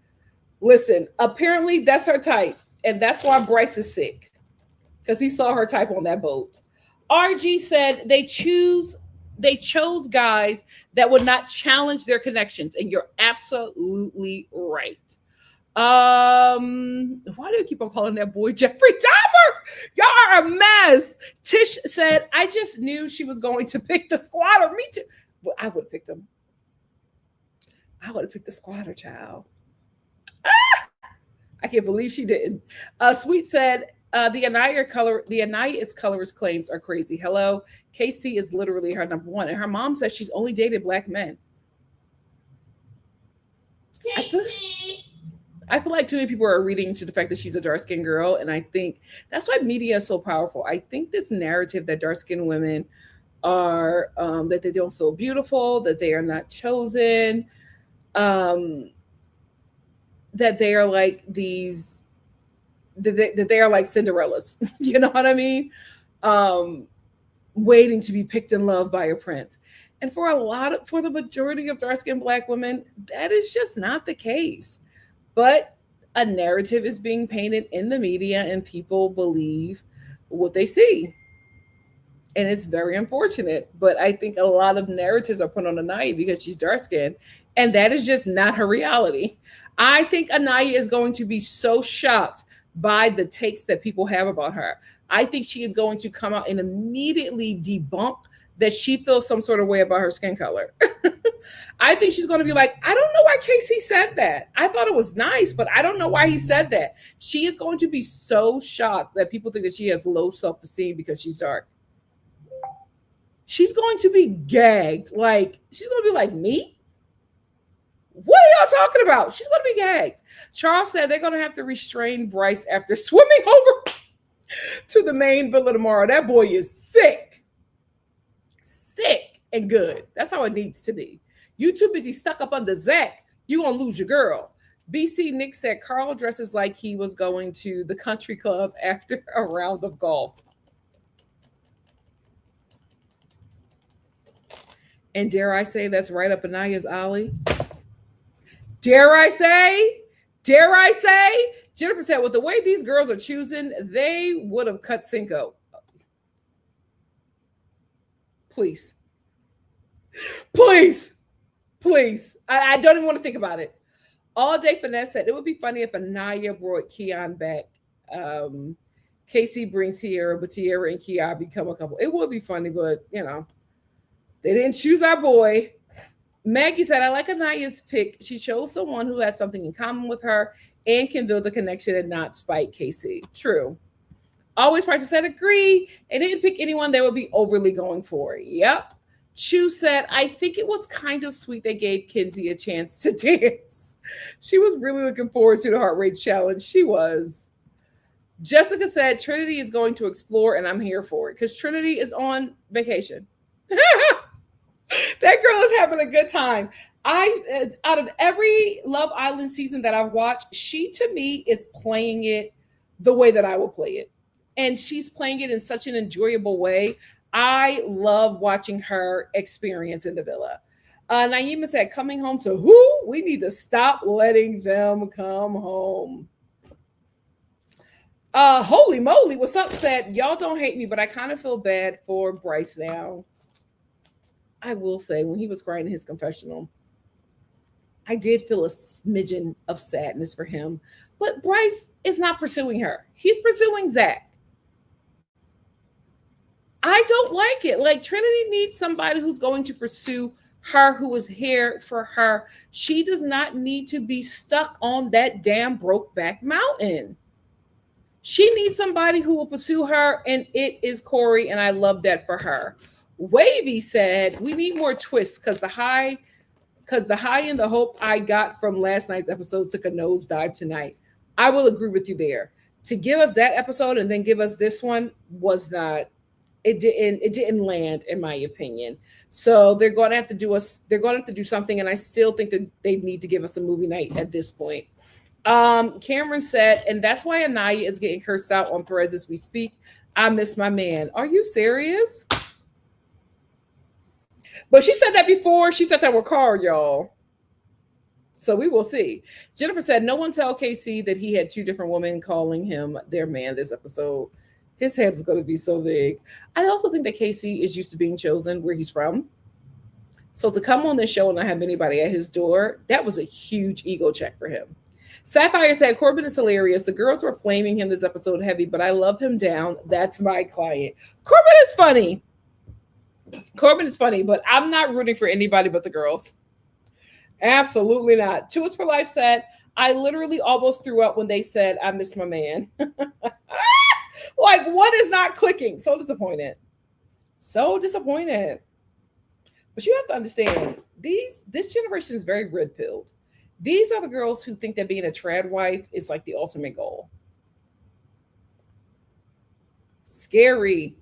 Listen, apparently that's her type. And that's why Bryce is sick. Because he saw her type on that boat. RG said they chose guys that would not challenge their connections. And you're absolutely right. Why do you keep on calling that boy Jeffrey Dahmer? Y'all are a mess. Tish said, I just knew she was going to pick the squatter. Me too. Well, I would have picked him. I would have picked the squatter, child. I can't believe she didn't. Sweet said, the Anaya's colorist claims are crazy. Hello. KC is literally her number one. And her mom says she's only dated black men. I feel like too many people are reading to the fact that she's a dark-skinned girl, and I think that's why media is so powerful. I think this narrative that dark-skinned women are that they don't feel beautiful, that they are not chosen, that they are like these, that they are like Cinderellas. You know what I mean? Waiting to be picked and loved by a prince. And for the majority of dark-skinned black women, that is just not the case. But a narrative is being painted in the media and people believe what they see. And it's very unfortunate. But I think a lot of narratives are put on Anaya because she's dark-skinned. And that is just not her reality. I think Anaya is going to be so shocked by the takes that people have about her. I think she is going to come out and immediately debunk that she feels some sort of way about her skin color. I think she's going to be like, I don't know why KC said that. I thought it was nice, but I don't know why he said that. She is going to be so shocked that people think that she has low self-esteem because she's dark. She's going to be gagged. Like, she's going to be like, me? What are y'all talking about? She's going to be gagged. Charles said they're going to have to restrain Bryce after swimming over to the main villa tomorrow. That boy is sick. Sick and good. That's how it needs to be. You too busy stuck up under Zach. You gonna lose your girl. BC Nick said Carl dresses like he was going to the country club after a round of golf. And dare I say that's right up Anaya's alley? Dare I say? Dare I say? Jennifer said, with the way these girls are choosing, they would have cut Cinco. Please. Please. Please. I don't even want to think about it. All Day Finesse said, it would be funny if Anaya brought Keon back. Casey brings Tierra, but Tierra and Keon become a couple. It would be funny, but, you know, they didn't choose our boy. Maggie said, I like Anaya's pick. She chose someone who has something in common with her and can build a connection and not spite Casey. True. Always Price said, agree. They didn't pick anyone that would be overly going for it. Yep. Chu said, I think it was kind of sweet they gave Kinsey a chance to dance. She was really looking forward to the heart rate challenge. She was. Jessica said, Trinity is going to explore, and I'm here for it because Trinity is on vacation. That girl is having a good time. Out of every Love Island season that I've watched, she to me is playing it the way that I would play it. And she's playing it in such an enjoyable way. I love watching her experience in the villa. Naima said, coming home to who? We need to stop letting them come home. Holy moly, what's up, said, y'all don't hate me, but I kind of feel bad for Bryce now. I will say, when he was crying in his confessional, I did feel a smidgen of sadness for him. But Bryce is not pursuing her. He's pursuing Zach. I don't like it. Like, Trinity needs somebody who's going to pursue her, who is here for her. She does not need to be stuck on that damn Brokeback Mountain. She needs somebody who will pursue her, and it is Corey, and I love that for her. Wavy said, we need more twists because the high and the hope I got from last night's episode took a nosedive tonight. I will agree with you there. To give us that episode and then give us this one was not, it didn't land, in my opinion. So they're going to have to do something, and I still think that they need to give us a movie night at this point. Cameron said, and that's why Anaya is getting cursed out on Threads as we speak. I miss my man. Are you serious? But she said that before. She said that with Carl, y'all. So we will see. Jennifer said, no one tell KC that he had two different women calling him their man this episode. His head is going to be so big. I also think that KC is used to being chosen where he's from. So to come on this show and not have anybody at his door, that was a huge ego check for him. Sapphire said, Corbin is hilarious. The girls were flaming him this episode heavy, but I love him down. That's my client. Corbin is funny. Corbin is funny, but I'm not rooting for anybody but the girls. Absolutely not. Two is for Life said, I literally almost threw up when they said, I miss my man. Like, what is not clicking? So disappointed. So disappointed. But you have to understand, this generation is very red-pilled. These are the girls who think that being a trad wife is like the ultimate goal. Scary.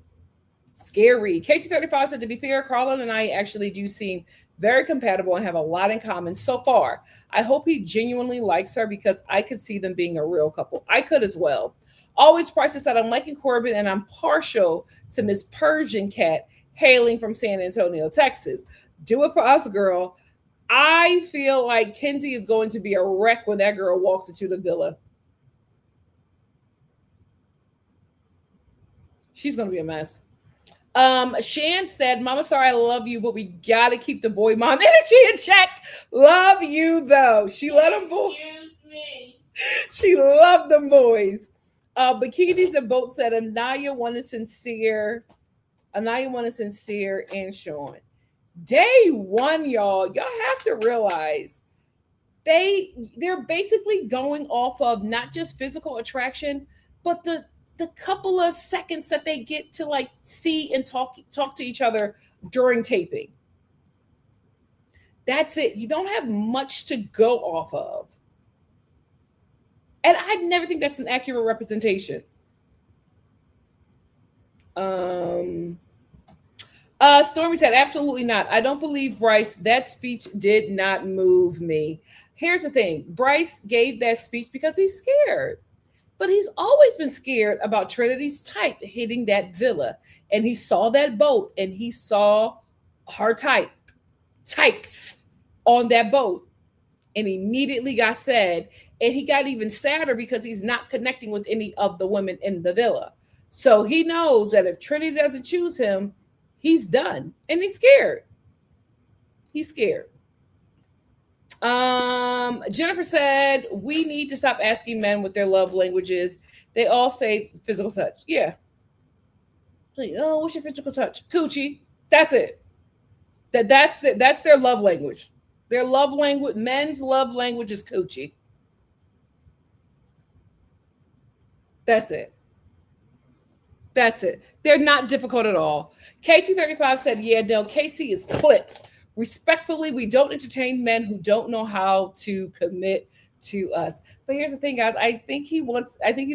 Scary. KT35 said, to be fair, Carlin and I actually do seem very compatible and have a lot in common so far. I hope he genuinely likes her because I could see them being a real couple. I could as well. Always Price said, I'm liking Corbin and I'm partial to Miss Persian Cat hailing from San Antonio, Texas. Do it for us, girl. I feel like Kenzie is going to be a wreck when that girl walks into the villa. She's going to be a mess. Shan said, Mama, sorry, I love you, but we got to keep the boy mom energy in check. Love you, though. She let them boys. She loved them boys. Bikinis and Boat said, Anaya wanted sincere, and Sean. Day one, y'all have to realize they're basically going off of not just physical attraction, but the couple of seconds that they get to like see and talk to each other during taping. That's it. You don't have much to go off of. And I never think that's an accurate representation. Stormy said, absolutely not. I don't believe Bryce. That speech did not move me. Here's the thing. Bryce gave that speech because he's scared. But he's always been scared about Trinity's type hitting that villa. And he saw that boat and he saw her type. types on that boat and immediately got sad. And he got even sadder because he's not connecting with any of the women in the villa. So he knows that if Trinity doesn't choose him, he's done. And he's scared. He's scared. Jennifer said, we need to stop asking men what their love language is. They all say physical touch. Yeah. Like, oh, what's your physical touch? Coochie. That's it. That's their love language. Their love language, men's love language is coochie. That's it. That's it. They're not difficult at all. K235 said, yeah, no, KC is clipped. Respectfully, we don't entertain men who don't know how to commit to us. But here's the thing, guys. I think he's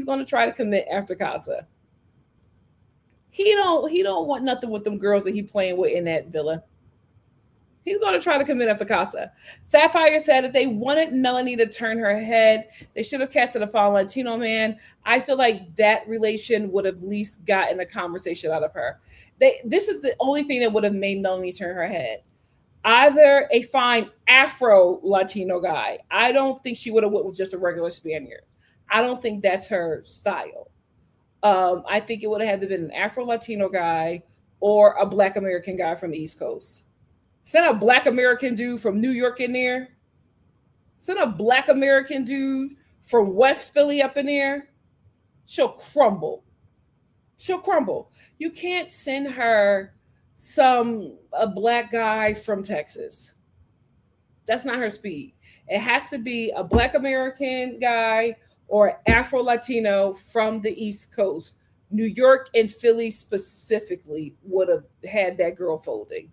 going to try to commit after Casa. He don't want nothing with them girls that he playing with in that villa. He's going to try to commit after Casa. Sapphire said if they wanted Melanie to turn her head, they should have casted a fallen Latino man. I feel like that relation would have at least gotten a conversation out of her. This is the only thing that would have made Melanie turn her head. Either a fine Afro Latino guy. I don't think she would have went with just a regular Spaniard. I don't think that's her style. I think it would have had to been an Afro Latino guy or a Black American guy from the East Coast. Send a Black American dude from New York in there. Send a Black American dude from West Philly up in there. She'll crumble. She'll crumble. You can't send her a Black guy from Texas. That's not her speed. It has to be a Black American guy or Afro Latino from the East Coast. New York and Philly specifically would have had that girl folding.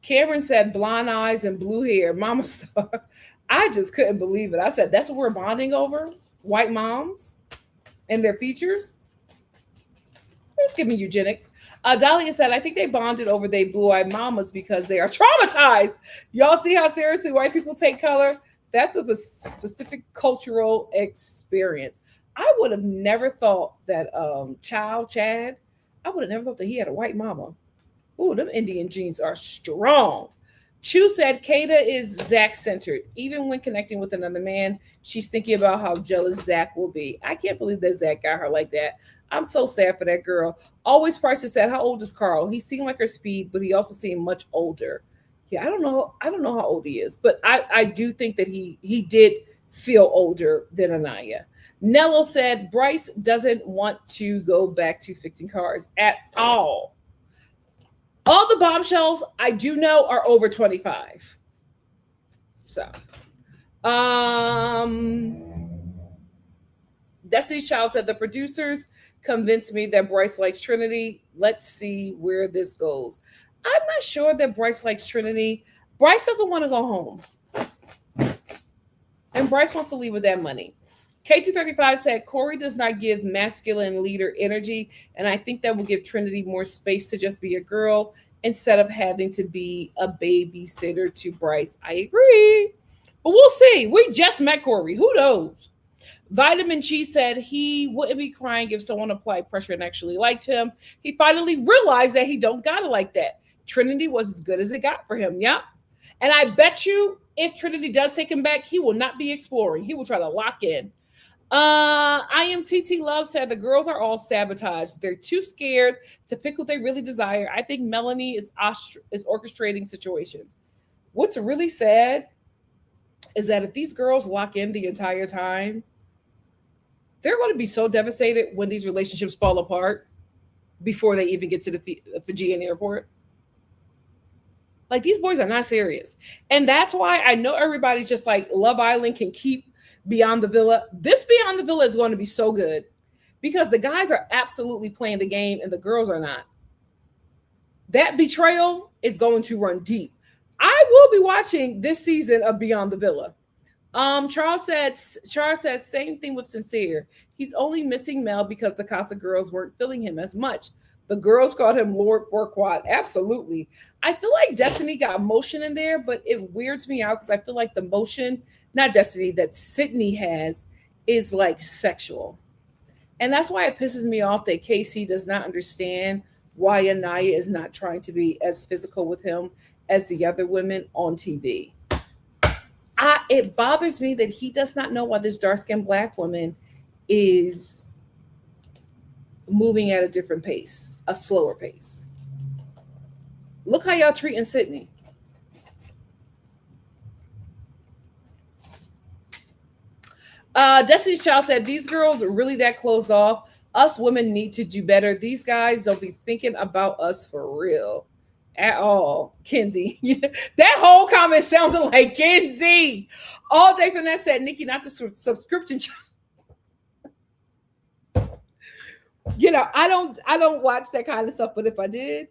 Cameron said blonde eyes and blue hair. Mama Star. I just couldn't believe it. I said, that's what we're bonding over? White moms and their features? Let's give me eugenics. Dahlia said, I think they bonded over their blue-eyed mamas because they are traumatized. Y'all see how seriously white people take color? That's a specific cultural experience. I would have never thought that Chad, I would have never thought that he had a white mama. Ooh, them Indian genes are strong. Chu said Kata is Zach-centered. Even when connecting with another man, she's thinking about how jealous Zach will be. I can't believe that Zach got her like that. I'm so sad for that girl. Always Price said, how old is Carl? He seemed like her speed, but he also seemed much older. Yeah, I don't know how old he is, but I do think that he did feel older than Anaya. Nello said Bryce doesn't want to go back to fixing cars at all. All the bombshells I do know are over 25. So, Destiny's Child said the producers convinced me that Bryce likes Trinity. Let's see where this goes. I'm not sure that Bryce likes Trinity. Bryce doesn't want to go home. And Bryce wants to leave with that money. K235 said Corey does not give masculine leader energy, and I think that will give Trinity more space to just be a girl instead of having to be a babysitter to Bryce. I agree. But we'll see. We just met Corey. Who knows? Vitamin Chi said he wouldn't be crying if someone applied pressure and actually liked him. He finally realized that he don't gotta like that. Trinity was as good as it got for him. Yep. And I bet you if Trinity does take him back, he will not be exploring. He will try to lock in. I am TT Love said the girls are all sabotaged. They're too scared to pick who they really desire. I think Melanie is orchestrating situations. What's really sad is that if these girls lock in the entire time, they're going to be so devastated when these relationships fall apart before they even get to the Fijian airport. Like, these boys are not serious. And that's why I know everybody's just like, Love Island can keep Beyond the Villa. This Beyond the Villa is going to be so good because the guys are absolutely playing the game and the girls are not. That betrayal is going to run deep. I will be watching this season of Beyond the Villa. Charles says same thing with Sincere. He's only missing Mel because the Casa girls weren't feeling him as much. The girls called him Lord Borquat. Absolutely. I feel like Destiny got motion in there, but it weirds me out because I feel like the motion, not Destiny, that Sydney has is like sexual. And that's why it pisses me off that Casey does not understand why Anaya is not trying to be as physical with him as the other women on TV. It bothers me that he does not know why this dark skinned black woman is moving at a different pace, a slower pace. Look how y'all treating Sydney. Destiny's Child said, these girls are really that closed off. Us women need to do better. These guys don't be thinking about us for real at all. Kenzie. That whole comment sounded like Kenzie. All Day Finesse said, Nikki, not the subscription. I don't watch that kind of stuff, but if I did,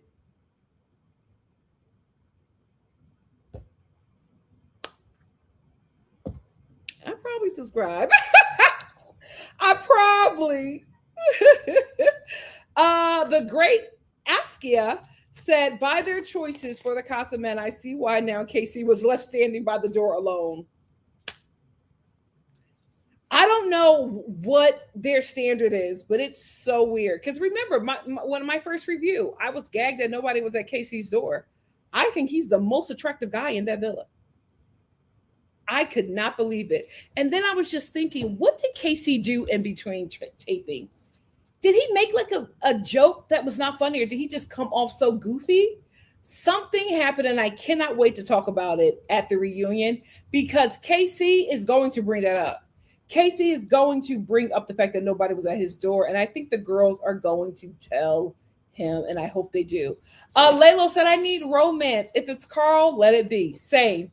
I'd probably subscribe. I probably. The great Askia said, by their choices for the Casa men, I see why now Casey was left standing by the door alone. I don't know what their standard is, but it's so weird. Because remember, one of my first review, I was gagged that nobody was at Casey's door. I think he's the most attractive guy in that villa. I could not believe it. And then I was just thinking, what did Casey do in between taping? Did he make like a joke that was not funny, or did he just come off so goofy? Something happened, and I cannot wait to talk about it at the reunion, because Casey is going to bring that up. Casey is going to bring up the fact that nobody was at his door, and I think the girls are going to tell him, and I hope they do. Laylo said, I need romance. If it's Carl, let it be. Same.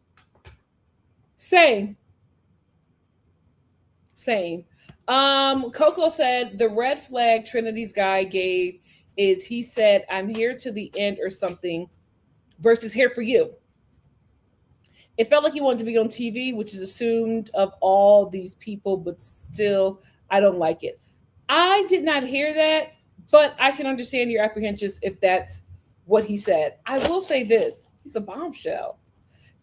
Coco said, the red flag Trinity's guy gave is he said, I'm here to the end or something versus here for you. It felt like he wanted to be on TV, which is assumed of all these people, but still, I don't like it. I did not hear that, but I can understand your apprehensions if that's what he said. I will say this. He's a bombshell.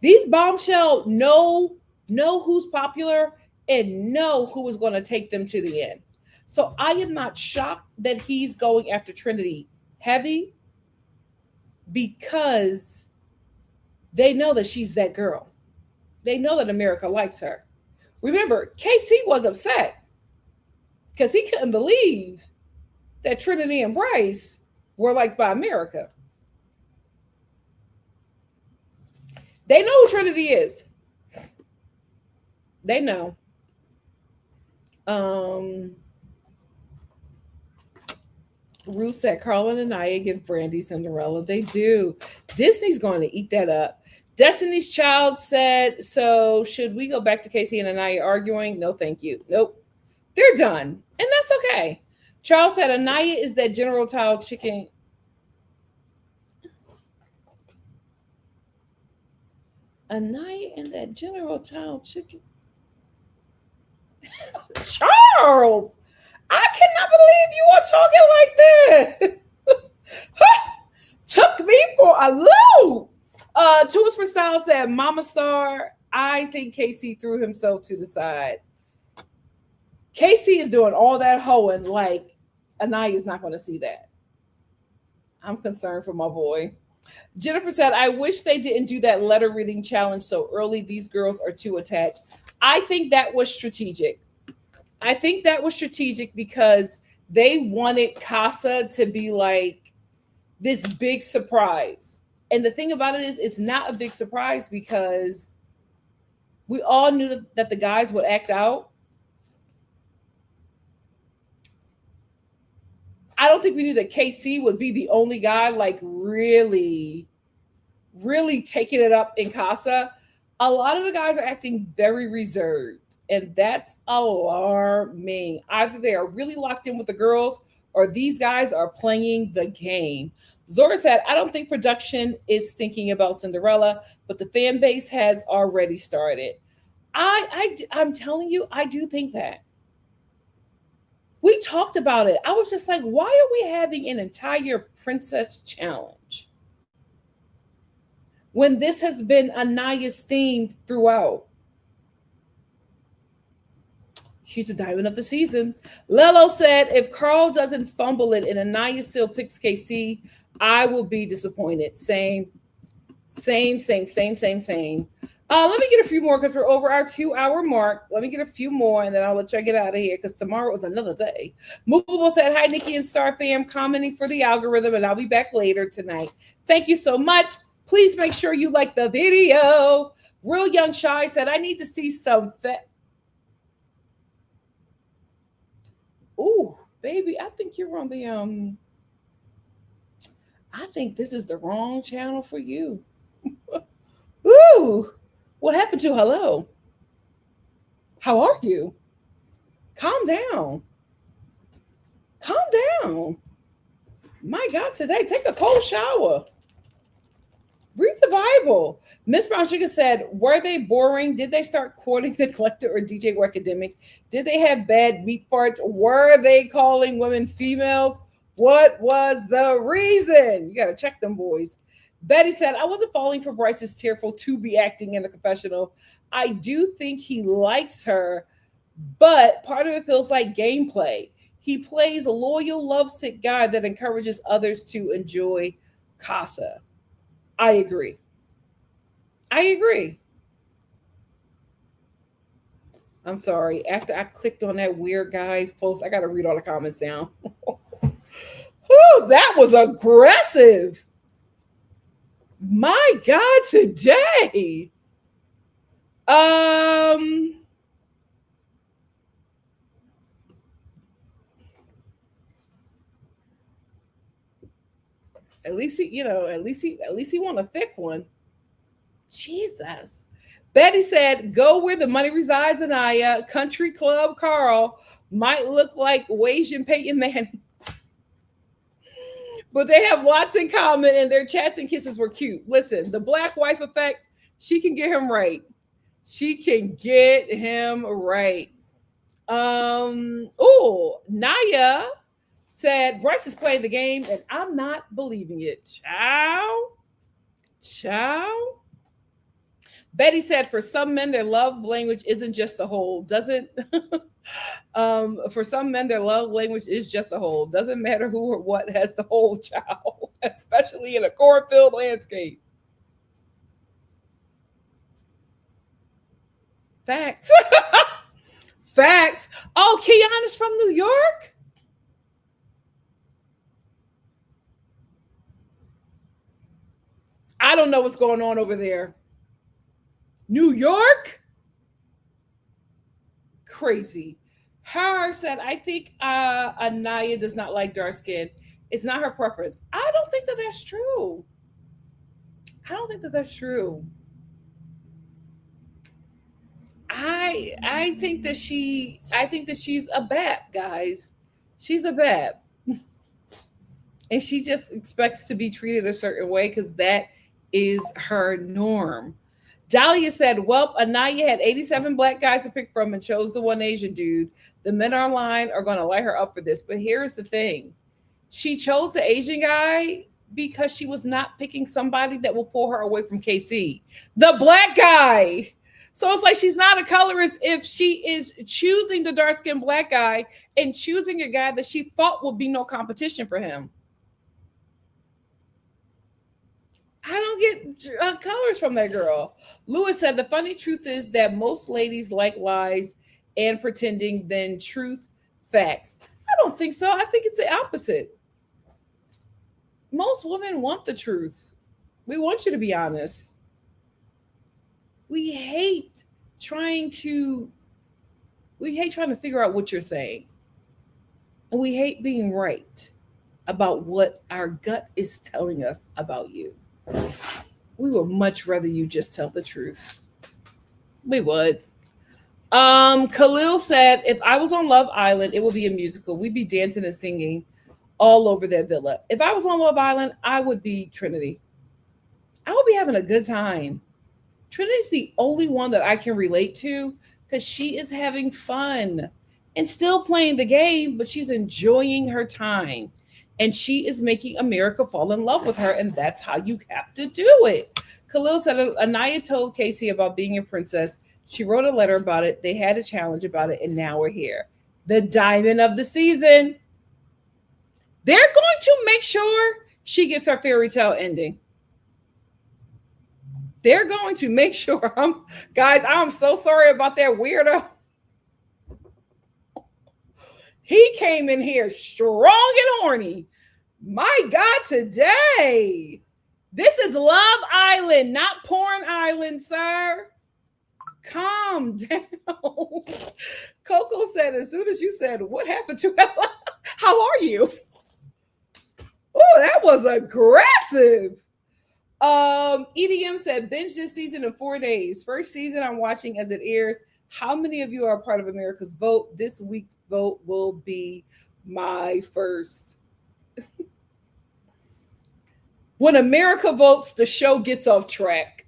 These bombshell know who's popular and know who is going to take them to the end. So I am not shocked that he's going after Trinity heavy, because they know that she's that girl. They know that America likes her. Remember, KC was upset because he couldn't believe that Trinity and Bryce were liked by America. They know who Trinity is. They know. Ruth said, Carl and Anaya give Brandy Cinderella. They do. Disney's going to eat that up. Destiny's Child said, so should we go back to Casey and Anaya arguing? No, thank you. Nope. They're done. And that's okay. Charles said, Anaya is that General Tao chicken. Anaya and that General Tao chicken. Charles, I cannot believe you are talking like that. Took me for a loop. Tools for Style said, Mama Star, I think Casey threw himself to the side. Casey is doing all that hoeing like Anaya's not going to see that. I'm concerned for my boy. Jennifer said, I wish they didn't do that letter reading challenge so early. These girls are too attached. I think that was strategic. Because they wanted Casa to be like this big surprise. And the thing about it is, it's not a big surprise because we all knew that the guys would act out. I don't think we knew that KC would be the only guy like really, really taking it up in Casa. A lot of the guys are acting very reserved, and that's alarming. Either they are really locked in with the girls or these guys are playing the game. Zora said, I don't think production is thinking about Cinderella, but the fan base has already started. I'm telling you, I do think that. We talked about it. I was just like, why are we having an entire princess challenge when this has been Anaya's theme throughout? He's the diamond of the season. Lelo said, if Carl doesn't fumble it and Anaya still picks KC, I will be disappointed. Same. Let me get a few more because we're over our 2-hour mark. Let me get a few more and then I'll let y'all get out of here because tomorrow is another day. Movable said, hi, Nikki and Star fam, commenting for the algorithm, and I'll be back later tonight. Thank you so much. Please make sure you like the video. Real Young Shy said, I need to see some Ooh, baby, I think you're on the I think this is the wrong channel for you. Ooh, what happened to hello? How are you? Calm down. Calm down. My God, today, take a cold shower. Read the Bible. Miss Brown Sugar said, were they boring? Did they start quoting the collector or DJ Academic? Did they have bad meat farts? Were they calling women females? What was the reason? You got to check them boys. Betty said, I wasn't falling for Bryce's tearful to be acting in a confessional. I do think he likes her, but part of it feels like gameplay. He plays a loyal, lovesick guy that encourages others to enjoy Casa. I agree. I'm sorry. After I clicked on that weird guy's post, I got to read all the comments down. Whew, that was aggressive. My God, today. At least he want a thick one. Jesus. Betty said, go where the money resides, Anaya. Country Club Carl might look like Wasian Peyton Manning. But they have lots in common and their chats and kisses were cute. Listen, the black wife effect, she can get him right. Naya said, Bryce is playing the game and I'm not believing it. Ciao. Betty said, for some men, their love language isn't just a hole. For some men, their love language is just a hole. Doesn't matter who or what has the whole child, especially in a cornfield landscape. Facts. Facts. Oh, Kiana's from New York? I don't know what's going on over there. New York? Crazy. Her said, I think Anaya does not like dark skin. It's not her preference. I don't think that that's true. I think that she's a BAP, guys. She's a BAP. And she just expects to be treated a certain way because that is her norm. Dahlia said, well, Anaya had 87 black guys to pick from and chose the one Asian dude. The men online are going to light her up for this. But here's the thing. She chose the Asian guy because she was not picking somebody that will pull her away from KC. The black guy. So it's like she's not a colorist if she is choosing the dark-skinned black guy and choosing a guy that she thought would be no competition for him. I don't get colors from that girl. Lewis said, the funny truth is that most ladies like lies and pretending than truth, facts. I don't think so. I think it's the opposite. Most women want the truth. We want you to be honest. We hate trying to figure out what you're saying. And we hate being right about what our gut is telling us about you. We would much rather you just tell the truth. We would. Khalil said, if I was on Love Island, it would be a musical. We'd be dancing and singing all over that villa. If I was on Love Island, I would be Trinity. I would be having a good time. Trinity's the only one that I can relate to because she is having fun and still playing the game, but she's enjoying her time. And she is making America fall in love with her, and that's how you have to do it. Khalil said, Anaya told Casey about being a princess. She wrote a letter about it. They had a challenge about it, and now we're here. The diamond of the season. They're going to make sure she gets her fairy tale ending. They're going to make sure. Guys, I'm so sorry about that weirdo. He came in here strong and horny. My God, today. This is Love Island, not Porn Island, sir. Calm down. Coco said, as soon as you said, what happened to Ella? How are you? Oh, that was aggressive. EDM said, binge this season in 4 days. First season I'm watching as it airs. How many of you are a part of America's Vote? This week's vote will be my first. When America votes, the show gets off track.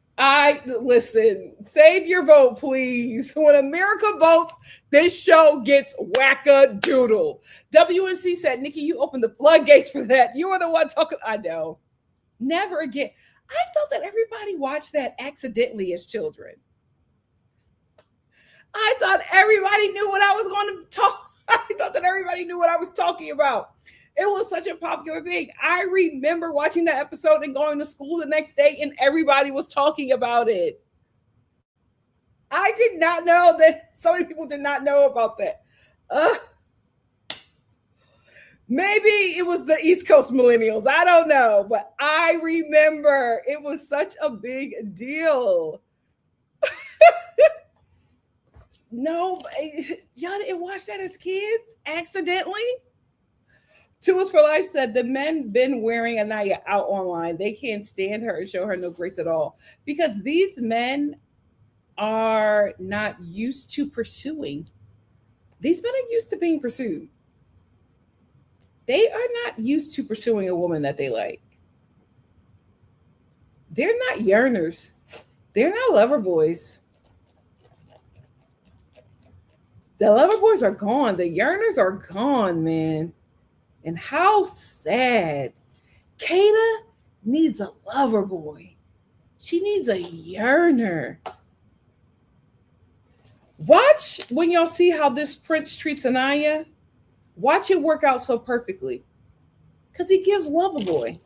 Listen, save your vote, please. When America votes, this show gets wackadoodle. WNC said, Nikki, you opened the floodgates for that. You were the one talking. I know. Never again. I felt that everybody watched that accidentally as children. I thought everybody knew what I was going to talk. I thought that everybody knew what I was talking about. It was such a popular thing. I remember watching that episode and going to school the next day, and everybody was talking about it. I did not know that so many people did not know about that. Maybe it was the East Coast millennials. I don't know, but I remember it was such a big deal. No, y'all didn't watch that as kids accidentally? Two is for Life said the men been wearing Anaya out online. They can't stand her and show her no grace at all because these men are not used to pursuing. These men are used to being pursued. They are not used to pursuing a woman that they like. They're not yearners. They're not lover boys. The lover boys are gone. The yearners are gone, man. And how sad. Kata needs a lover boy. She needs a yearner. Watch when y'all see how this prince treats Anaya. Watch it work out so perfectly. Because he gives lover boy.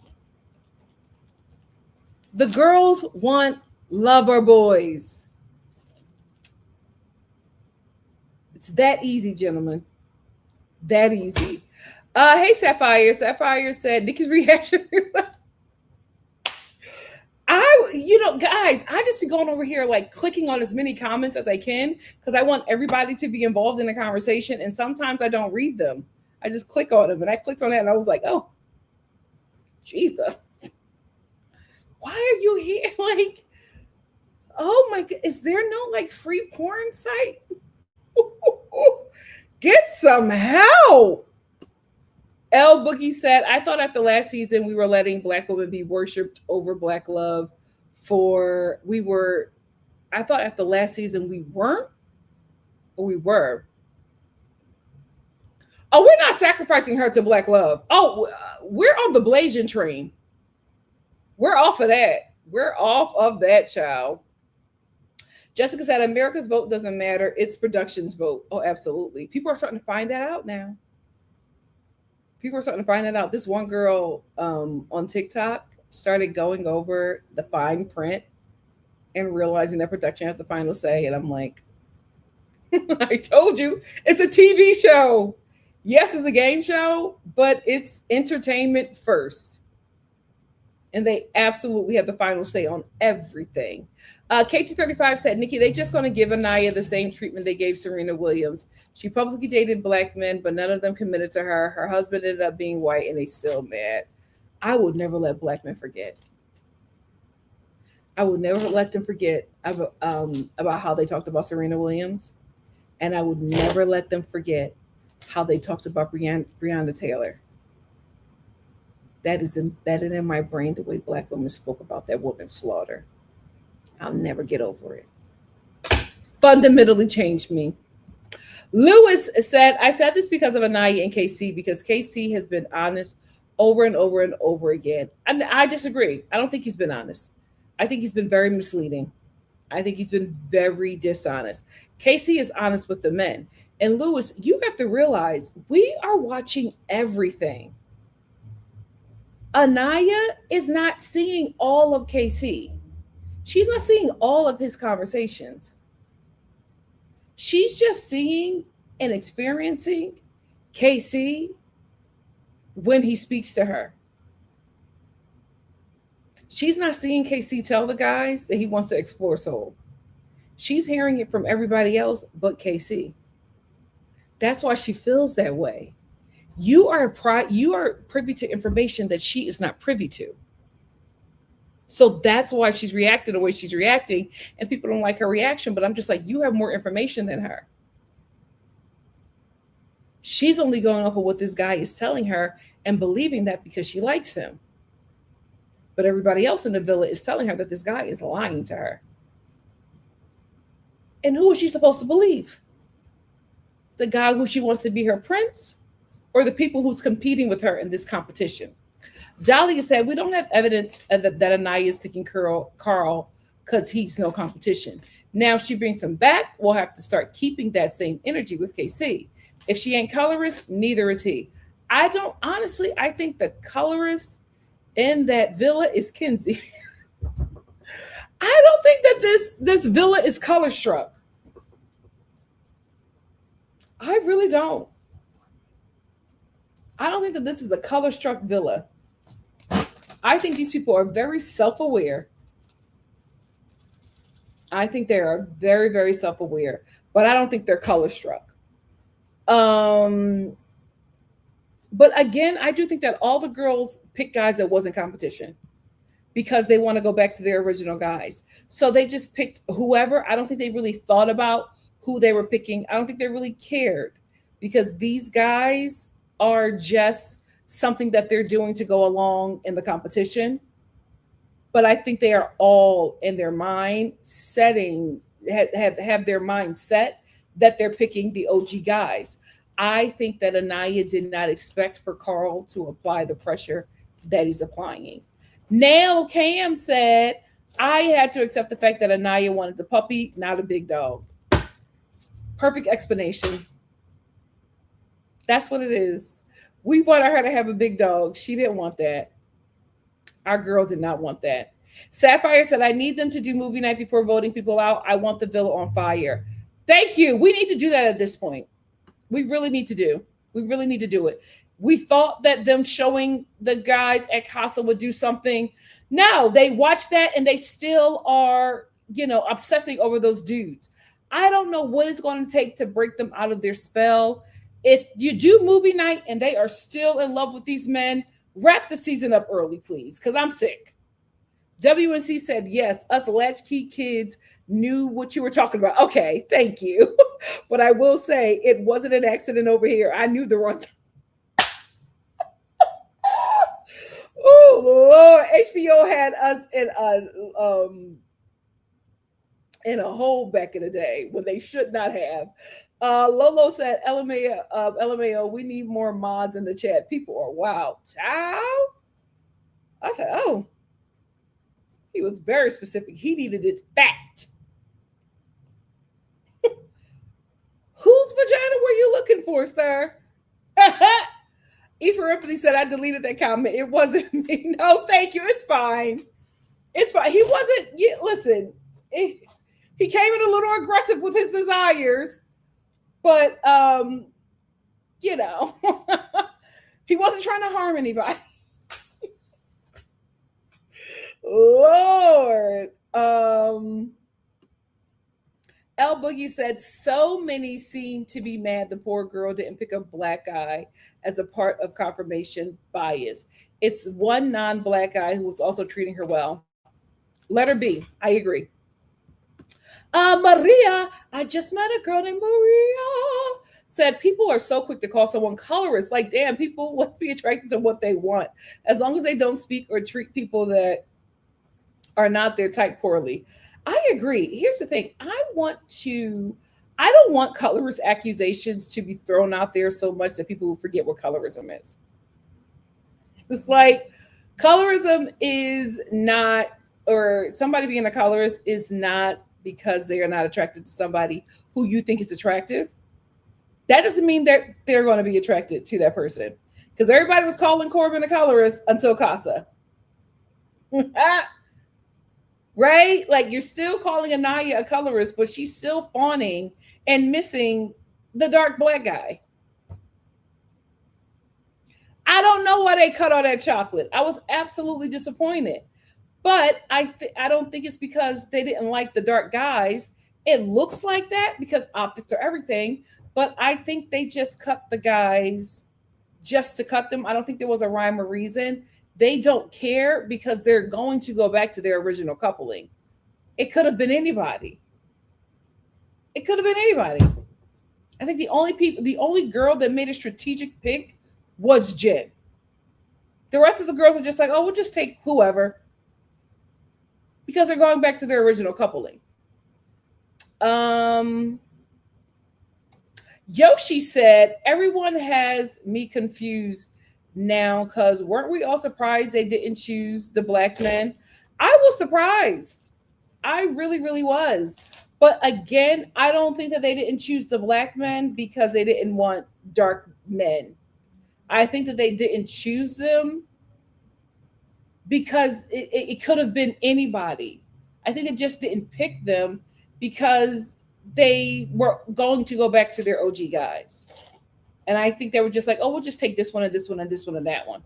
The girls want lover boys. It's that easy, gentlemen. That easy. Hey, Sapphire. Sapphire said, Nikki's reaction. Guys, I just be going over here like clicking on as many comments as I can because I want everybody to be involved in the conversation. And sometimes I don't read them. I just click on them. And I clicked on that and I was like, oh, Jesus. Why are you here? Like, oh my God, is there no like free porn site? Get some help. L Boogie said, I thought after last season we were letting Black women be worshipped over Black love I thought after last season we weren't, or we were. Oh, we're not sacrificing her to Black love. Oh, we're on the Blasian train. We're off of that. We're off of that, child. Jessica said, America's vote doesn't matter. It's production's vote. Oh, absolutely. People are starting to find that out now. People are starting to find that out. This one girl on TikTok started going over the fine print and realizing that production has the final say. And I'm like, I told you, it's a TV show. Yes, it's a game show, but it's entertainment first. And they absolutely have the final say on everything. K235 said, Nikki, they just going to give Anaya the same treatment they gave Serena Williams. She publicly dated Black men, but none of them committed to her. Her husband ended up being white, and they still mad. I would never let Black men forget. I would never let them forget about how they talked about Serena Williams. And I would never let them forget how they talked about Breonna Taylor. That is embedded in my brain, the way Black women spoke about that woman's slaughter. I'll never get over it. Fundamentally changed me. Lewis said, I said this because of Anaya and KC, because KC has been honest over and over and over again. And I disagree. I don't think he's been honest. I think he's been very misleading. I think he's been very dishonest. Casey is honest with the men. And Lewis, you have to realize we are watching everything. Anaya is not seeing all of KC. She's not seeing all of his conversations. She's just seeing and experiencing KC when he speaks to her. She's not seeing KC tell the guys that he wants to explore soul. She's hearing it from everybody else but KC. That's why she feels that way. You are privy to information that she is not privy to. So that's why she's reacting the way she's reacting, and people don't like her reaction. But I'm just like, you have more information than her. She's only going off of what this guy is telling her and believing that because she likes him. But everybody else in the villa is telling her that this guy is lying to her. And who is she supposed to believe? The guy who she wants to be her prince, or the people who's competing with her in this competition? Dahlia said, we don't have evidence that Anaya is picking Carl because he's no competition. Now she brings him back, we'll have to start keeping that same energy with KC. If she ain't colorist, neither is he. I think the colorist in that villa is Kenzie. I don't think that this villa is color struck. I really don't. I don't think that this is a color struck villa. I think these people are very self-aware. I think they are very, very self-aware, but I don't think they're color struck. But again, I do think that all the girls pick guys that wasn't competition because they want to go back to their original guys. So they just picked whoever. I don't think they really thought about who they were picking. I don't think they really cared because these guys are just something that they're doing to go along in the competition. But I think they are all in their mind have their mind set that they're picking the OG guys. I think that Anaya did not expect for Carl to apply the pressure that he's applying. Now Cam said, I had to accept the fact that Anaya wanted the puppy, not a big dog. Perfect explanation. That's what it is. We wanted her to have a big dog. She didn't want that. Our girl did not want that. Sapphire said, I need them to do movie night before voting people out. I want the villa on fire. Thank you. We need to do that at this point. We really need to do it. We thought that them showing the guys at Casa would do something. No, they watched that and they still are, obsessing over those dudes. I don't know what it's going to take to break them out of their spell. If you do movie night and they are still in love with these men, wrap the season up early, please, because I'm sick. WNC said, yes, us latchkey kids knew what you were talking about. Okay, thank you. But I will say it wasn't an accident over here. I knew the wrong time. Oh, Lord. HBO had us in a hole back in the day when they should not have. Lolo said, LMAO, we need more mods in the chat. People are wild. Child? I said, oh. He was very specific. He needed it fat. Whose vagina were you looking for, sir? Aoife Ripley said, I deleted that comment. It wasn't me. No, thank you. It's fine. It's fine. He wasn't, listen, he came in a little aggressive with his desires, but, he wasn't trying to harm anybody. Lord. L Boogie said, so many seem to be mad the poor girl didn't pick a black guy as a part of confirmation bias. It's one non-black guy who was also treating her well. Let her be. I agree. Maria, I just met a girl named Maria, said people are so quick to call someone colorist. Like, damn, people must be attracted to what they want. As long as they don't speak or treat people that are not their type poorly. I agree. Here's the thing. I don't want colorist accusations to be thrown out there so much that people forget what colorism is. It's like colorism is not, or somebody being a colorist is not because they are not attracted to somebody who you think is attractive, that doesn't mean that they're going to be attracted to that person. Because everybody was calling Corbin a colorist until Casa. Right? Like, you're still calling Anaya a colorist, but she's still fawning and missing the dark black guy. I don't know why they cut all that chocolate. I was absolutely disappointed. But I don't think it's because they didn't like the dark guys. It looks like that because optics are everything. But I think they just cut the guys just to cut them. I don't think there was a rhyme or reason. They don't care because they're going to go back to their original coupling. It could have been anybody. It could have been anybody. I think the only girl that made a strategic pick was Jen. The rest of the girls are just like, oh, we'll just take whoever. Because they're going back to their original coupling. Yoshi said, everyone has me confused now because weren't we all surprised they didn't choose the black men? I was surprised. I really, really was. But again, I don't think that they didn't choose the black men because they didn't want dark men. I think that they didn't choose them because it could have been anybody. I think it just didn't pick them because they were going to go back to their OG guys. And I think they were just like, oh, we'll just take this one and this one and this one and that one.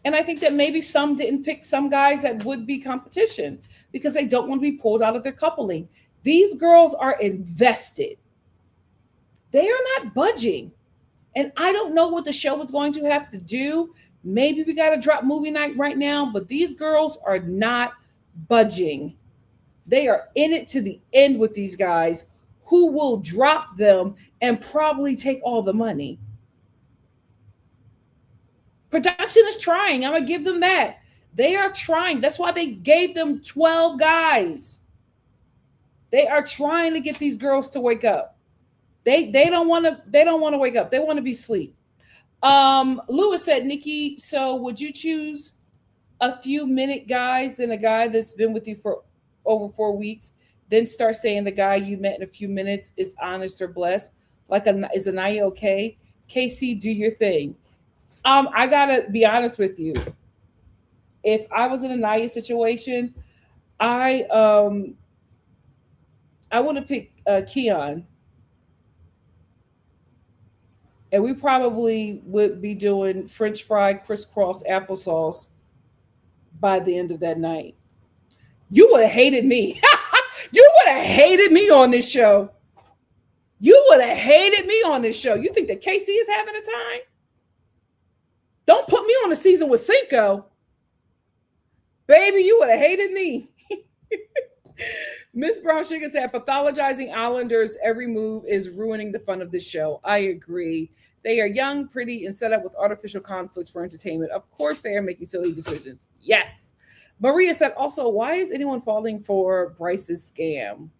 And I think that maybe some didn't pick some guys that would be competition because they don't want to be pulled out of their coupling. These girls are invested. They are not budging. And I don't know what the show is going to have to do. Maybe we got to drop movie night right now, but these girls are not budging. They are in it to the end with these guys who will drop them and probably take all the money. Production is trying. I'm going to give them that. They are trying. That's why they gave them 12 guys. They are trying to get these girls to wake up. They don't want to wake up. They want to be asleep. Lewis said, Nikki, so would you choose a few minute guys than a guy that's been with you for over 4 weeks, then start saying the guy you met in a few minutes is honest or blessed? Like, is Anaya okay? KC, do your thing. I gotta be honest with you. If I was in a Anaya situation, I would have picked Keon. And we probably would be doing French fry crisscross applesauce by the end of that night. You would have hated me. You would have hated me on this show. You would have hated me on this show. You think that KC is having a time? Don't put me on a season with Cinco. Baby, you would have hated me. Miss Brown Sugar said, pathologizing Islanders' every move is ruining the fun of this show. I agree. They are young, pretty, and set up with artificial conflicts for entertainment. Of course, they are making silly decisions. Yes. Maria said, also, why is anyone falling for Bryce's scam?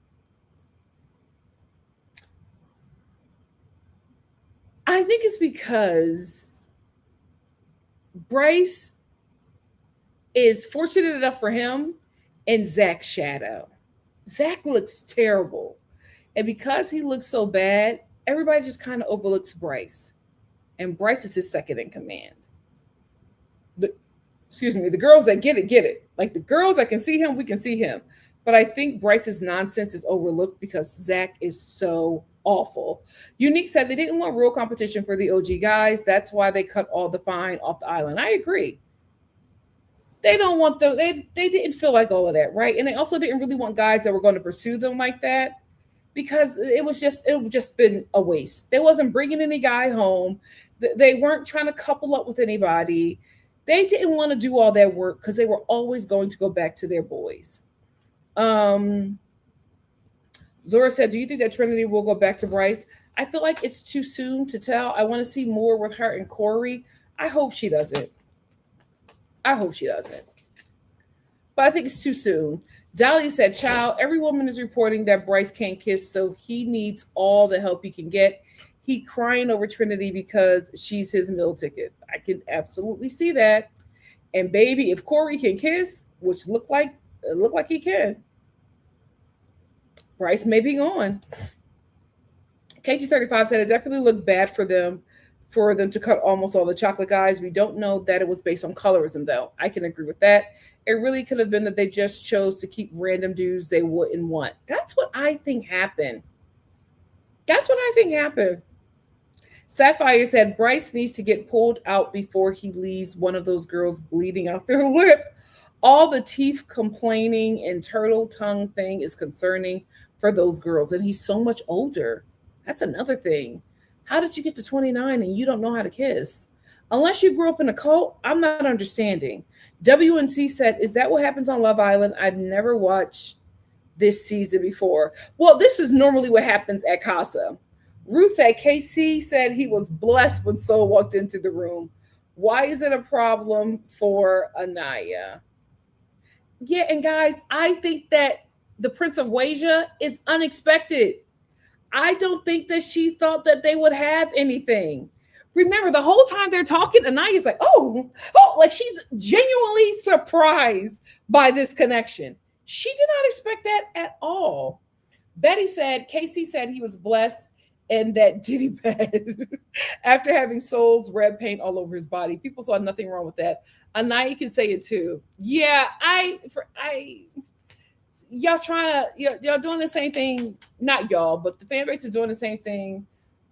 I think it's because Bryce is fortunate enough for him and Zach's shadow. Zach looks terrible. And because he looks so bad, everybody just kind of overlooks Bryce. And Bryce is his second in command. The girls that get it. Like the girls that can see him, we can see him. But I think Bryce's nonsense is overlooked because Zach is so awful. Unique said they didn't want real competition for the OG guys. That's why they cut all the fine off the island. I agree. They don't want they didn't feel like all of that, right? And they also didn't really want guys that were going to pursue them like that because it would just been a waste. They wasn't bringing any guy home. They weren't trying to couple up with anybody. They didn't want to do all that work because they were always going to go back to their boys. Zora said, do you think that Trinity will go back to Bryce? I feel like it's too soon to tell. I want to see more with her and Corey. I hope she doesn't. But I think it's too soon. Dahlia said, child, every woman is reporting that Bryce can't kiss, so he needs all the help he can get. He crying over Trinity because she's his meal ticket. I can absolutely see that. And baby, if Corey can kiss, which looked like It looked like he can. Bryce may be gone. KT35 said it definitely looked bad for them to cut almost all the chocolate guys. We don't know that it was based on colorism, though. I can agree with that. It really could have been that they just chose to keep random dudes they wouldn't want. That's what I think happened. Sapphire said Bryce needs to get pulled out before he leaves one of those girls bleeding out their lip. All the teeth complaining and turtle tongue thing is concerning for those girls. And he's so much older. That's another thing. How did you get to 29 and you don't know how to kiss? Unless you grew up in a cult, I'm not understanding. WNC said, is that what happens on Love Island? I've never watched this season before. Well, this is normally what happens at Casa. Ruth said, KC said he was blessed when Soul walked into the room. Why is it a problem for Anaya? Yeah, and guys, I think that the Prince of Wasia is unexpected. I don't think that she thought that they would have anything. Remember, the whole time they're talking, Anaya's like, oh, like she's genuinely surprised by this connection. She did not expect that at all. Betty said, Casey said he was blessed and that Diddy bad after having Soul's red paint all over his body. People saw nothing wrong with that. Anaya can say it too. Yeah, y'all doing the same thing. Not y'all, but the fan base is doing the same thing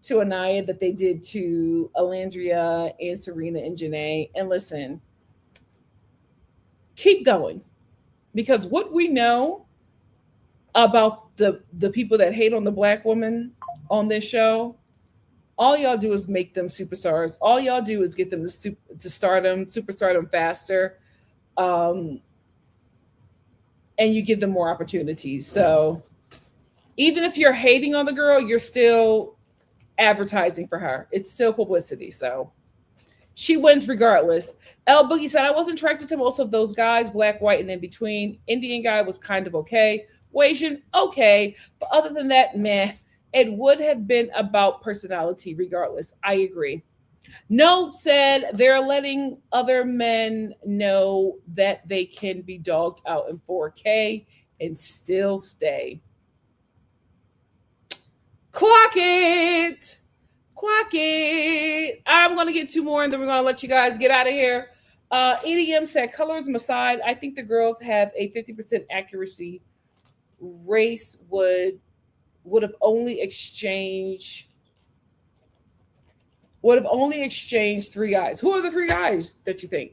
to Anaya that they did to Alandria and Serena and Janae. And listen, keep going. Because what we know about the people that hate on the Black woman on this show, all y'all do is make them superstars. All y'all do is get them to superstardom faster. And you give them more opportunities. So even if you're hating on the girl, you're still advertising for her. It's still publicity. So she wins regardless. L Boogie said, I wasn't attracted to most of those guys, black, white, and in between. Indian guy was kind of okay. Asian, okay. But other than that, meh. It would have been about personality regardless. I agree. Note said they're letting other men know that they can be dogged out in 4K and still stay. Clock it. I'm going to get two more and then we're going to let you guys get out of here. EDM said, colorism aside, I think the girls have a 50% accuracy. Race would have only exchanged three guys. Who are the three guys that you think?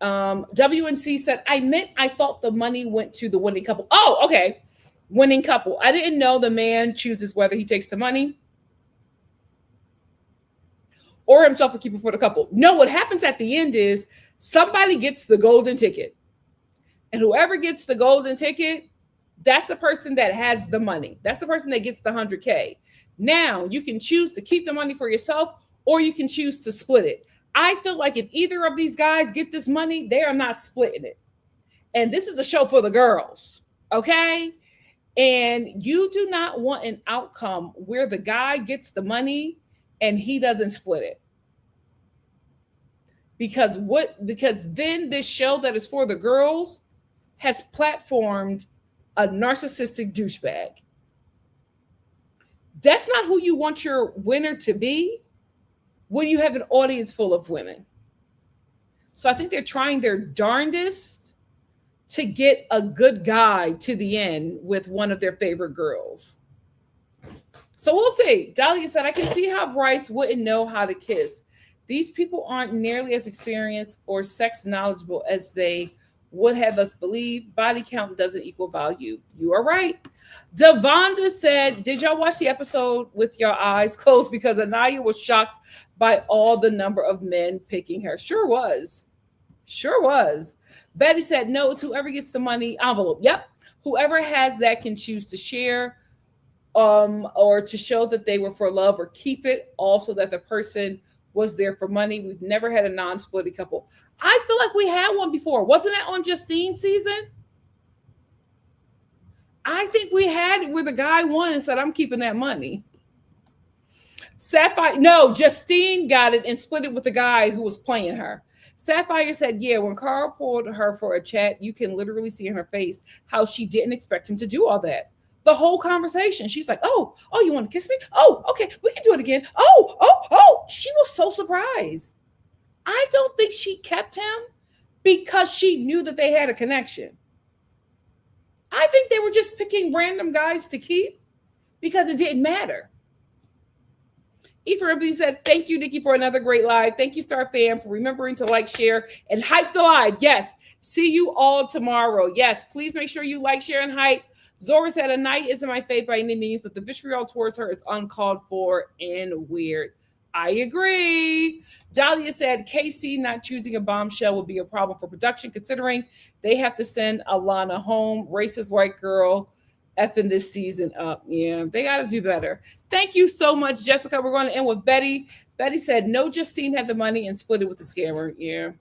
WNC said, I thought the money went to the winning couple. Oh, okay. Winning couple. I didn't know the man chooses whether he takes the money or himself or keep it for the couple. No, what happens at the end is somebody gets the golden ticket. And whoever gets the golden ticket, that's the person that has the money. That's the person that gets the 100K. Now, you can choose to keep the money for yourself or you can choose to split it. I feel like if either of these guys get this money, they are not splitting it. And this is a show for the girls, okay? And you do not want an outcome where the guy gets the money and he doesn't split it. Because then this show that is for the girls has platformed a narcissistic douchebag. That's not who you want your winner to be when you have an audience full of women. So I think they're trying their darndest to get a good guy to the end with one of their favorite girls. So we'll see. Dahlia said, I can see how Bryce wouldn't know how to kiss. These people aren't nearly as experienced or sex knowledgeable as they would have us believe. Body count doesn't equal value. You are right. Devonda said, did y'all watch the episode with your eyes closed? Because Anaya was shocked by all the number of men picking her. Sure was. Betty said, no, it's whoever gets the money envelope. Yep. Whoever has that can choose to share or to show that they were for love or keep it. Also that the person was there for money. We've never had a non-splitty couple. I feel like we had one before. Wasn't that on Justine's season? I think we had it where the guy won and said, I'm keeping that money. Sapphire, no, Justine got it and split it with the guy who was playing her. Sapphire said, yeah, when Carl pulled her for a chat, you can literally see in her face how she didn't expect him to do all that. The whole conversation. She's like, oh, you want to kiss me? Oh, okay, we can do it again. Oh. She was so surprised. I don't think she kept him because she knew that they had a connection. I think they were just picking random guys to keep because it didn't matter. Ethan said, thank you, Nikki, for another great live. Thank you, Star Fam, for remembering to like, share, and hype the live. Yes. See you all tomorrow. Yes. Please make sure you like, share, and hype. Zora said, a night isn't my fave by any means, but the vitriol towards her is uncalled for and weird. I agree. Dahlia said, KC not choosing a bombshell would be a problem for production, considering they have to send Alana home. Racist white girl effing this season up. Yeah, they got to do better. Thank you so much, Jessica. We're going to end with Betty. Betty said, no, Justine had the money and split it with the scammer. Yeah,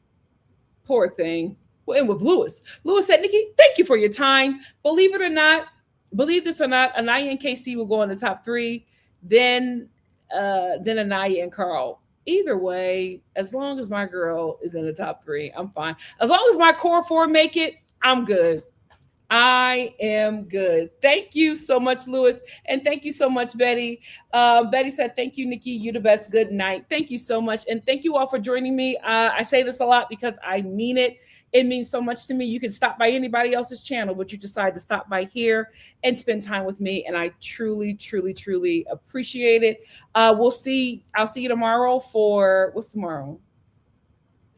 poor thing. We'll end with Lewis. Lewis said, Nikki, thank you for your time. Believe this or not, Anaya and KC will go in the top 3. Then Anaya and Carl. Either way, as long as my girl is in the top 3, I'm fine. As long as my core 4 make it, I'm good. I am good. Thank you so much, Lewis. And thank you so much, Betty. Betty said, thank you, Nikki. You the best. Good night. Thank you so much. And thank you all for joining me. I say this a lot because I mean it. It means so much to me. You can stop by anybody else's channel, but you decide to stop by here and spend time with me. And I truly, truly, truly appreciate it. I'll see you tomorrow for, what's tomorrow?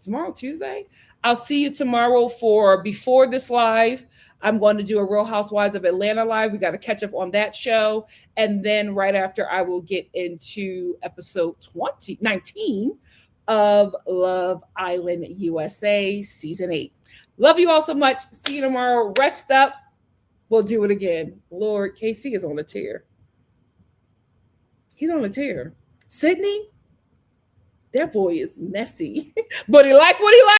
Tomorrow, Tuesday? I'll see you tomorrow for Before This Live. I'm going to do a Real Housewives of Atlanta live. We got to catch up on that show. And then right after, I will get into episode 19 of Love Island USA season 8. Love you all so much. See you tomorrow. Rest up. We'll do it again. Lord, KC is on a tear. He's on a tear. Sydney, that boy is messy, but he like what he likes.